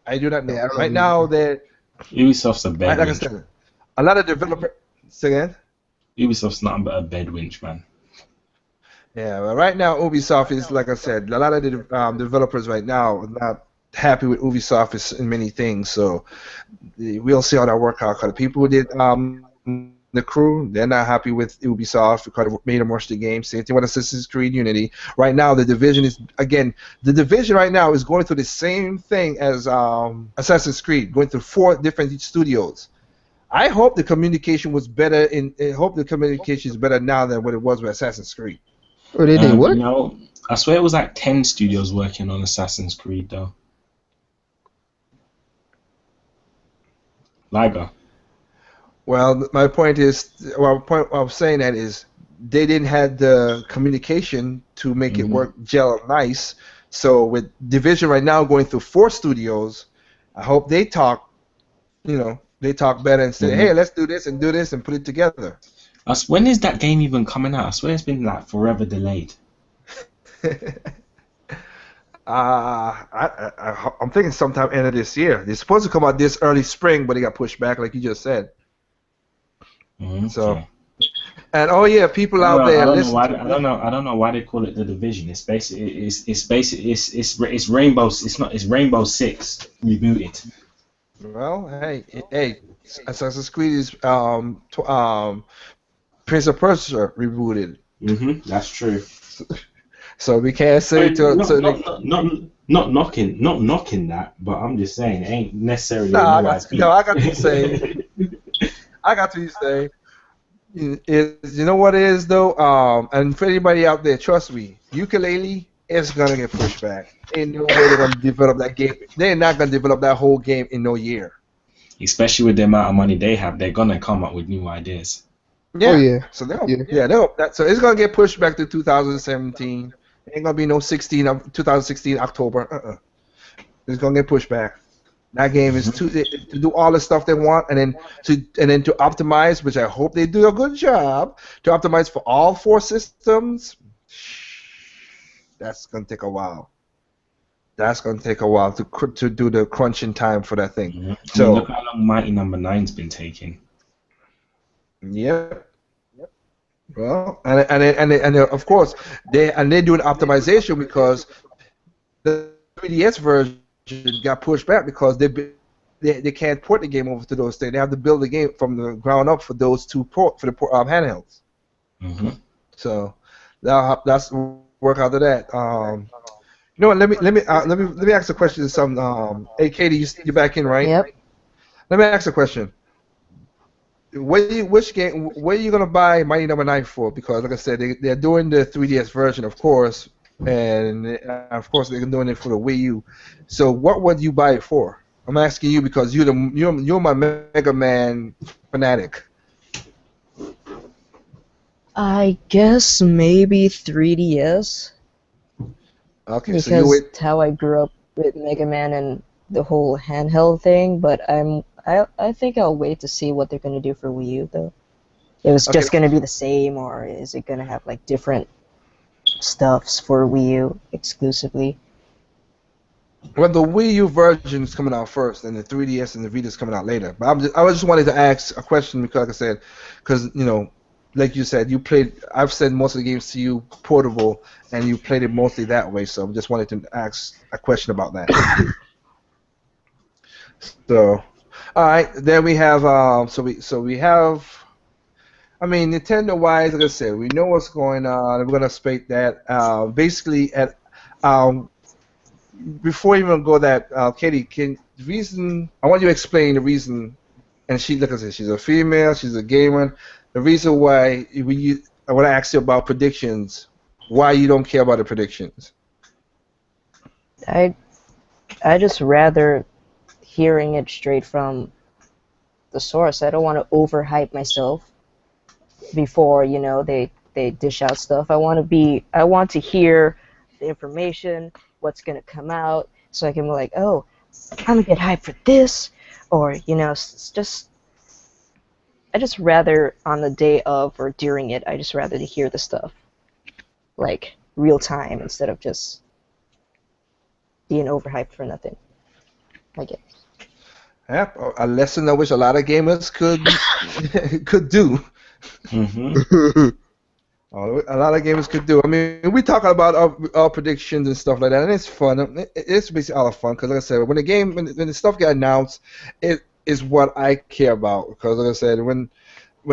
Speaker 1: I do not know.
Speaker 3: Yeah, I don't know
Speaker 1: Right
Speaker 3: either.
Speaker 1: now, they're
Speaker 5: Ubisoft's a bed
Speaker 1: like I
Speaker 5: winch.
Speaker 1: said, a lot of developers. Say again.
Speaker 5: Ubisoft's nothing but a bed winch, man.
Speaker 1: Yeah, well, right now Ubisoft is like I said, a lot of the developers right now are not happy with Ubisoft in many things. So we'll see how that work out. Cause the people who did the crew, they're not happy with Ubisoft because it made them rush the game. Same thing with Assassin's Creed Unity. Right now, the Division right now is going through the same thing as Assassin's Creed, going through 4 different studios. I hope the communication was better. I hope the communication is better now than what it was with Assassin's Creed.
Speaker 3: Or they
Speaker 5: You
Speaker 3: what?
Speaker 5: know, I swear it was like 10 studios working on Assassin's Creed though. Liga.
Speaker 1: Well, my point is, well, point I was saying that is they didn't have the communication to make it
Speaker 5: Mhm.
Speaker 1: work gel nice. So with Division right now going through 4 studios, I hope they talk, they talk better and say, hey,
Speaker 5: Mhm.
Speaker 1: let's do this and put it together.
Speaker 5: When is that game even coming out? I swear it's been like forever delayed.
Speaker 1: I'm thinking sometime end of this year. They're supposed to come out this early spring, but they got pushed back, like you just said. So,
Speaker 5: Okay.
Speaker 1: and oh yeah, people out
Speaker 5: I
Speaker 1: there
Speaker 5: don't know
Speaker 1: listen
Speaker 5: why.
Speaker 1: to.
Speaker 5: I don't know why they call it the Division. It's basically it's Rainbow. It's not. It's Rainbow Six rebooted.
Speaker 1: Well, hey, Assassin's Creed is Prince of Persia rebooted,
Speaker 5: That's true.
Speaker 1: so we can't
Speaker 5: I
Speaker 1: say
Speaker 5: mean,
Speaker 1: to the.
Speaker 5: not knocking that, but I'm just saying it ain't necessarily
Speaker 1: No,
Speaker 5: a new
Speaker 1: no,
Speaker 5: IP.
Speaker 1: I got to say, I got to say, is you know what it is though, and for anybody out there, trust me, ukulele is gonna get pushed back. Ain't no way they're gonna develop that game. They're not gonna develop that whole game in no year.
Speaker 5: Especially with the amount of money they have, they're gonna come up with new ideas.
Speaker 3: Oh
Speaker 1: Yeah,
Speaker 3: yeah,
Speaker 1: so they'll,
Speaker 3: yeah.
Speaker 1: yeah, so it's gonna get pushed back to 2017. Ain't gonna be no 2016 October. It's gonna get pushed back. That game is to do all the stuff they want, and then to optimize, which I hope they do a good job to optimize for all 4 systems. That's gonna take a while. That's gonna take a while to do the crunching time for that thing.
Speaker 5: I mean, look
Speaker 1: So,
Speaker 5: how long Mighty Number Nine's been taking.
Speaker 1: yep. Well, and of course they're doing optimization because the 3DS version got pushed back because they can't port the game over to those things. They have to build the game from the ground up for those handhelds.
Speaker 5: hmm
Speaker 1: So that's work out of that. You know what? Let me ask a question to some. Hey, Katie, you're back in, right?
Speaker 2: Yep.
Speaker 1: Let me ask a question. Which game? What are you gonna buy Mighty Number Nine for? Because like I said, they're doing the 3DS version, of course, and of course they're doing it for the Wii U. So what would you buy it for? I'm asking you because you're my Mega Man fanatic.
Speaker 2: I guess maybe 3DS
Speaker 1: Okay, so you
Speaker 2: because
Speaker 1: would.
Speaker 2: it's how I grew up with Mega Man and the whole handheld thing. But I think I'll wait to see what they're gonna do for Wii U though. It was
Speaker 1: Okay,
Speaker 2: just gonna be the same, or is it gonna have like different stuffs for Wii U exclusively?
Speaker 1: well, the Wii U version is coming out first, and the 3DS and the Vita is coming out later. But I was just wanted to ask a question because, like I said, because like you said, you played. I've said most of the games to you portable, and you played it mostly that way. So I just wanted to ask a question about that. So, all right, then we have. So we have. I mean, Nintendo wise, like I said, we know what's going on. We're gonna state that. Basically, at um, before you even go that, Katie, can the reason I want you to explain the reason, and she, like I said, she's a female, she's a gamer. The reason why I want to ask you about predictions. Why you don't care about the predictions?
Speaker 2: I I just rather hearing it straight from the source. I don't want to overhype myself before they dish out stuff. I want to hear the information, what's gonna come out, so I can be like, oh, I'm gonna get hyped for this, or just I just rather on the day of or during it, I just rather to hear the stuff like real time instead of just being overhyped for nothing. I guess.
Speaker 1: Yep, a lesson I wish a lot of gamers could could do.
Speaker 5: hmm
Speaker 1: A lot of gamers could do. I mean, we talk about our predictions and stuff like that, and it's fun. It's basically all of fun because, like I said, when the stuff get announced, it is what I care about. Because, like I said, when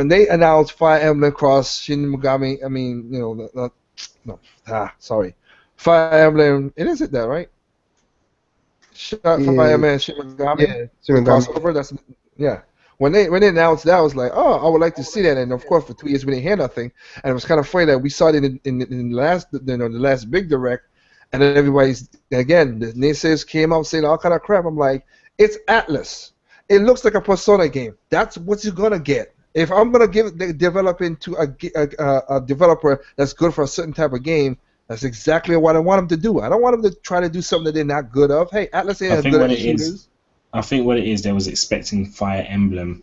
Speaker 1: they announced Fire Emblem Cross Shin Megami, I mean, no, sorry, Fire Emblem. It is it that right? Fire
Speaker 3: Yeah,
Speaker 1: Emblem Shin Megami,
Speaker 3: yeah,
Speaker 1: the
Speaker 3: Tsunagami.
Speaker 1: crossover. That's yeah. When they announced that, I was like, oh, I would like to see that. And of course, for 2 years we didn't hear nothing. And it was kind of funny that we saw it in the last, the last big direct, and then everybody's again the naysayers came out saying all kind of crap. I'm like, it's Atlas. It looks like a Persona game. That's what you're gonna get. If I'm gonna give the developing to a developer that's good for a certain type of game, that's exactly what I want them to do. I don't want them to try to do something that they're not good of. Hey, Atlas ain't
Speaker 5: I
Speaker 1: as
Speaker 5: think
Speaker 1: good
Speaker 5: what
Speaker 1: at
Speaker 5: it is,
Speaker 1: shooters.
Speaker 5: I think what it is, they was expecting Fire Emblem.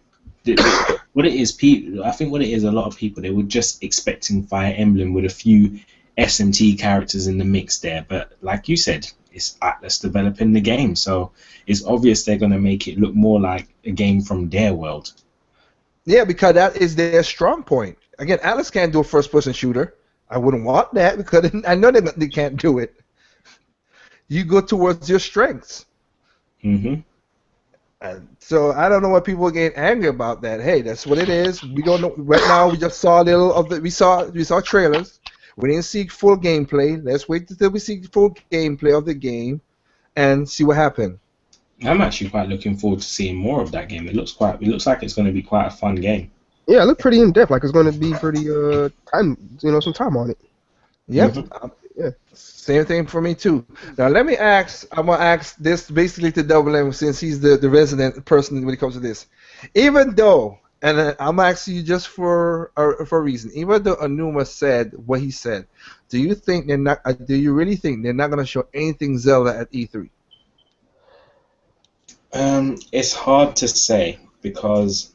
Speaker 5: What it is, people. I think what it is, a lot of people they were just expecting Fire Emblem with a few SMT characters in the mix there. But like you said, it's Atlas developing the game, so it's obvious they're gonna make it look more like a game from their world.
Speaker 1: Yeah, because that is their strong point. Again, Atlas can't do a first-person shooter. I wouldn't want that because I know they can't do it. You go towards your strengths.
Speaker 5: Hmm.
Speaker 1: And so I don't know why people get angry about that. Hey, that's what it is. We don't know right now. We just saw a little of the. We saw trailers. We didn't see full gameplay. Let's wait until we see full gameplay of the game and see what happened.
Speaker 5: I'm actually quite looking forward to seeing more of that game. It looks like it's going to be quite a fun game.
Speaker 3: Yeah, it looked pretty in depth. Like it's going to be pretty time, some time on it.
Speaker 1: Yep.
Speaker 5: Hmm.
Speaker 3: Yeah.
Speaker 1: Same thing for me too. Now let me ask. I'm gonna ask this basically to Double M since he's the resident person when it comes to this. Even though, and I'm asking you just for a reason. Even though Anuma said what he said, do you think they're not? Do you really think they're not gonna show anything Zelda at E3?
Speaker 5: It's hard to say because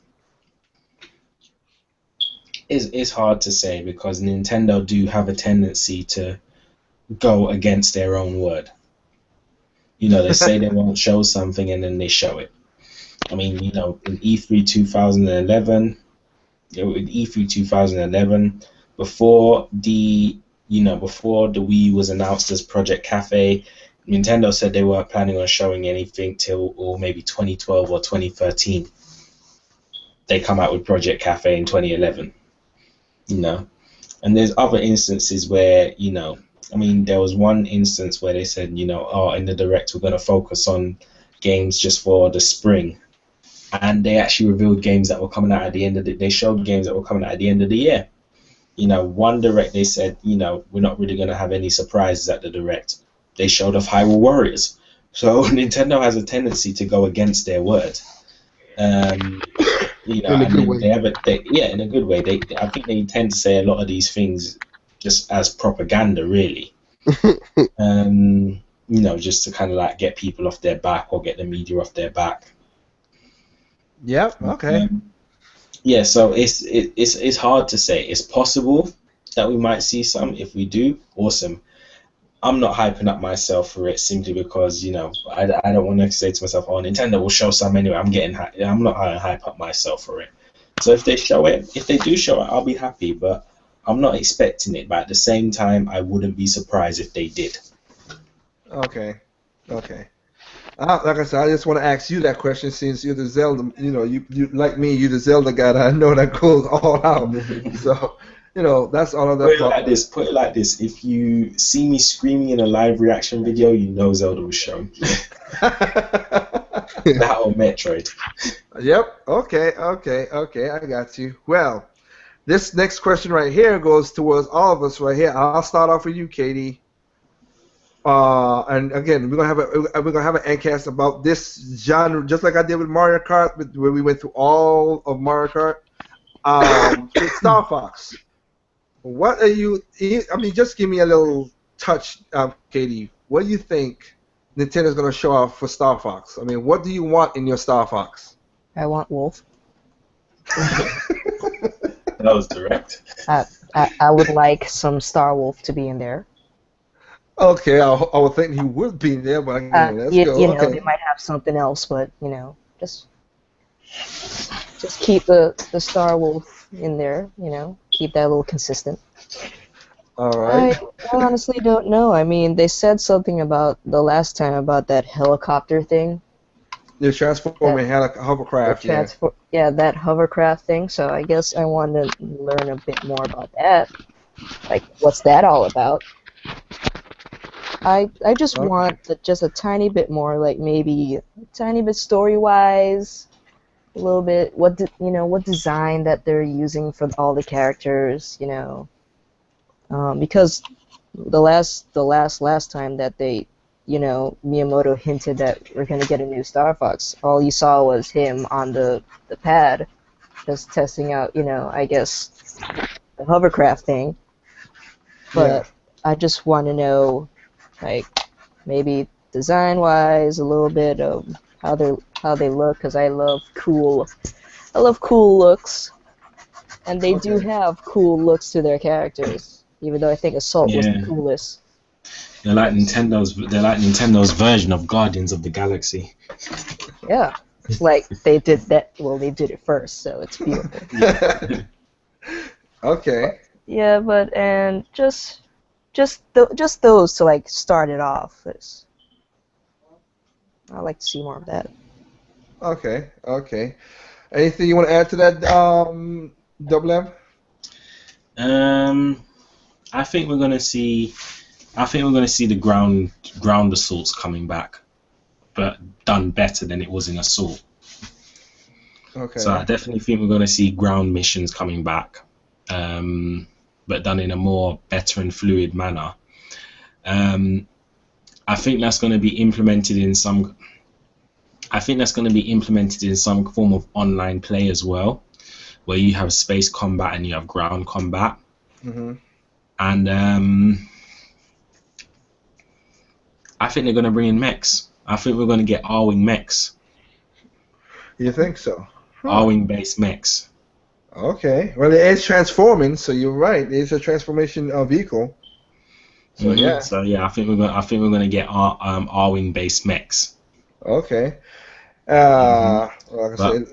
Speaker 5: it's hard to say because Nintendo do have a tendency to go against their own word. They say they won't show something and then they show it. I mean, in E3 2011, in E3 2011, before before the Wii was announced as Project Cafe, Nintendo said they weren't planning on showing anything till or maybe 2012 or 2013. They come out with Project Cafe in 2011. You know, and there's other instances where I mean, there was one instance where they said, oh, in the direct we're going to focus on games just for the spring, and they actually revealed games that were coming out at the end of the. They showed games that were coming out at the end of the year. One direct they said, we're not really going to have any surprises at the direct. They showed off Hyrule Warriors. So Nintendo has a tendency to go against their word. Um,
Speaker 3: In a
Speaker 5: and
Speaker 3: good
Speaker 5: then
Speaker 3: way.
Speaker 5: yeah, in a good way. I think they tend to say a lot of these things just as propaganda, really. Just to kind of like get people off their back or get the media off their back.
Speaker 1: Yep. Okay.
Speaker 5: Yeah, so it's hard to say. It's possible that we might see some. If we do, awesome. I'm not hyping up myself for it simply because I don't want to say to myself, oh, Nintendo will show some anyway. I'm not gonna hype up myself for it. So if they show it, if they do show it, I'll be happy. But I'm not expecting it. But at the same time, I wouldn't be surprised if they did.
Speaker 1: Okay. Okay. Like I said, I just want to ask you that question since you're the Zelda. You like me, you're the Zelda guy. That I know that goes all out. So, that's all of
Speaker 5: Put
Speaker 1: that.
Speaker 5: it like this. Put it like this. If you see me screaming in a live reaction video, you know Zelda was shown. That or Metroid.
Speaker 1: Yep. Okay. Okay. Okay. I got you. Well, this next question right here goes towards all of us right here. I'll start off with you, Katie. And again, we're gonna have an endcast about this genre, just like I did with Mario Kart, where we went through all of Mario Kart. With Star Fox, what are you? I mean, just give me a little touch, Katie. What do you think Nintendo's gonna show off for Star Fox? I mean, what do you want in your Star Fox?
Speaker 2: I want Wolf.
Speaker 5: That was direct.
Speaker 2: I would like some Star Wolf to be in there.
Speaker 1: Okay, I would think he would be there, but again, let's
Speaker 2: You,
Speaker 1: go.
Speaker 2: you know,
Speaker 1: Okay.
Speaker 2: they might have something else, but just keep the Star Wolf in there. keep that a little consistent.
Speaker 1: All right.
Speaker 2: I honestly don't know. I mean, they said something about the last time about that helicopter thing.
Speaker 1: The
Speaker 2: That
Speaker 1: transforming hovercraft, yeah.
Speaker 2: that hovercraft thing. So I guess I want to learn a bit more about that. Like, what's that all about? I just
Speaker 1: Okay.
Speaker 2: want just a tiny bit more, like maybe a tiny bit story wise, a little bit what design that they're using for all the characters, because the last time that they, Miyamoto hinted that we're gonna get a new Star Fox, all you saw was him on the pad, just testing out, I guess the hovercraft thing.
Speaker 1: Yeah.
Speaker 2: But I just want to know, like, maybe design wise, a little bit of how they look, because I love cool looks, and they do
Speaker 1: Okay.
Speaker 2: have cool looks to their characters. Even though I think Assault was the
Speaker 5: Yeah,
Speaker 2: coolest.
Speaker 1: Yes.
Speaker 5: They're like Nintendo's version of Guardians of the Galaxy.
Speaker 2: Yeah, it's like they did that. Well, they did it first, so it's beautiful.
Speaker 5: Yeah.
Speaker 1: Okay.
Speaker 2: Yeah, but and just those to like start it off. I'd like to see more of that.
Speaker 1: Okay. Okay. Anything you want to add to that, Double M?
Speaker 5: Um, I think we're gonna see. I think we're gonna see the ground assaults coming back, but done better than it was in Assault. So I
Speaker 1: Okay.
Speaker 5: definitely think we're gonna see ground missions coming back, but done in a more better and fluid manner. Um, I think that's going to be implemented in some. I think that's going to be implemented in some form of online play as well, where you have space combat and you have ground combat.
Speaker 1: Mhm.
Speaker 5: And I think they're going to bring in mechs. I think we're going to get R-wing mechs,
Speaker 1: You think so? Huh.
Speaker 5: R-wing based mechs.
Speaker 1: Okay. Well, it is transforming, so you're right. It's a transformation vehicle. So yeah.
Speaker 5: So yeah, I think we're going to get R-wing based mechs.
Speaker 1: Okay.
Speaker 5: hmm
Speaker 1: Like I
Speaker 5: But
Speaker 1: said,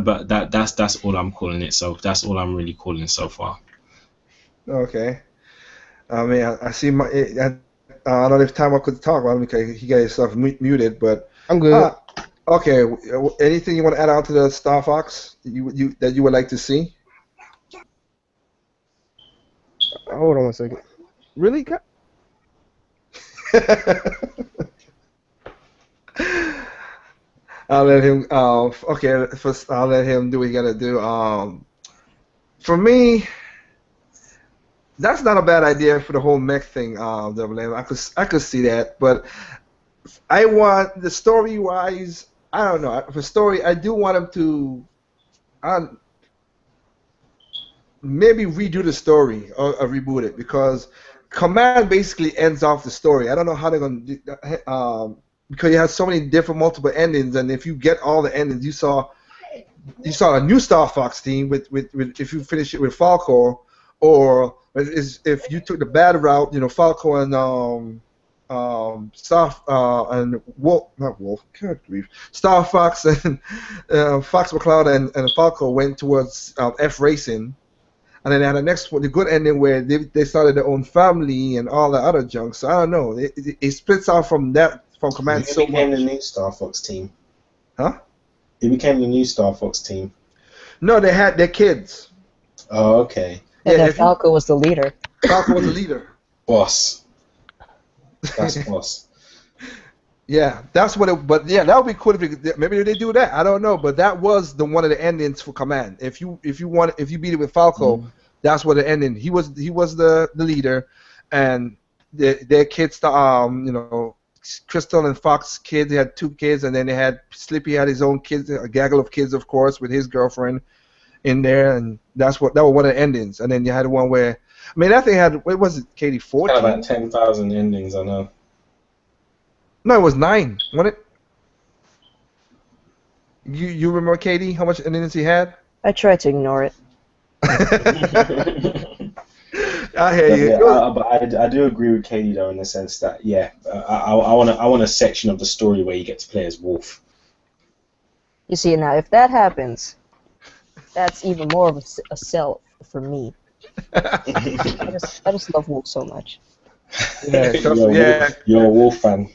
Speaker 5: but that's all I'm calling it. So that's all I'm really calling so far.
Speaker 1: okay. I mean, I see I don't know if time I could talk about him because he got himself muted, but
Speaker 3: I'm good.
Speaker 1: uh, okay. Anything you want to add on to the Star Fox that you would like to see?
Speaker 3: Hold on one second. Really?
Speaker 1: I'll let him. Okay, first I'll let him do what he gotta do. For me, that's not a bad idea for the whole mech thing. Double M. I could see that, but I want the story wise. I don't know. For story, I do want him to. I, maybe redo the story or reboot it because Command basically ends off the story. I don't know how they're gonna do that, because you have so many different multiple endings, and if you get all the endings, you saw a new Star Fox team with if you finish it with Falco, or if you took the bad route, Falco and and Wolf, not Wolf, good grief, Star Fox and Fox McCloud and Falco went towards F Racing. And then they had the next one, the good ending where they started their own family and all that other junk. So I don't know. It splits out from Command
Speaker 5: Who
Speaker 1: so
Speaker 5: became the
Speaker 1: much.
Speaker 5: new Star Fox team?
Speaker 1: Huh?
Speaker 5: Who became the new Star Fox team?
Speaker 1: No, they had their kids.
Speaker 5: Oh, okay.
Speaker 2: And
Speaker 1: Yeah,
Speaker 2: then
Speaker 1: if you
Speaker 2: Falco was the leader.
Speaker 1: Falco was the leader.
Speaker 5: Boss. That's boss.
Speaker 1: Yeah, that's what it. But yeah, that would be cool maybe they do that. I don't know, but that was the one of the endings for Command. If you beat it with Falco,
Speaker 5: Mm.
Speaker 1: that's what the ending. He was the leader, and their kids, Crystal and Fox kids. They had two kids, and then they had Slippy had his own kids, a gaggle of kids, of course, with his girlfriend in there, and that was one of the endings. And then you had one where, I mean, that thing had what was it, Katie,
Speaker 5: Had about
Speaker 1: 14?
Speaker 5: 10,000 endings, I know.
Speaker 1: No, it was 9. Wasn't it? You remember Katie? How much endings he had?
Speaker 2: I tried to ignore it.
Speaker 1: I hear
Speaker 5: But
Speaker 1: you.
Speaker 5: yeah, I do agree with Katie though in the sense that yeah, I want a section of the story where you get to play as Wolf.
Speaker 2: You see, now if that happens, that's even more of a sell for me. I just love Wolf so much.
Speaker 1: Yeah, trust
Speaker 5: you're,
Speaker 1: me.
Speaker 5: a
Speaker 1: Yeah,
Speaker 5: wolf, you're a wolf fan.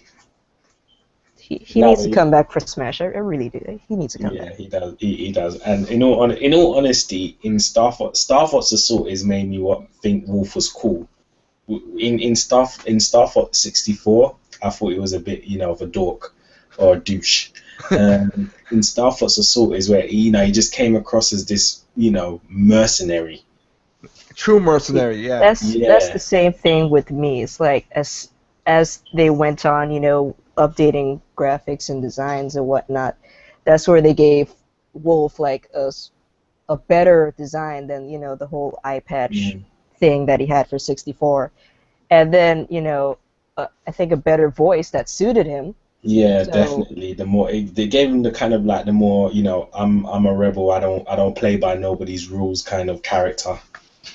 Speaker 2: He
Speaker 5: No,
Speaker 2: needs to come back for Smash. I really do. He needs to come
Speaker 5: yeah,
Speaker 2: back.
Speaker 5: he does. He does. And in all honesty, in Star Fox Assault is made me what think Wolf was cool. In Star Fox 64, I thought he was a bit, of a dork or a douche. In Star Fox Assault is where he just came across as this, mercenary.
Speaker 1: true
Speaker 2: See,
Speaker 1: mercenary. Yeah.
Speaker 2: that's the
Speaker 5: Yeah,
Speaker 2: same thing with me. It's like as they went on, updating graphics and designs and whatnot, that's where they gave Wolf like a better design than the whole eye patch
Speaker 5: mm,
Speaker 2: thing that he had for 64, and then I think a better voice that suited him.
Speaker 5: yeah,
Speaker 2: So
Speaker 5: definitely. The more they gave him the kind of like the more, I'm a rebel. I don't play by nobody's rules kind of character.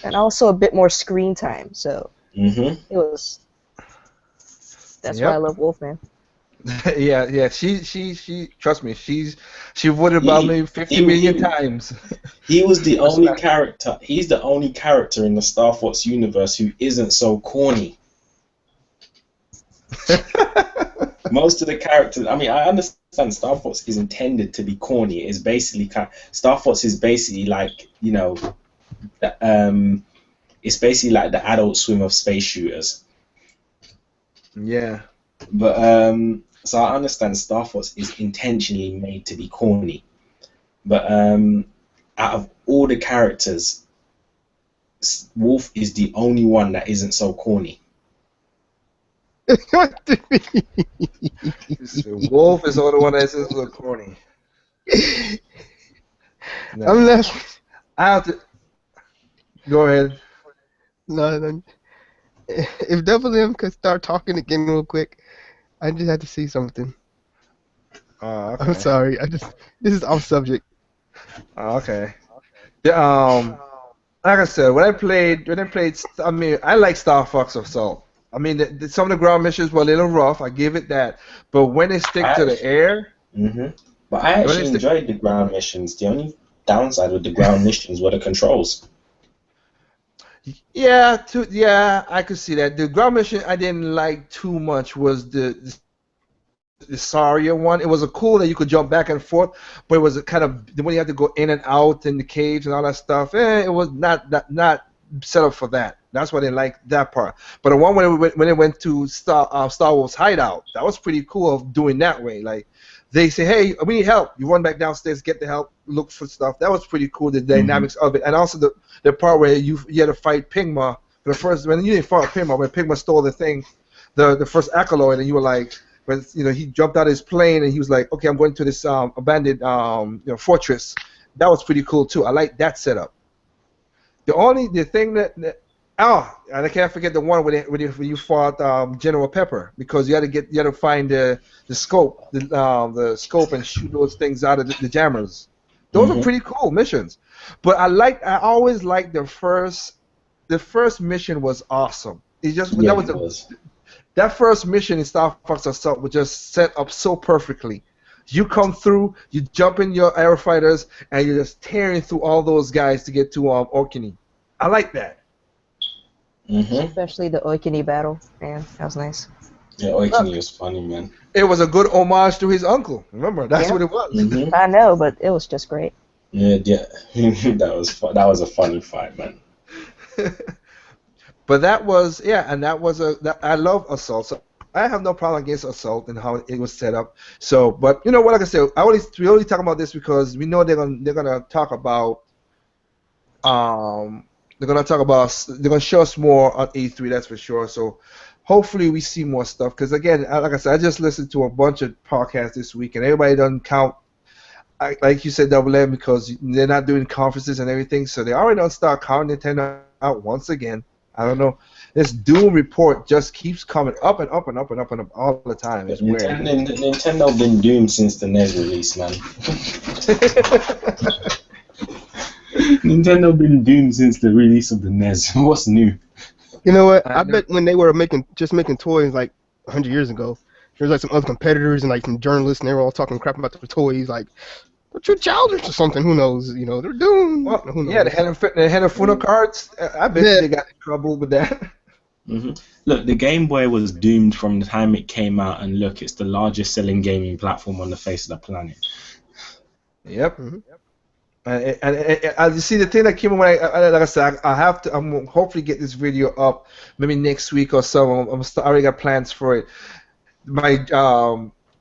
Speaker 2: and also a bit more screen time. So
Speaker 5: Hmm.
Speaker 2: it was that's why I
Speaker 1: Yep.
Speaker 2: love Wolfman.
Speaker 1: Yeah, yeah. She. Trust me. She voted about
Speaker 5: He
Speaker 1: maybe 50
Speaker 5: he
Speaker 1: million
Speaker 5: he
Speaker 1: times.
Speaker 5: he was the
Speaker 1: For
Speaker 5: only
Speaker 1: Smash.
Speaker 5: character. He's the only character in the Star Fox universe who isn't so corny. Most of the characters, I mean, I understand Star Fox is intended to be corny. It's basically Star Fox is basically like um, it's basically like the Adult Swim of space shooters.
Speaker 1: Yeah.
Speaker 5: But so I understand Star Fox is intentionally made to be corny. But out of all the characters, Wolf is the only one that isn't so corny.
Speaker 3: What the-
Speaker 1: Wolf is the only one that's a little corny. No.
Speaker 3: I'm left.
Speaker 1: I have to go ahead.
Speaker 3: No, no. If Double M could start talking again real quick, I just had to see something.
Speaker 1: Oh,
Speaker 3: I'm
Speaker 1: okay.
Speaker 3: sorry. This is off subject.
Speaker 1: Oh, okay. The, like I said, I mean, I like Star Fox Assault. I mean, some of the ground missions were a little rough. I give it that. But when they stick
Speaker 5: I
Speaker 1: to the
Speaker 5: actually,
Speaker 1: air,
Speaker 5: but I
Speaker 1: when they
Speaker 5: actually
Speaker 1: stick,
Speaker 5: enjoyed the ground missions. The only downside with the ground missions were the controls.
Speaker 1: yeah, I could see that. The ground mission I didn't like too much was the Saria one. It was a cool that you could jump back and forth, but it was a kind of when you had to go in and out in the caves and all that stuff. It was not set up for that. That's why they liked that part. But the one when it went to Star Wars Hideout, that was pretty cool of doing that way. Like they say, hey, we need help. You run back downstairs, get the help, look for stuff. That was pretty cool. The
Speaker 5: Hmm.
Speaker 1: dynamics of it, and also the part where you had to fight Pigma. The first when you didn't fight Pigma, when Pigma stole the thing, the first Acolyte, and you were like. But he jumped out of his plane and he was like, "Okay, I'm going to this abandoned fortress." That was pretty cool too. I like that setup. The thing and I can't forget the one when you fought General Pepper because you had to find the scope and shoot those things out of the jammers. Those are
Speaker 5: Hmm.
Speaker 1: pretty cool missions. But I always liked the first mission was awesome.
Speaker 5: Yeah, it was.
Speaker 1: That first mission in Star Fox Assault was just set up so perfectly. You come through, you jump in your air fighters, and you're just tearing through all those guys to get to Orkney. I like that.
Speaker 5: Hmm.
Speaker 2: Especially the Oikini battle, man. That was nice.
Speaker 5: Yeah,
Speaker 1: Look,
Speaker 5: Oikini was funny, man.
Speaker 1: it was a good homage to his uncle. Remember, that's
Speaker 2: Yeah,
Speaker 1: what it was.
Speaker 5: Hmm.
Speaker 2: I know, but it was just great.
Speaker 5: Yeah, yeah. That was a funny fight, man.
Speaker 1: But that was and I love Assault. So I have no problem against Assault and how it was set up. So, but you know what? Like I said, we only talk about this because we know they're gonna talk about they're gonna show us more on E3. That's for sure. So hopefully we see more stuff. Because again, like I said, I just listened to a bunch of podcasts this week, and everybody doesn't count. Like you said, Double M, because they're not doing conferences and everything, so they already don't start counting Nintendo out once again. I don't know. This Doom report just keeps coming up and up and up and up and up all the time.
Speaker 5: But
Speaker 1: It's weird.
Speaker 5: Nintendo been doomed since the NES release, man. Nintendo been doomed since the release of the NES. What's new?
Speaker 3: You know what?
Speaker 1: I
Speaker 3: I
Speaker 1: know.
Speaker 3: bet when they were making toys like 100 years ago, there was like some other competitors and like some journalists, and they were all talking crap about the toys. Like, They're childish or something. Who knows? You know, they're doomed.
Speaker 1: Well,
Speaker 3: Who
Speaker 1: yeah,
Speaker 3: knows?
Speaker 1: they had a funnel cards. I bet you
Speaker 3: Yeah.
Speaker 1: they got in trouble with that.
Speaker 5: Look, the Game Boy was doomed from the time it came out, and look, it's the largest selling gaming platform on the face of the planet.
Speaker 1: Yep.
Speaker 3: Mhm.
Speaker 1: You see the thing that came when like I said, I have to. I'm gonna hopefully get this video up maybe next week or so. I already got plans for it. My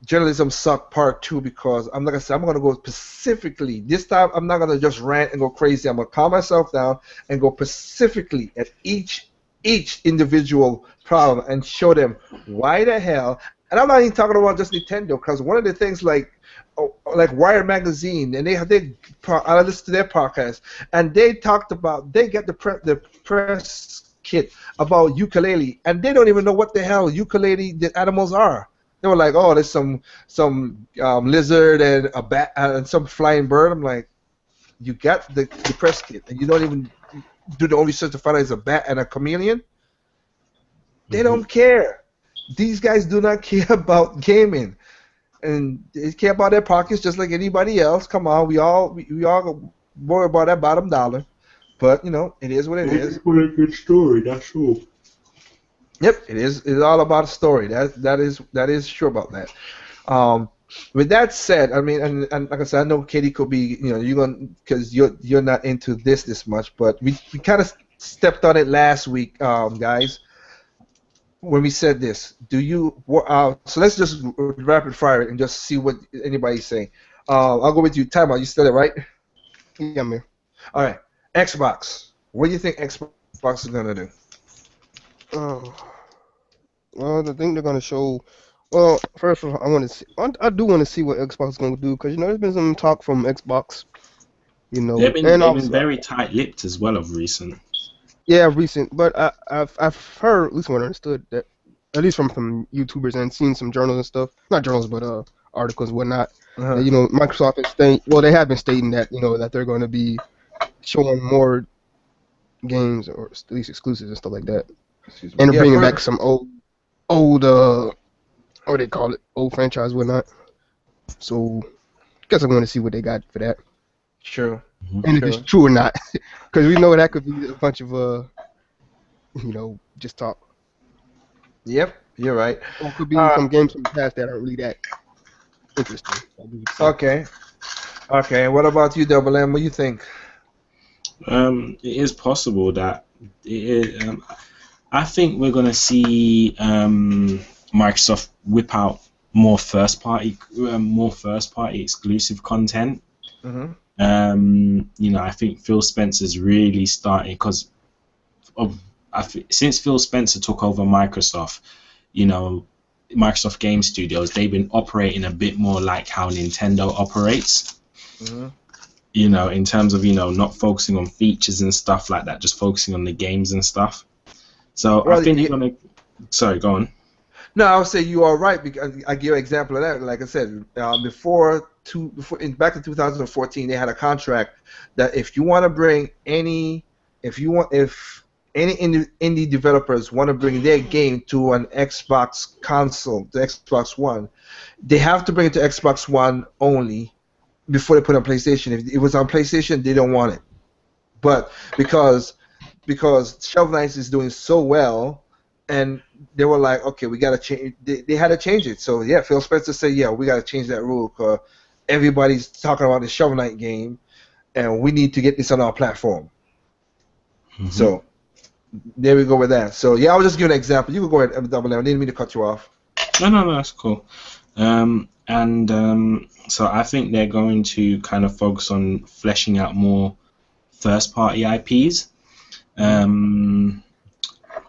Speaker 1: journalism suck part 2 because I'm like I said, I'm gonna go specifically this time. I'm not gonna just rant and go crazy. I'm gonna calm myself down and go specifically at each individual problem and show them why the hell. And I'm not even talking about just Nintendo, because one of the things like Wired magazine, and I listened to their podcast, and they talked about they get the press kit about ukulele, and they don't even know what the hell ukulele the animals are. They were like, oh, there's some lizard and a bat and some flying bird. I'm like, you got the press kit, and you don't even do the only research to find out it's a bat and a chameleon. They don't care. These guys do not care about gaming, and they care about their pockets just like anybody else. Come on, we all worry about that bottom dollar, but it is what it is.
Speaker 5: It's a good story, that's all.
Speaker 1: Yep, it is. It's all about a story. That is sure about that. Um, with that said, I mean, and like I said, I know Katie could be, you're gonna because you're not into this much, but we kind of stepped on it last week, guys, when we said this. So let's just rapid fire it and just see what anybody's saying. I'll go with you. Time out. You said it right.
Speaker 3: Yeah, man.
Speaker 1: All right. Xbox. What do you think Xbox is gonna do?
Speaker 3: Well, the thing they're gonna show. Well, first of all, I do want to see what Xbox is gonna do because there's been some talk from Xbox,
Speaker 5: They've been
Speaker 3: and
Speaker 5: they've been
Speaker 3: also
Speaker 5: very tight-lipped as well of recent.
Speaker 3: yeah, recent. But I've heard, at least what I understood, that at least from YouTubers and seen some journals and stuff, not journals but articles and whatnot,
Speaker 1: Uh-huh.
Speaker 3: that Microsoft is saying, well, they have been stating that that they're going to be showing more games or at least exclusives and stuff like that,
Speaker 1: Excuse me.
Speaker 3: and they're
Speaker 1: Yeah,
Speaker 3: bringing back some old what do they call it, old franchise whatnot. So guess I'm going to see what they got for that,
Speaker 1: Sure.
Speaker 3: and if it's true or not, because we know that could be a bunch of just talk.
Speaker 1: Yep, you're right.
Speaker 3: Or it could be some games from the past that aren't really that interesting.
Speaker 1: Okay. Okay. What about you, Double M? What do you think?
Speaker 5: It is possible that I think we're gonna see Microsoft whip out more first party exclusive content.
Speaker 1: Mm-hmm.
Speaker 5: I think Phil Spencer's really starting because since Phil Spencer took over Microsoft, Microsoft Game Studios, they've been operating a bit more like how Nintendo operates.
Speaker 1: Mm-hmm.
Speaker 5: In terms of not focusing on features and stuff like that, just focusing on the games and stuff. So
Speaker 1: Well,
Speaker 5: I think they're gonna. Sorry, go on.
Speaker 1: No, I would say you are right because I give an example of that. Like I said, back in 2014, they had a contract that if any indie developers want to bring their game to an Xbox console, the Xbox One, they have to bring it to Xbox One only before they put it on PlayStation. If it was on PlayStation, they don't want it. But because Shovel Knight is doing so well, and they were like, okay, we gotta change. They had to change it. So yeah, Phil Spencer said, yeah, we gotta change that rule because everybody's talking about the Shovel Knight game, and we need to get this on our platform.
Speaker 5: Mm-hmm.
Speaker 1: So there we go with that. So yeah, I was just giving an example. You can go ahead, Double M. I didn't mean to cut you off.
Speaker 5: No, that's cool. So I think they're going to kind of focus on fleshing out more first-party IPs.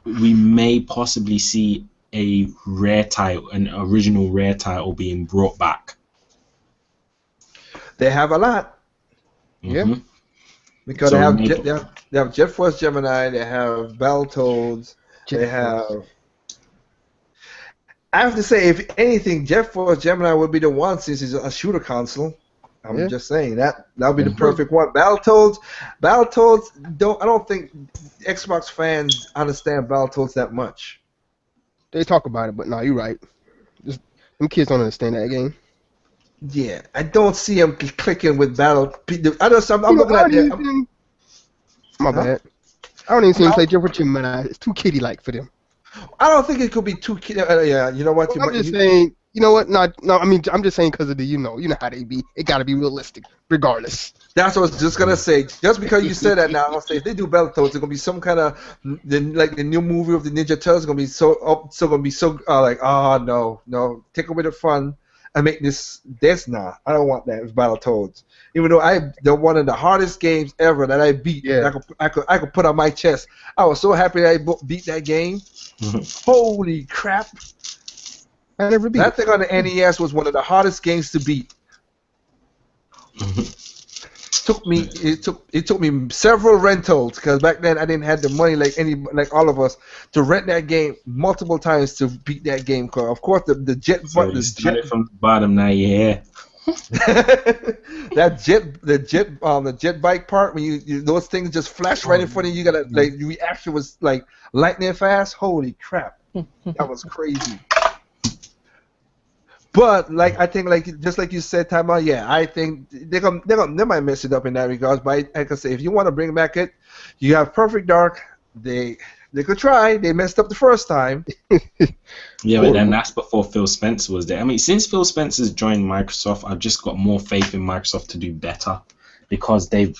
Speaker 5: We may possibly see an original Rare title being brought back.
Speaker 1: They have a lot.
Speaker 5: Mm-hmm.
Speaker 3: Yeah.
Speaker 1: Because
Speaker 5: So
Speaker 1: they have Jet Force Gemini, they have Battletoads, they have. I have to say, if anything, Jet Force Gemini would be the one since it's a shooter console. I'm just saying that would be the perfect one. Battletoads, I don't think Xbox fans understand Battletoads that much.
Speaker 3: They talk about it, but no, you're right. Them kids don't understand that game.
Speaker 1: Yeah, I don't see him clicking with Battle. I don't. I'm,
Speaker 3: You
Speaker 1: I'm
Speaker 3: know,
Speaker 1: looking
Speaker 3: I
Speaker 1: at
Speaker 3: don't even
Speaker 1: the.
Speaker 3: see him. My
Speaker 1: Huh?
Speaker 3: bad. I don't even see him
Speaker 1: I,
Speaker 3: play Jumper Gemini. It's too kiddie-like for them.
Speaker 1: I don't think it could be too. Yeah, you know what?
Speaker 3: Well, I'm just saying, you know what? Not, no, I mean, I'm just saying because of the, you know how they be. It got to be realistic, regardless.
Speaker 1: That's what I was just gonna say. Just because you said that now, I'll say if they do Battletoads, it's gonna be some kind of like the new movie of the Ninja Turtles. Gonna be so gonna be so like, oh no, take away the fun and make this now. I don't want that with Battletoads. Even though they're one of the hardest games ever that I beat.
Speaker 3: Yeah,
Speaker 1: I could put on my chest. I was so happy that I beat that game. Holy crap!
Speaker 3: I never beat
Speaker 1: That
Speaker 3: it.
Speaker 1: thing on the NES was one of the hardest games to beat. It took me several rentals because back then I didn't have the money like all of us to rent that game multiple times to beat that game. Cause of course
Speaker 5: So you started from the bottom, now you're here.
Speaker 1: the jet bike part when you those things just flash right in front of you. You gotta like your reaction was like lightning fast. Holy crap, that was crazy. But like I think like just like you said, time out. Yeah, I think they might mess it up in that regards. But like I say, if you want to bring back it, you have Perfect Dark. They could try. They messed up the first time.
Speaker 5: Yeah, but then that's before Phil Spencer was there. I mean, since Phil Spencer's joined Microsoft, I've just got more faith in Microsoft to do better because they've,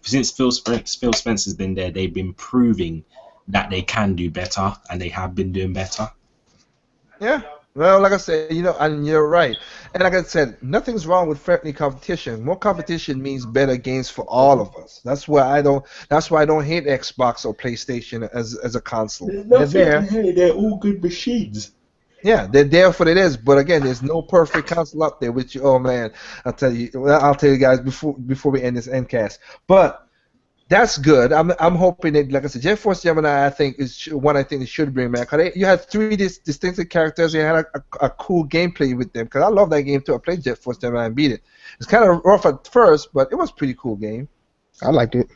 Speaker 5: since Phil Spencer's been there, they've been proving that they can do better, and they have been doing better.
Speaker 1: Yeah. Well, like I said, and you're right. And like I said, nothing's wrong with friendly competition. More competition means better games for all of us. That's why I don't. That's why I don't hate Xbox or PlayStation as a console.
Speaker 5: There's
Speaker 1: They're
Speaker 5: nothing to
Speaker 1: there.
Speaker 5: hate. They're all good machines.
Speaker 1: Yeah, they're there for it is. But again, there's no perfect console out there. Which, oh man, I'll tell you guys before we end this endcast. But that's good. I'm hoping that, like I said, Jet Force Gemini, I think is one I think they should bring back. You had three distinctive characters. You had a cool gameplay with them. Because I love that game too. I played Jet Force Gemini and beat it. It's kind of rough at first, but it was a pretty cool game.
Speaker 3: I liked it.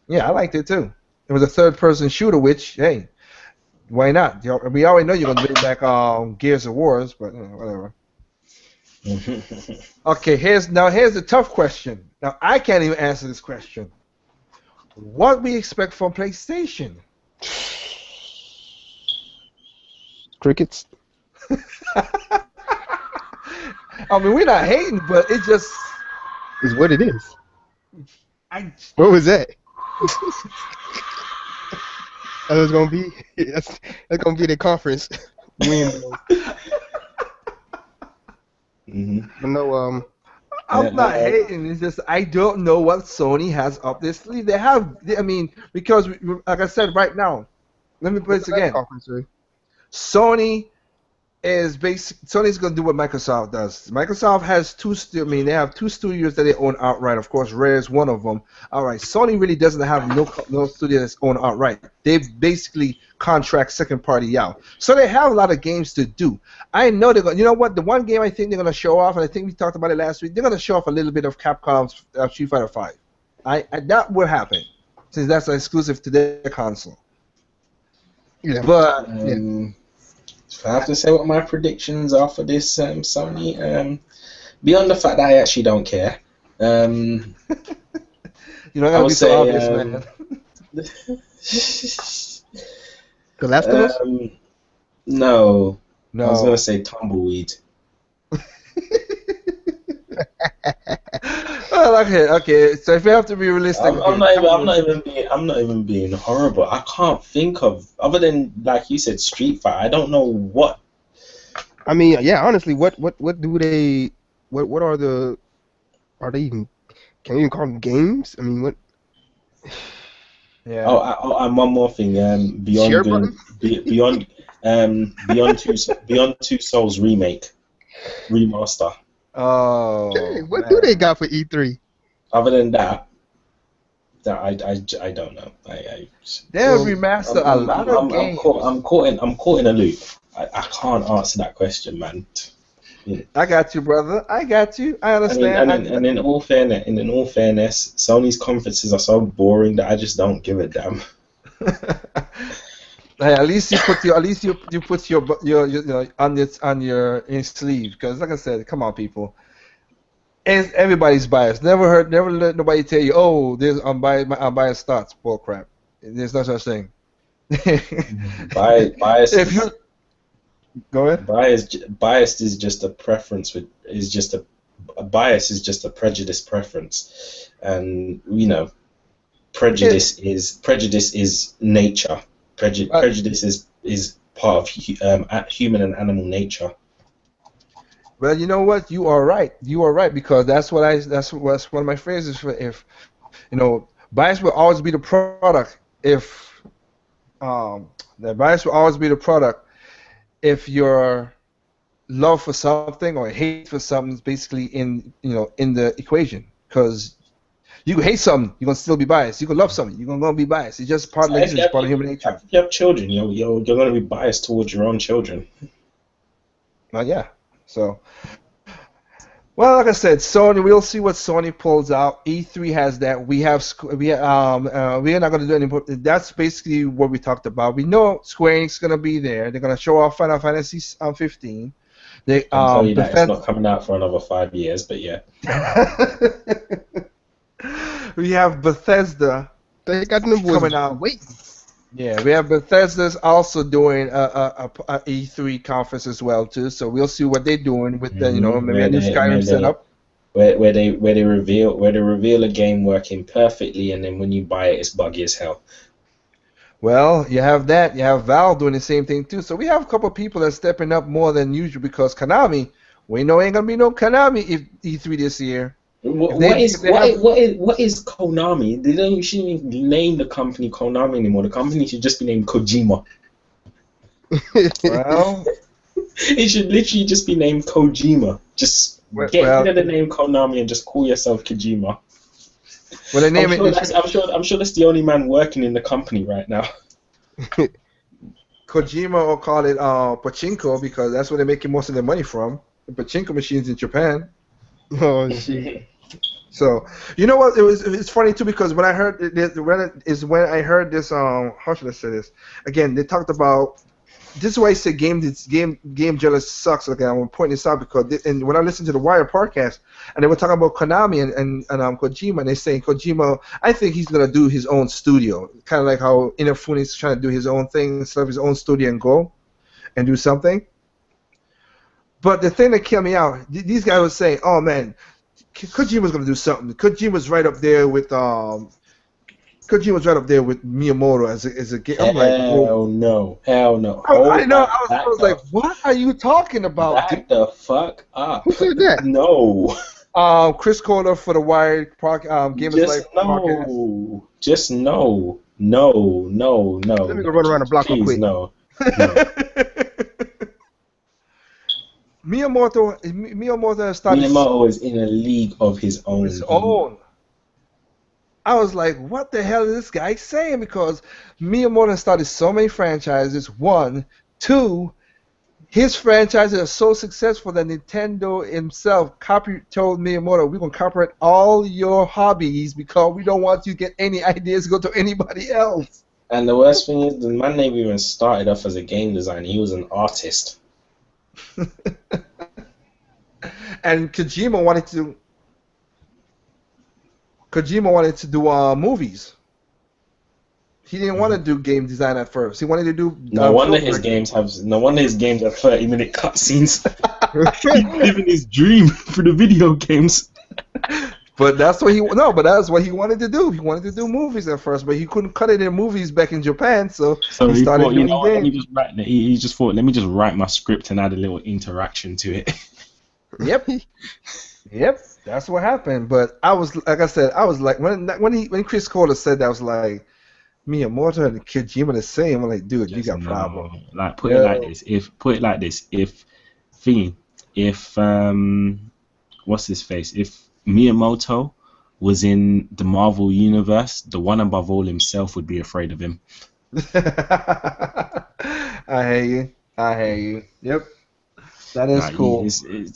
Speaker 1: Yeah, I liked it too. It was a third-person shooter, which hey, why not? We already know you're gonna bring back Gears of Wars, but whatever. Okay, here's the tough question. Now I can't even answer this question. What we expect from PlayStation?
Speaker 3: Crickets.
Speaker 1: I mean, we're not hating, but it just
Speaker 3: Is what it is.
Speaker 1: I
Speaker 3: What was that? That was gonna be. That's gonna be the conference window. But no,
Speaker 1: I'm not hating. It's just I don't know what Sony has up their sleeve. I mean, because like I said, right now, let me put this again.
Speaker 3: conference, right?
Speaker 1: Sony's going to do what Microsoft does. Microsoft has they have two studios that they own outright. Of course, Rare is one of them. All right, Sony really doesn't have no studio that's owned outright. They basically contract second party out. So they have a lot of games to do. I know they're going. You know what? The one game I think they're going to show off, and I think we talked about it last week. They're going to show off a little bit of Capcom's Street Fighter V. That will happen since that's an exclusive to their console.
Speaker 3: Yeah.
Speaker 1: But
Speaker 5: If I have to say what my predictions are for this Sony, beyond the fact that I actually don't care,
Speaker 1: you don't
Speaker 5: I
Speaker 1: gotta
Speaker 5: would
Speaker 1: be so
Speaker 5: say,
Speaker 1: obvious, man.
Speaker 3: The Last of Us.
Speaker 5: No,
Speaker 1: No.
Speaker 5: I was gonna say Tumbleweed.
Speaker 1: Well, okay. So if you have to be realistic,
Speaker 5: I'm not even being horrible. I can't think of other than like you said, Street Fighter. I don't know what.
Speaker 3: I mean, yeah. Honestly, what do they? What are the? Are they even? Can you even call them games? I mean, what?
Speaker 1: Yeah.
Speaker 5: And one more thing. Beyond
Speaker 3: Share
Speaker 5: Good, Beyond Two Souls remaster.
Speaker 1: Oh.
Speaker 3: Hey, what
Speaker 1: man.
Speaker 3: do they got for E3?
Speaker 5: Other than that I don't know.
Speaker 1: They have remastered a lot of games.
Speaker 5: I'm caught in a loop. I can't answer that question, man.
Speaker 1: I got you, brother. I got you. I understand.
Speaker 5: And in all fairness, Sony's conferences are so boring that I just don't give a damn.
Speaker 1: Hey, at least you put your on your sleeve because, like I said, come on, people. everybody's biased. Never let nobody tell you, oh, I'm biased thoughts. Bull crap. There's no such thing.
Speaker 5: Bias
Speaker 1: If you
Speaker 5: is
Speaker 1: go ahead.
Speaker 5: biased is just a preference with is just a bias is just a prejudice preference, and prejudice is nature. Prejudice is part of human and animal nature.
Speaker 1: Well, you know what? You are right. You are right because that's one of my phrases for if bias will always be the product if the bias will always be the product if your love for something or hate for something is basically in the equation because you can hate something you're gonna still be biased. You can love something you're gonna be biased. It's just part
Speaker 5: So
Speaker 1: like you said, it's part of human nature.
Speaker 5: if you have children, you're going to be biased towards your own children.
Speaker 1: Yeah. So. Well, like I said, Sony. We'll see what Sony pulls out. E3 has that. We are not going to do any. That's basically what we talked about. We know Square Enix is going to be there. They're going to show off Final Fantasy 15. They
Speaker 5: Can tell you that it's
Speaker 1: Bethesda.
Speaker 5: not coming out for another 5 years, but yeah.
Speaker 1: We have Bethesda
Speaker 3: They got them boys
Speaker 1: coming out.
Speaker 3: waiting.
Speaker 1: Yeah, we have Bethesda's also doing a E3 conference as well too. So we'll see what they're doing with the maybe a new Skyrim setup.
Speaker 5: Where they reveal a game working perfectly, and then when you buy it, it's buggy as hell.
Speaker 1: Well, you have that. You have Valve doing the same thing too. So we have a couple of people that's stepping up more than usual because Konami, we know ain't gonna be no Konami if E3 this year.
Speaker 5: What is Konami? You shouldn't even name the company Konami anymore. The company should just be named Kojima.
Speaker 1: Well,
Speaker 5: It should literally just be named Kojima. Just get rid of the name Konami and just call yourself Kojima.
Speaker 1: Well, they name
Speaker 5: I'm sure that's the only man working in the company right now.
Speaker 1: Kojima will call it pachinko because that's where they're making most of their money from. The pachinko machines in Japan.
Speaker 3: Oh shit.
Speaker 1: So you know what? It's funny too because when I heard when I heard this how should I say this? Again, they talked about this is why I say game jealous sucks. Okay, I'm pointing this out because and when I listened to the Wire podcast and they were talking about Konami and Kojima and they saying Kojima, I think he's gonna do his own studio, kind of like how Inafune is trying to do his own thing, set up his own studio and go and do something. But the thing that killed me out, these guys were saying, "Oh man, Kojima's gonna do something." Kojima's right up there with Miyamoto as a game. I'm like,
Speaker 5: hell no.
Speaker 1: I know. I was like, what are you talking about?
Speaker 5: Back the fuck up.
Speaker 3: Who said that?
Speaker 5: No.
Speaker 1: Chris Kohler for the Wired Gamers Life podcast.
Speaker 5: Just no. No.
Speaker 3: Let me go run around the block real quick.
Speaker 5: No.
Speaker 1: Miyamoto started.
Speaker 5: Miyamoto is in a league of his own.
Speaker 1: I was like, what the hell is this guy saying? Because Miyamoto started so many franchises. One, two, his franchises are so successful that Nintendo himself told Miyamoto, we're going to copyright all your hobbies because we don't want you to get any ideas to go to anybody else.
Speaker 5: And the worst thing is, the man never even started off as a game designer. He was an artist.
Speaker 1: And Kojima wanted to do movies. He didn't want to do game design at first. He wanted to do.
Speaker 5: No wonder his games have 30-minute cutscenes. He's living his dream for the video games.
Speaker 1: But that's what he wanted to do. He wanted to do movies at first, but he couldn't cut it in movies back in Japan, so he started
Speaker 5: thought,
Speaker 1: doing games.
Speaker 5: He just thought, let me just write my script and add a little interaction to it.
Speaker 1: Yep, that's what happened. But I was like when Chris Kohler said that, I was like, Miyamoto and Kojima the same. I'm like, dude, you got problem.
Speaker 5: Like put it like this. If what's his face? If Miyamoto was in the Marvel universe, the one above all himself would be afraid of him.
Speaker 1: I hear you. Yep. That is cool.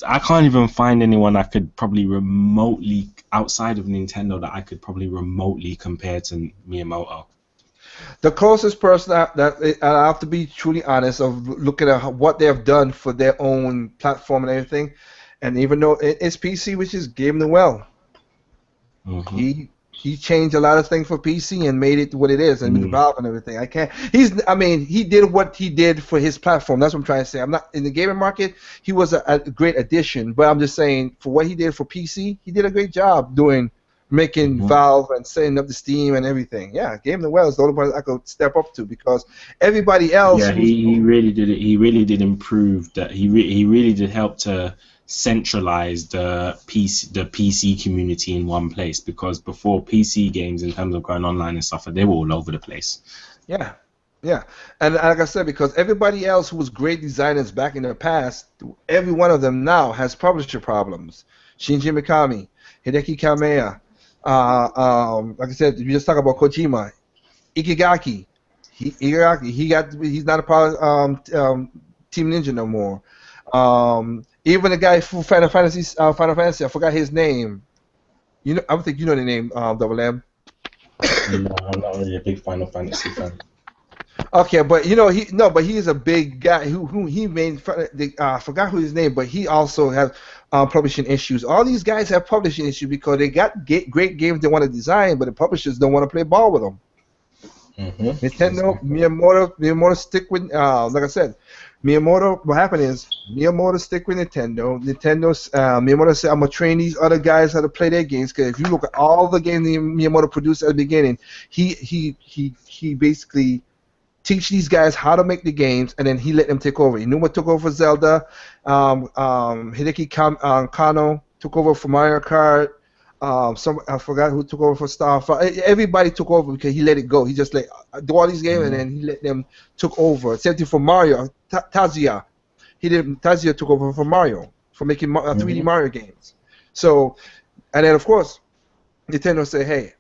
Speaker 5: I can't even find anyone I could probably remotely, outside of Nintendo, that I could probably remotely compare to Miyamoto.
Speaker 1: The closest person that I have to be truly honest of looking at what they have done for their own platform and everything, And even though it's PC, which is gave him the well,
Speaker 5: Hmm.
Speaker 1: he changed a lot of things for PC and made it what it is, and with
Speaker 5: Mm.
Speaker 1: Valve and everything. I mean, he did what he did for his platform. That's what I'm trying to say. I'm not in the gaming market. He was a great addition, but I'm just saying for what he did for PC, he did a great job doing making
Speaker 5: Hmm.
Speaker 1: Valve and setting up the Steam and everything. Yeah, gave him the well is the only one I could step up to because everybody else
Speaker 5: Yeah,
Speaker 1: who's
Speaker 5: he really did it. He really did improve that. He really did help to centralize the PC community in one place, because before, PC games in terms of going online and stuff, they were all over the place.
Speaker 1: yeah. Yeah, and like I said, because everybody else who was great designers back in the past, every one of them now has publisher problems. Shinji Mikami, Hideki Kamiya, like I said, we just talk about Kojima, Ikigaki. He's not a part of Team Ninja no more. Even the guy from Final Fantasy, I forgot his name. You know, I don't think you know the name, Double M.
Speaker 5: No, I'm not really a big Final Fantasy fan.
Speaker 1: Okay, but you know but he is a big guy who he made. I forgot who his name, but he also has publishing issues. All these guys have publishing issues because they got great games they want to design, but the publishers don't want to play ball with them.
Speaker 5: Hmm.
Speaker 1: Nintendo,
Speaker 5: Exactly.
Speaker 1: Miyamoto stick with. Like I said, Miyamoto. What happened is Miyamoto stick with Nintendo. Miyamoto said, "I'm gonna train these other guys how to play their games." Because if you look at all the games that Miyamoto produced at the beginning, he basically teach these guys how to make the games, and then he let them take over. Inuma took over for Zelda. Kano took over for Mario Kart. Some I forgot who took over for Star Fox. Everybody took over because he let it go. He just let do all these games, and
Speaker 5: Hmm.
Speaker 1: then he let them took over. Same thing for Mario. Tazuya. Tazuya took over for Mario for making 3D
Speaker 5: Hmm.
Speaker 1: Mario games. So, and then of course Nintendo said, "Hey,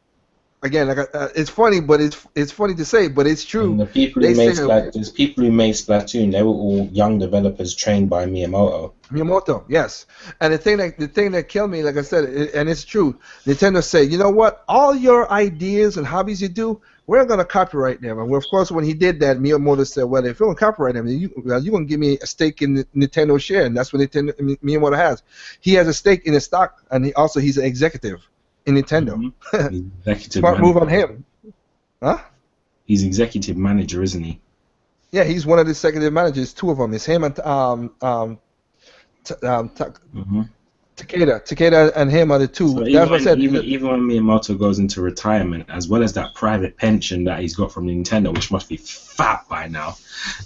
Speaker 1: again, like it's funny, but it's funny to say, but it's
Speaker 5: And
Speaker 1: true."
Speaker 5: the people who
Speaker 1: They say
Speaker 5: made there's people who made Splatoon. They were all young developers trained by Miyamoto.
Speaker 1: Miyamoto, yes. And the thing that killed me, like I said, and it's true. Nintendo said, you know what? All your ideas and hobbies you do, we're gonna copyright them. And of course, when he did that, Miyamoto said, well, if you're gonna copyright them, then you're gonna give me a stake in the Nintendo share, and that's what Miyamoto has. He has a stake in the stock, and he's an executive in Nintendo.
Speaker 5: Hmm. He's executive
Speaker 1: Smart move on
Speaker 5: manager.
Speaker 1: him, huh?
Speaker 5: He's executive manager, isn't he?
Speaker 1: Yeah, he's one of the executive managers. Two of them. It's him and t- um, t-
Speaker 5: Hmm.
Speaker 1: Takeda and him are the two.
Speaker 5: So
Speaker 1: That's what I said.
Speaker 5: even when Miyamoto goes into retirement, as well as that private pension that he's got from Nintendo, which must be fat by now,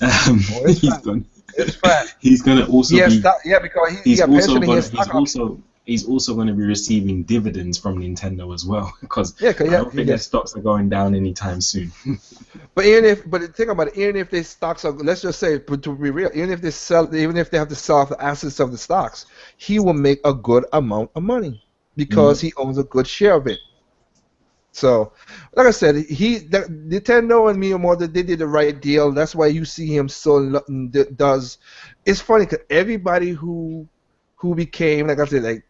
Speaker 1: Oh, it's
Speaker 5: he's
Speaker 1: fat.
Speaker 5: gone.
Speaker 1: It's fat.
Speaker 5: He's gonna
Speaker 1: He
Speaker 5: also
Speaker 1: has
Speaker 5: be.
Speaker 1: stock. Yeah, because he
Speaker 5: He's
Speaker 1: got
Speaker 5: also
Speaker 1: pension and he
Speaker 5: gonna.
Speaker 1: has stock options.
Speaker 5: He's also going to be receiving dividends from Nintendo as well, because
Speaker 1: Yeah, cause
Speaker 5: I don't
Speaker 1: he
Speaker 5: think their
Speaker 1: gets.
Speaker 5: stocks are going down anytime soon.
Speaker 1: But think about it. Even if their stocks are, let's just say, but to be real, even if they have to sell off the assets of the stocks, he will make a good amount of money because
Speaker 5: Mhm.
Speaker 1: he owns a good share of it. So, like I said, Nintendo and Miyamoto, they did the right deal. That's why you see him does. It's funny because everybody who became, like I said,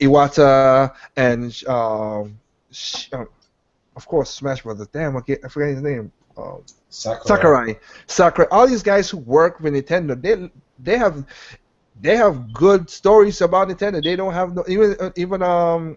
Speaker 1: Iwata and of course Smash Brothers. Damn, I forgot his name.
Speaker 5: Sakurai.
Speaker 1: Sakurai. All these guys who work with Nintendo, they have they have good stories about Nintendo. They don't have no even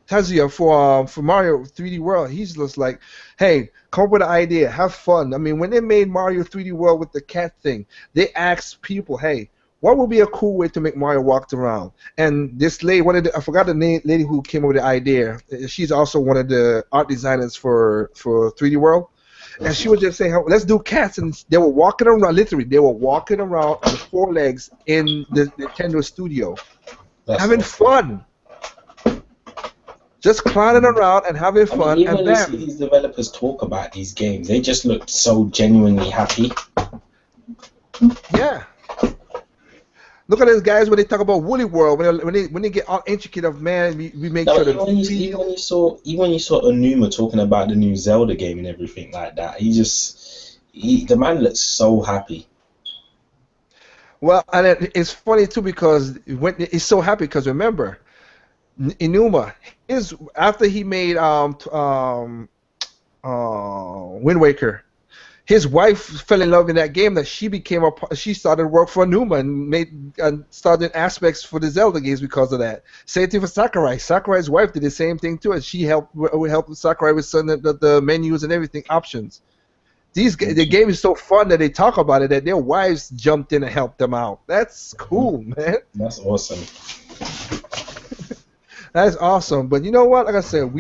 Speaker 1: Kazuya for Mario 3D World, he's just like, hey, come up with an idea, have fun. I mean, when they made Mario 3D World with the cat thing, they asked people, hey, what would be a cool way to make Mario walk around? And this lady, I forgot the name, lady who came up with the idea. She's also one of the art designers for 3D World. And she was just saying, let's do cats. And they were walking around, literally, they were walking around on four legs in the Nintendo studio,
Speaker 5: That's
Speaker 1: having
Speaker 5: awesome.
Speaker 1: fun. Just clowning around and having
Speaker 5: I mean,
Speaker 1: fun,
Speaker 5: even
Speaker 1: and
Speaker 5: when you see
Speaker 1: bam,
Speaker 5: these developers talk about these games, they just look so genuinely happy.
Speaker 1: yeah. Look at those guys when they talk about Woolly World, when they get all intricate of man, we make
Speaker 5: No,
Speaker 1: sure
Speaker 5: but
Speaker 1: the feel.
Speaker 5: even when you saw Onuma talking about the new Zelda game and everything like that, the man looks so happy.
Speaker 1: Well, and it's funny too because when he's so happy because remember, Inuma, his after he made Wind Waker, his wife fell in love in that game. That she started work for Numa and started aspects for the Zelda games because of that. Same thing for Sakurai. Sakurai's wife did the same thing too, and she helped Sakurai with some of the menus and everything options. The game is so fun that they talk about it that their wives jumped in and helped them out. That's cool, man.
Speaker 5: That's awesome.
Speaker 1: That's awesome. But you know what? Like I said,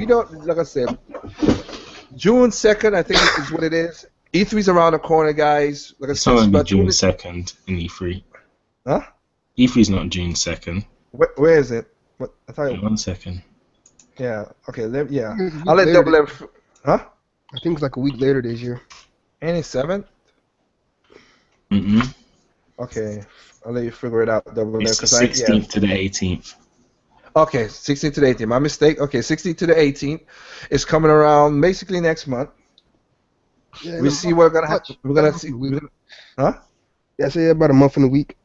Speaker 1: June 2nd, I think is what it is. E3's around the corner, guys. Like I
Speaker 5: It's
Speaker 1: said,
Speaker 5: not going to be
Speaker 1: Splatoon
Speaker 5: June 2nd in E3.
Speaker 1: Huh?
Speaker 5: E3's not June 2nd.
Speaker 1: Where is it? What? I thought.
Speaker 5: Wait 1 second.
Speaker 1: Yeah. Okay. Yeah.
Speaker 3: It's a week
Speaker 1: I'll let
Speaker 3: later
Speaker 1: Double M. Huh?
Speaker 3: I think it's like a week later this year.
Speaker 1: Any 7th?
Speaker 5: Mm-mm.
Speaker 1: Okay. I'll let you figure it out, Double M.
Speaker 5: It's the 16th to the 18th.
Speaker 1: Okay, 16th to the 18th. My mistake. Okay, 16th to the 18th. It's coming around basically next month.
Speaker 3: Yeah,
Speaker 1: We see what we're gonna have. We're gonna see. Huh?
Speaker 3: Yeah, say about a month and a week.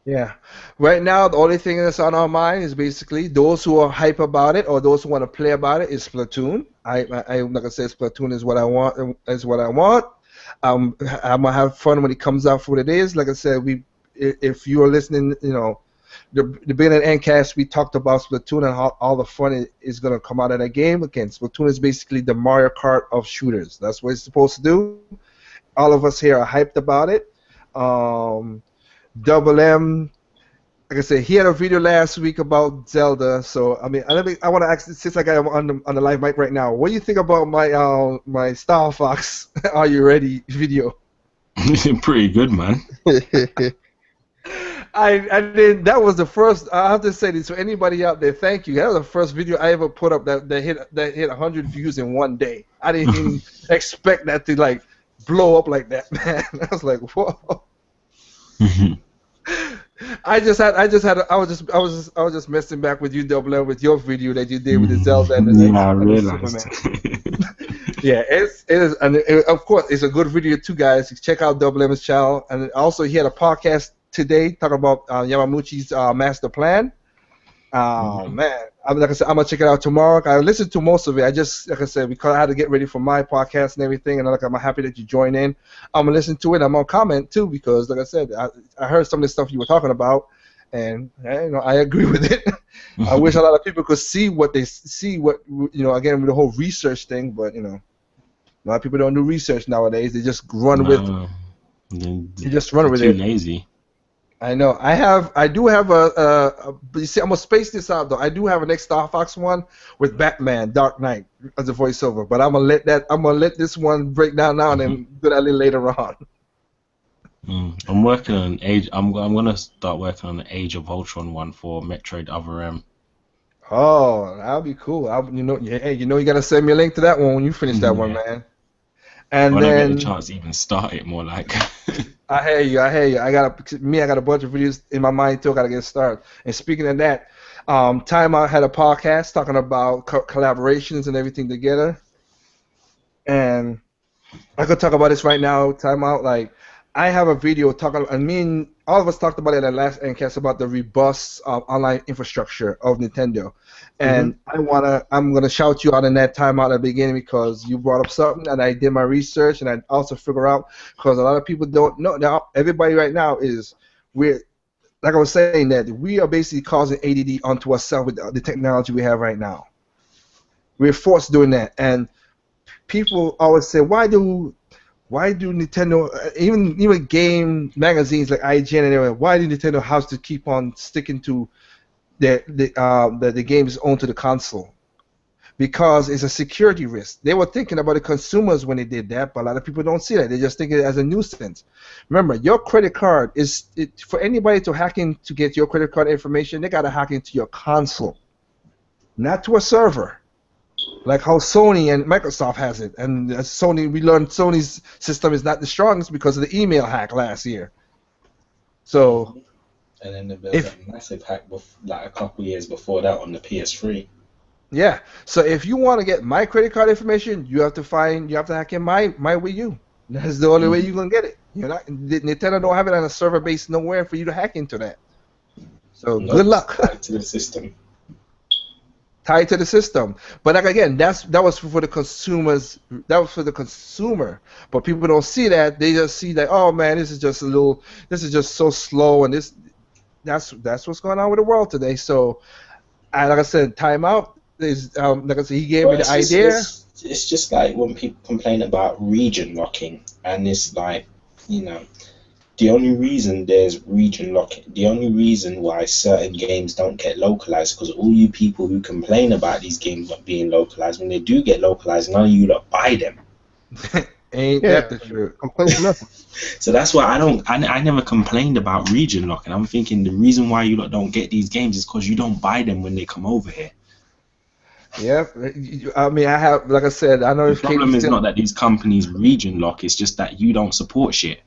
Speaker 1: Yeah. Right now, the only thing that's on our mind is basically those who are hype about it or those who want to play about it is Splatoon. I'm not gonna say Splatoon is what I want. Is what I want. I'm gonna have fun when it comes out for what it is. Like I said, if you are listening, the beginning and end cast, we talked about Splatoon and how all the fun is gonna come out of that game. Again, Splatoon is basically the Mario Kart of shooters. That's what it's supposed to do. All of us here are hyped about it. Double M, like I said, he had a video last week about Zelda. So I want to ask, since I got him on the live mic right now, what do you think about my Star Fox Are You Ready video?
Speaker 5: Pretty good, man.
Speaker 1: I did. That was the first. I have to say this to anybody out there. Thank you. That was the first video I ever put up that hit 100 views in one day. I didn't even expect that to like blow up like that, man. I was like, whoa. I was just messing back with you, Double M, with your video that you did with the Zelda and the
Speaker 5: I
Speaker 1: and the
Speaker 5: realized.
Speaker 1: Superman. Yeah, it is, and of course, it's a good video too, guys. Check out Double M's channel, and also he had a podcast today talking about Yamamuchi's master plan. Oh man, like I said, I'm gonna check it out tomorrow. I listened to most of it. I just, like I said, because I had to get ready for my podcast and everything, and I'm happy that you joined in. I'm gonna listen to it. I'm gonna comment too because, like I said, I heard some of the stuff you were talking about, and I agree with it. I wish a lot of people could see what again with the whole research thing, but a lot of people don't do research nowadays. They just run with. They just run with it.
Speaker 5: Too lazy.
Speaker 1: I know. I do have but you see, I'm gonna space this out though. I do have an next Star Fox one with Batman, Dark Knight as a voiceover, but I'm gonna let this one break down now and then do that a little later on.
Speaker 5: I'm working on Age. I'm gonna start working on the Age of Ultron one for Metroid Other M.
Speaker 1: Oh, that'll be cool. You gotta send me a link to that one when you finish that one, man. And
Speaker 5: when I
Speaker 1: then
Speaker 5: get a chance to even start it, more like.
Speaker 1: I hear you. I got a bunch of videos in my mind too. I gotta get started. And speaking of that, Time Out had a podcast talking about collaborations and everything together. And I could talk about this right now. Time Out, like I have a video talking. I mean, all of us talked about it in the last Endcast about the robust online infrastructure of Nintendo. And I'm gonna shout you out in that time out at the beginning because you brought up something, and I did my research, and I also figure out because a lot of people don't know. Now, everybody right now like I was saying, that we are basically causing ADD onto ourselves with the technology we have right now. We're forced doing that, and people always say, why do Nintendo, even game magazines like IGN and everything, why do Nintendo have to keep on sticking to the games owned to the console? Because it's a security risk. They were thinking about the consumers when they did that, but a lot of people don't see that. They just think it as a nuisance. Remember, your credit card for anybody to hack in to get your credit card information, they got to hack into your console, not to a server. Like how Sony and Microsoft has it, and we learned Sony's system is not the strongest because of the email hack last year. So,
Speaker 5: and then there was a massive hack like a couple years before that on the PS3.
Speaker 1: Yeah. So if you want to get my credit card information, you have to hack in my Wii U. That's the only way you're gonna get it. Nintendo don't have it on a server base nowhere for you to hack into that. So good luck.
Speaker 5: Back to the system.
Speaker 1: tied to the system. But like again, that was for the consumers. That was for the consumer. But people don't see that. They just see that, oh man, this is just a little. This is just so slow, and that's what's going on with the world today. So, like I said, timeout is like I said, he gave
Speaker 5: Well,
Speaker 1: me the idea.
Speaker 5: it's just like when people complain about region locking, and it's like, you know, the only reason there's region locking, the only reason why certain games don't get localized, because all you people who complain about these games not being localized, when they do get localized, none of you lot buy them.
Speaker 1: Ain't
Speaker 3: Yeah,
Speaker 1: that the truth?
Speaker 3: complaints for nothing.
Speaker 5: So that's why I never complained about region locking. I'm thinking the reason why you lot don't get these games is because you don't buy them when they come over here.
Speaker 1: Yeah, I mean, I have, like I said, I know
Speaker 5: The
Speaker 1: if
Speaker 5: problem
Speaker 1: Katie
Speaker 5: is
Speaker 1: still,
Speaker 5: not that these companies region lock, it's just that you don't support shit.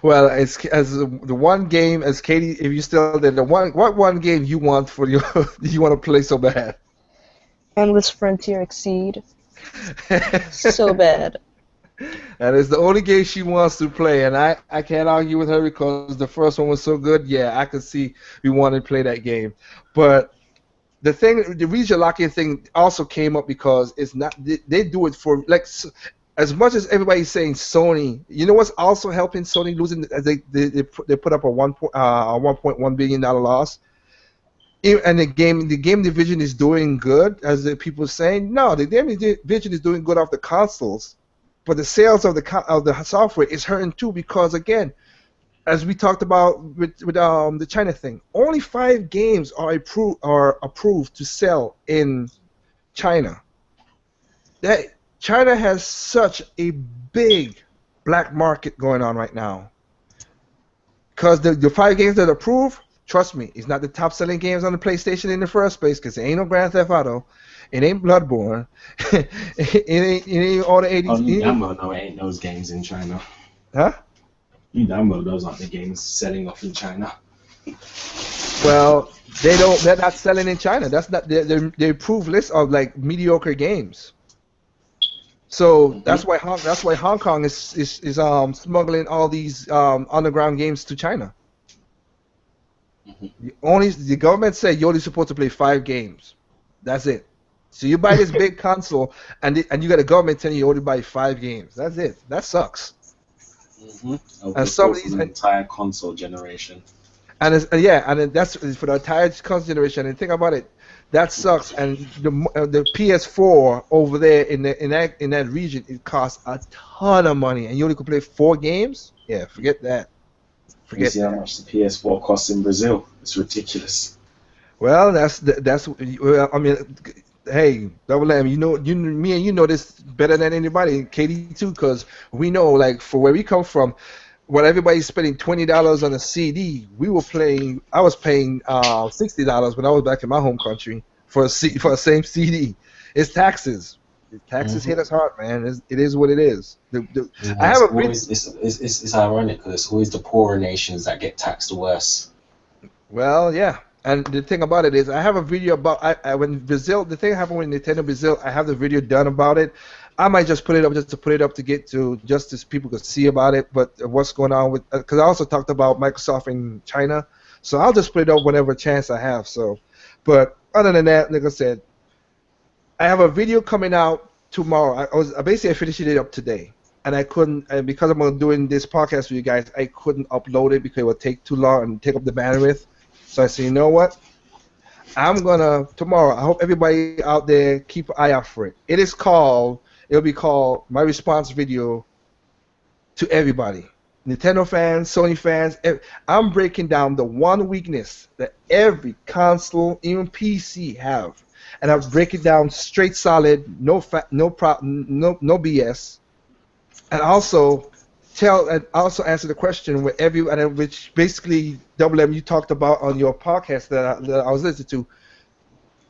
Speaker 1: well, it's as the one game as Katie, if you still there, what one game you want for your you want to play so bad?
Speaker 2: Endless Frontier Exceed. So bad.
Speaker 1: And it's the only game she wants to play, and I can't argue with her because the first one was so good. Yeah, I could see we wanted to play that game, but the region locking thing also came up because it's not they do it for like as much as everybody's saying Sony. You know what's also helping Sony losing? They put up a 1.1 billion dollar loss. And the game division is doing good, as the people saying. No, the game division is doing good off the consoles, but the sales of the software is hurting too because again, as we talked about with the China thing, only 5 games are approved to sell in China. That China has such a big black market going on right now. Because the 5 games that are approved, trust me, it's not the top selling games on the PlayStation in the first place. Because it ain't no Grand Theft Auto, it ain't Bloodborne, it ain't all the
Speaker 5: Oh,
Speaker 1: 80s.
Speaker 5: you damn well know it ain't those games in China.
Speaker 1: Huh?
Speaker 5: You damn well those aren't the games selling off in China.
Speaker 1: Well, they're not selling in China. That's not they approved list of like mediocre games. So that's why Hong Kong is smuggling all these underground games to China. The government said you're only supposed to play 5 games. That's it. So you buy this big console and you got a government telling you only buy 5 games. That's it. That sucks.
Speaker 5: Over
Speaker 1: And
Speaker 5: the
Speaker 1: some of
Speaker 5: course of
Speaker 1: these
Speaker 5: an entire console generation.
Speaker 1: and it's, yeah, and that's for the entire console generation. And think about it, that sucks. And the PS4 over there in that region, it costs a ton of money, and you only can play 4 games. Yeah, forget that.
Speaker 5: You
Speaker 1: Forget
Speaker 5: see how
Speaker 1: that.
Speaker 5: much the PS4 costs in Brazil? It's ridiculous.
Speaker 1: Well, that's well, I mean, hey, Double M, me and you know this better than anybody, Katie too, because we know like for where we come from, when everybody's spending $20 on a CD, I was paying $60 when I was back in my home country for for the same CD. It's taxes. The taxes hit us hard, man. It is what it is. I
Speaker 5: Yeah,
Speaker 1: have
Speaker 5: it's
Speaker 1: a video.
Speaker 5: always it's ironic because it's always the poorer nations that get taxed the worse.
Speaker 1: Well, yeah. And the thing about it is, I have a video about when Brazil. The thing happened with Nintendo Brazil. I have the video done about it. I might just put it up just to put it up to get to just as people could see about it. But what's going on with? Because I also talked about Microsoft in China, so I'll just put it up whenever chance I have. So, but other than that, like I said, I have a video coming out tomorrow. I basically finishing it up today, and I couldn't, and because I'm doing this podcast with you guys, I couldn't upload it because it would take too long and take up the bandwidth. So I said, you know what? I'm gonna tomorrow. I hope everybody out there keep an eye out for it. It'll be called my response video to everybody. Nintendo fans, Sony fans, I'm breaking down the one weakness that every console, even PC, have, and I break it down straight, solid, no BS, and also answer the question with which basically Double M you talked about on your podcast that I was listening to.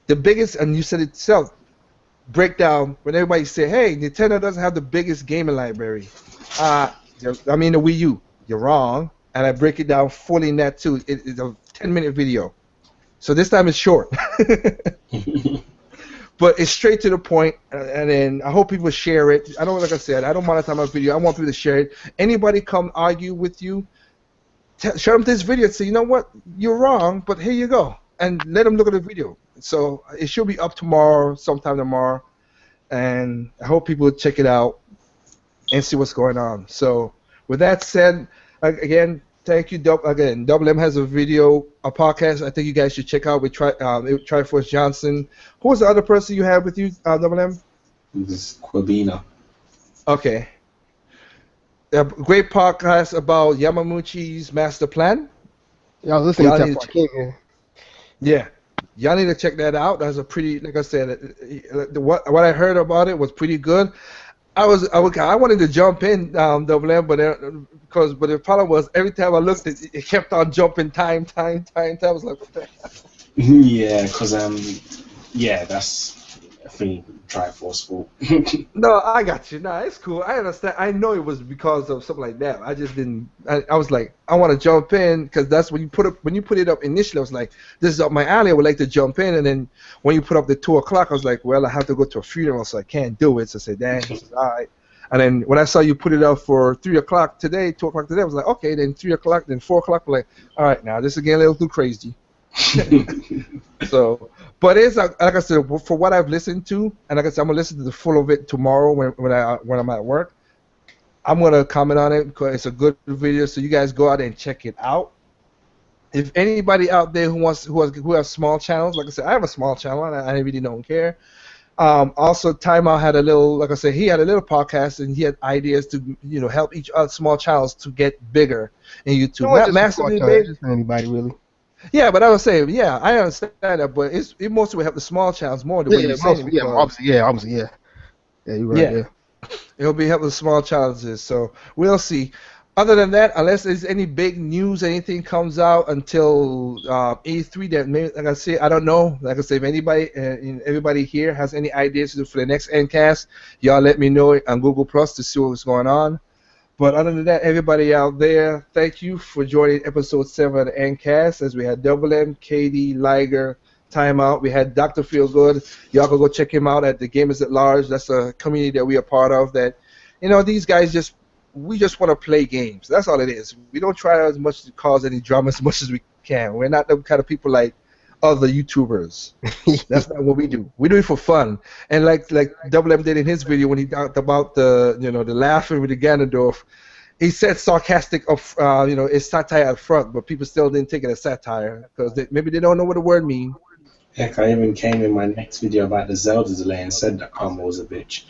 Speaker 1: The biggest, and you said it yourself, breakdown when everybody say, "Hey, Nintendo doesn't have the biggest gaming library." I mean the Wii U. You're wrong, and I break it down fully in that too. It's a 10-minute video, so this time it's short, but it's straight to the point. And then I hope people share it. I don't, like I said, I don't monetize my video. I want people to share it. Anybody come argue with you, show them this video and say, you know what, you're wrong, but here you go, and let them look at the video. So it should be up tomorrow, sometime tomorrow, and I hope people check it out and see what's going on. So with that said, again, thank you. Again, Double M has a video, a podcast. I think you guys should check out with Triforce Johnson. Who was the other person you had with you, Double M?
Speaker 5: It was Quabina.
Speaker 1: Okay. A great podcast about Yamamuchi's master plan.
Speaker 3: Yeah, I was listening
Speaker 1: Y'all
Speaker 3: to that
Speaker 1: need
Speaker 3: before I
Speaker 1: to,
Speaker 3: came here.
Speaker 1: yeah, y'all need to check that out. That's a pretty, like I said, what I heard about it was pretty good. I wanted to jump in, Double M, but the problem was every time I looked, it kept on jumping time. I was like, what the hell?
Speaker 5: Yeah, because yeah, that's I think Triforce fault.
Speaker 1: No, I got you. No, it's cool. I understand. I know it was because of something like that. I just didn't. I was like, I want to jump in because that's when you put it up initially. I was like, this is up my alley. I would like to jump in, and then when you put up the 2 o'clock, I was like, well, I have to go to a funeral, so I can't do it. So I said, dang. I said, all right. And then when I saw you put it up for 3 o'clock today, 2 o'clock today, I was like, okay. Then 3 o'clock, then 4 o'clock. I'm like, all right, now this is getting a little too crazy. So, but it's like I said, for what I've listened to, and like I said, I'm gonna listen to the full of it tomorrow when I'm at work. I'm gonna comment on it because it's a good video. So you guys go out and check it out. If anybody out there who has small channels, like I said, I have a small channel and I really don't care. Also, Time Out had a little, like I said, he had a little podcast and he had ideas to help each other small channels to get bigger in YouTube.
Speaker 3: No,
Speaker 1: Not
Speaker 3: just
Speaker 1: massively
Speaker 3: small time,
Speaker 1: big.
Speaker 3: just for anybody really.
Speaker 1: Yeah, but I was saying, yeah, I understand that, but it mostly will help the small channels more the way you're saying it,
Speaker 3: Yeah,
Speaker 1: because
Speaker 3: obviously, yeah. Yeah, you're right.
Speaker 1: yeah,
Speaker 3: Yeah.
Speaker 1: it'll be helping the small challenges. So we'll see. Other than that, unless there's any big news, anything comes out until E3, that maybe, like I say, I don't know. Like I say, if everybody here has any ideas for the next Endcast, y'all let me know on Google Plus to see what's going on. But other than that, everybody out there, thank you for joining episode 7 of the Endcast, as we had Double M, KD, Liger, Timeout. We had Dr. Feelgood. Y'all can go check him out at the Gamers at Large. That's a community that we are part of. That, these guys we just want to play games. That's all it is. We don't try as much to cause any drama as much as we can. We're not the kind of people like other YouTubers. That's not what we do. We do it for fun. And like Double M did in his video when he talked about the laughing with the Ganondorf, he said sarcastic of it's satire up front, but people still didn't take it as satire because maybe they don't know what the word means.
Speaker 5: Heck, I even came in my next video about the Zelda delay and said that Karma was a bitch.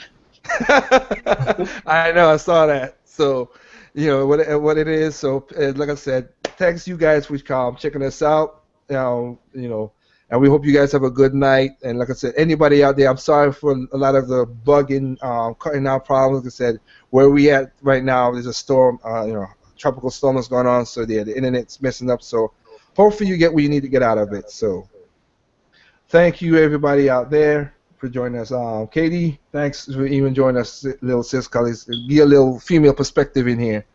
Speaker 1: I know, I saw that. So, what it is. So, like I said, thanks you guys for checking us out. And we hope you guys have a good night. And like I said, anybody out there, I'm sorry for a lot of the bugging, cutting out problems. Like I said, where we at right now, there's a storm, tropical storm that's going on, so the internet's messing up. So, hopefully you get what you need to get out of it. So, thank you everybody out there for joining us. Katie, thanks for even joining us, little sis, cause give a little female perspective in here.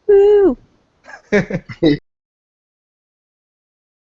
Speaker 2: Woo!